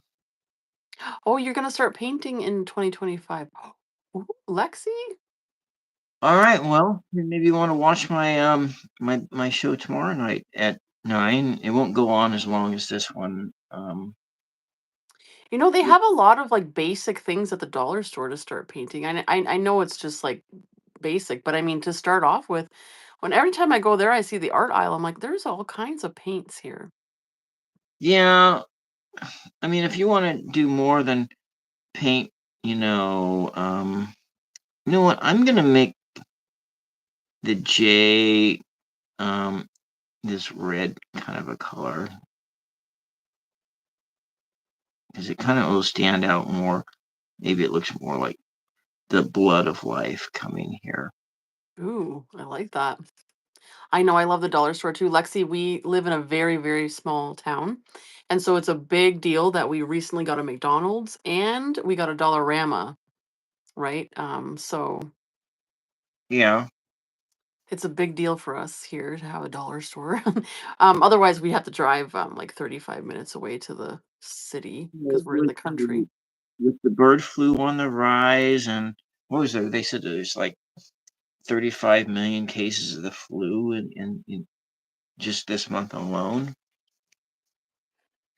Oh, you're gonna start painting in 2025. Ooh, Lexi? All right. Well, maybe you want to watch my show tomorrow night at 9. It won't go on as long as this one. You know, they have a lot of like basic things at the dollar store to start painting. I know it's just like basic, but I mean to start off with, when every time I go there, I see the art aisle. I'm like, there's all kinds of paints here. Yeah. I mean, if you want to do more than paint, you know what? I'm gonna make the J um this red kind of a color because it kind of will stand out more. Maybe it looks more like the blood of life coming here. Ooh, I like that. I know I love the dollar store too. Lexi, we live in a very, very small town. And so it's a big deal that we recently got a McDonald's and we got a Dollarama, right? So Yeah. it's a big deal for us here to have a dollar store. Otherwise we have to drive like 35 minutes away to the city because we're in the country. With the bird flu on the rise, and what was there? They said there's like 35 million cases of the flu in just this month alone.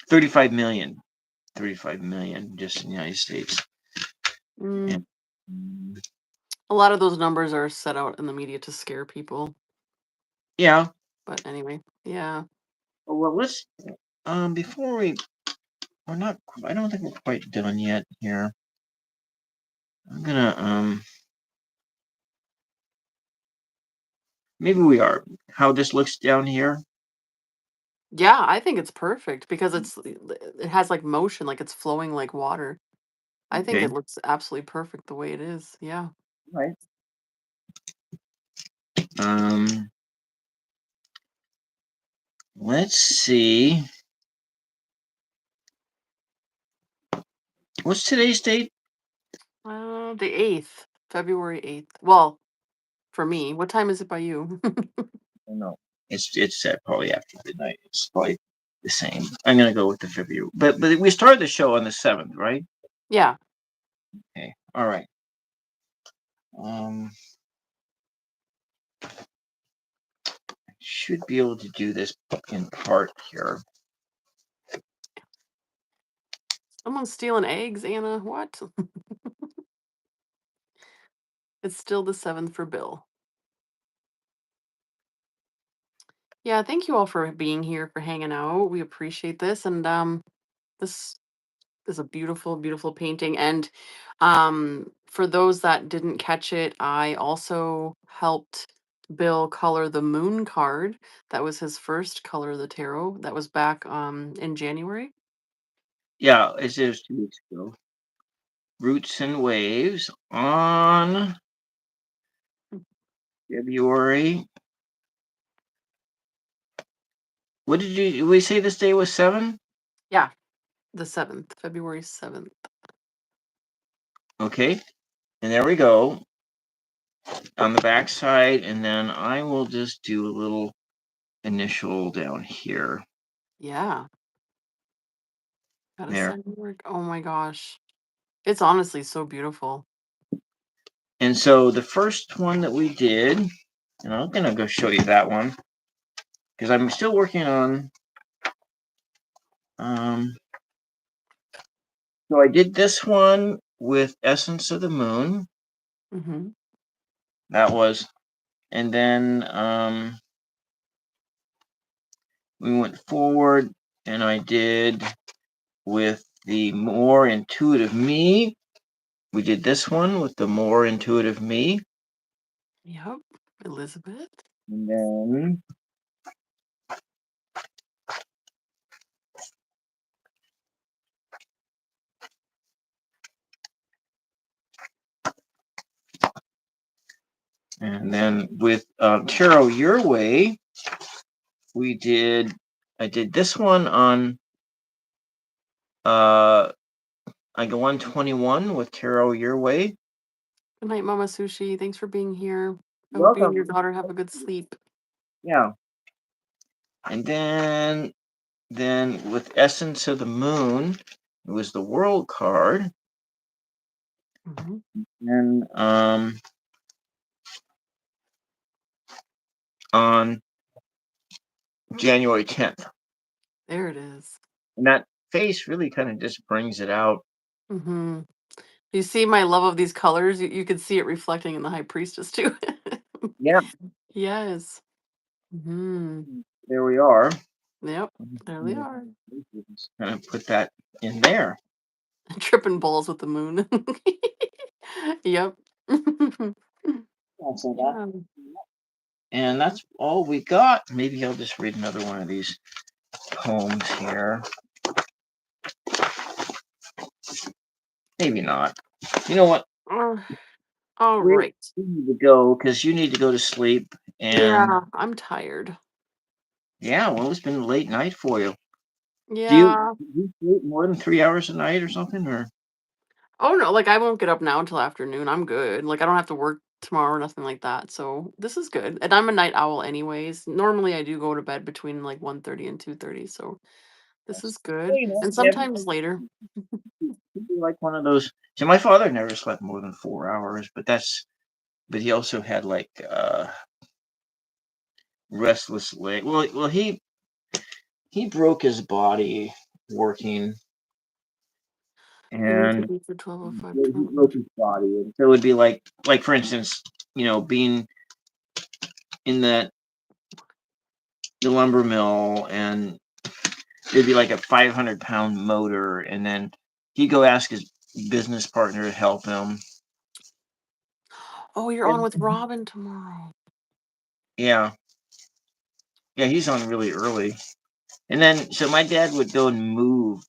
35 million. 35 million just in the United States. And, Mm, a lot of those numbers are set out in the media to scare people. yeah. But anyway, yeah. Well, let's before we're not. I don't think we're quite done yet here. I'm gonna maybe we are. How this looks down here. Yeah, I think it's perfect because it has like motion, like it's flowing like water. I think Okay. it looks absolutely perfect the way it is. Yeah. Right. Um, let's see. What's today's date? The 8th, February 8th. Well, for me, what time is it by you? I don't know. It's set probably after midnight. It's probably the same. I'm gonna go with the February. But we started the show on the 7th, right? Yeah. Okay. All right. Um, should be able to do this in part here. Someone's stealing eggs, Anna. What? It's still the 7th for Bill. Yeah, thank you all for being here, for hanging out. We appreciate this. And this is a beautiful, beautiful painting. And for those that didn't catch it, I also helped Bill color the moon card. That was his first color of the tarot. That was back in January. Yeah, it is 2 weeks ago. Roots and Waves on February. What did we say this day was 7? Yeah, the 7th, February 7th. Okay. And there we go on the back side. And then I will just do a little initial down here. Yeah, gotta There. send work. Oh my gosh. It's honestly so beautiful. And so the first one that we did, and I'm going to go show you that one because I'm still working on. So I did this one with Essence of the Moon. Mm-hmm. That was, and then we went forward and I did with the More Intuitive Me. We did this one with the More Intuitive Me. Yep, Elizabeth. And then with Tarot Your Way, I did this one on I go 121 with Tarot Your Way. Good night, Mama Sushi. Thanks for being here. I hope you and your Welcome. daughter have a good sleep. Yeah. And then with Essence of the Moon, it was the World card. Mm-hmm. And on January 10th. There it is. And that face really kind of just brings it out. Mm-hmm. You see my love of these colors? You can see it reflecting in the High Priestess too. Yeah, Yes. Hmm. there we are. Yep. There they are. Gonna put that in there. Tripping balls with the moon. Yep. So that, Yeah. and that's all we got. Maybe I'll just read another one of these poems here. Maybe not. You know what? Uh, all We right. need to go because you need to go to sleep. And Yeah, I'm tired. yeah, well, it's been a late night for you. Yeah. Do you sleep more than 3 hours a night or something? Or Oh no, like I won't get up now until afternoon. I'm good. Like I don't have to work tomorrow or nothing like that. So this is good. And I'm a night owl anyways. Normally I do go to bed between like 1:30 and 2:30. So this is well, good. you know, And yeah, sometimes later. you'd be like one of those. So my father never slept more than 4 hours, but he also had like restless leg. Well, he broke his body working, We need to and be for 12:05, he broke his body, and so it would be like for instance, being in the lumber mill, and it'd be like a 500-pound motor, and then he'd go ask his business partner to help him. Oh, you're on And with Robin tomorrow. yeah, yeah, he's on really early. And then so my dad would go and move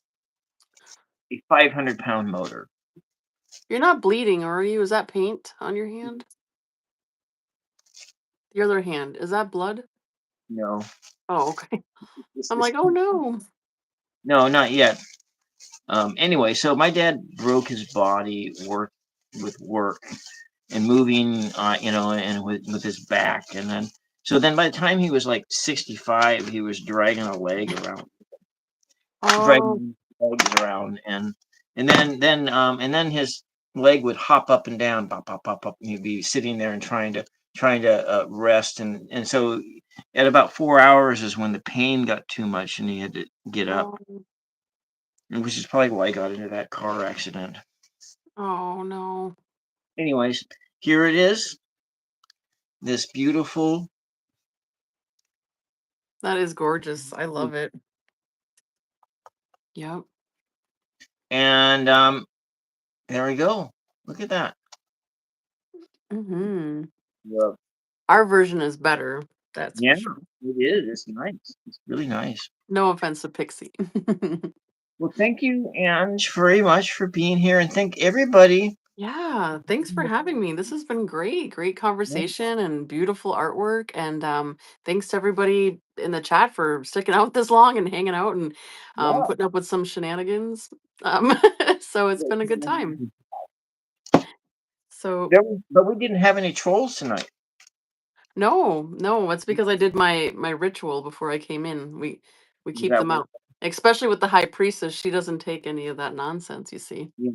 a 500-pound motor. You're not bleeding, are you? Is that paint on your hand? The other hand. Is that blood? No, Oh, okay. this I'm is like, oh no. no, not yet. Anyway, so my dad broke his body work and moving, and with his back, and then so then by the time he was like 65, he was dragging a leg around, Oh, dragging legs around, and then his leg would hop up and down, pop, pop, pop, pop, and he'd be sitting there and trying to rest, and so at about 4 hours is when the pain got too much and he had to get up, oh, which is probably why I got into that car accident. oh no. Anyways, here it is, this beautiful. That is gorgeous. I love it. Yep. And there we go. Look at that. Hmm. Yeah. Our version is better. That's for Yeah, sure. it is. It's nice. It's really nice. No offense to Pixie. Well, thank you, Ange, very much for being here, and thank everybody. Yeah, thanks for having me. This has been great. Great conversation and beautiful artwork. And thanks to everybody in the chat for sticking out this long and hanging out and Yeah. putting up with some shenanigans. Um, so it's been a good time. So But we didn't have any trolls tonight. no, no, it's because I did my ritual before I came in. We keep That them was, out. Especially with the high priestess, she doesn't take any of that nonsense, you see. yeah,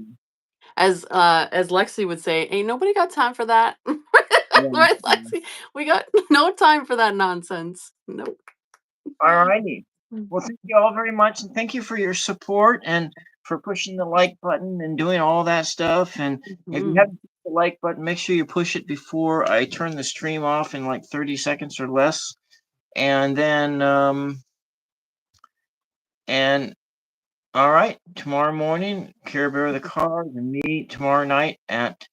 As Lexi would say, ain't nobody got time for that. yeah. Right, Lexi? We got no time for that nonsense. Nope. All righty. Mm. Well, thank you all very much, and thank you for your support and for pushing the like button and doing all that stuff. And if you Mhm. haven't pushed the like button, make sure you push it before I turn the stream off in like 30 seconds or less. And then, and all right, tomorrow morning, Care Bear the Card and me tomorrow night at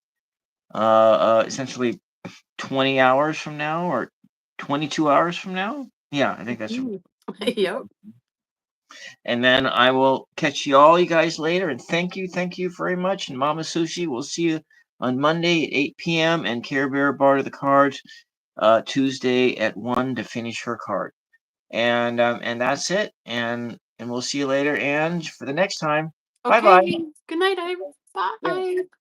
essentially 20 hours from now, or 22 hours from now. Yeah, I think that's. Mhm. Yep. And then I will catch you guys later. And thank you very much. And Mama Sushi, we'll see you on Monday at 8 p.m. and Care Bear Bar to the Cards Tuesday at 1 to finish her card. And that's it. And we'll see you later. And for the next time, bye bye. Okay. Good night, Ivy. Yeah. Bye.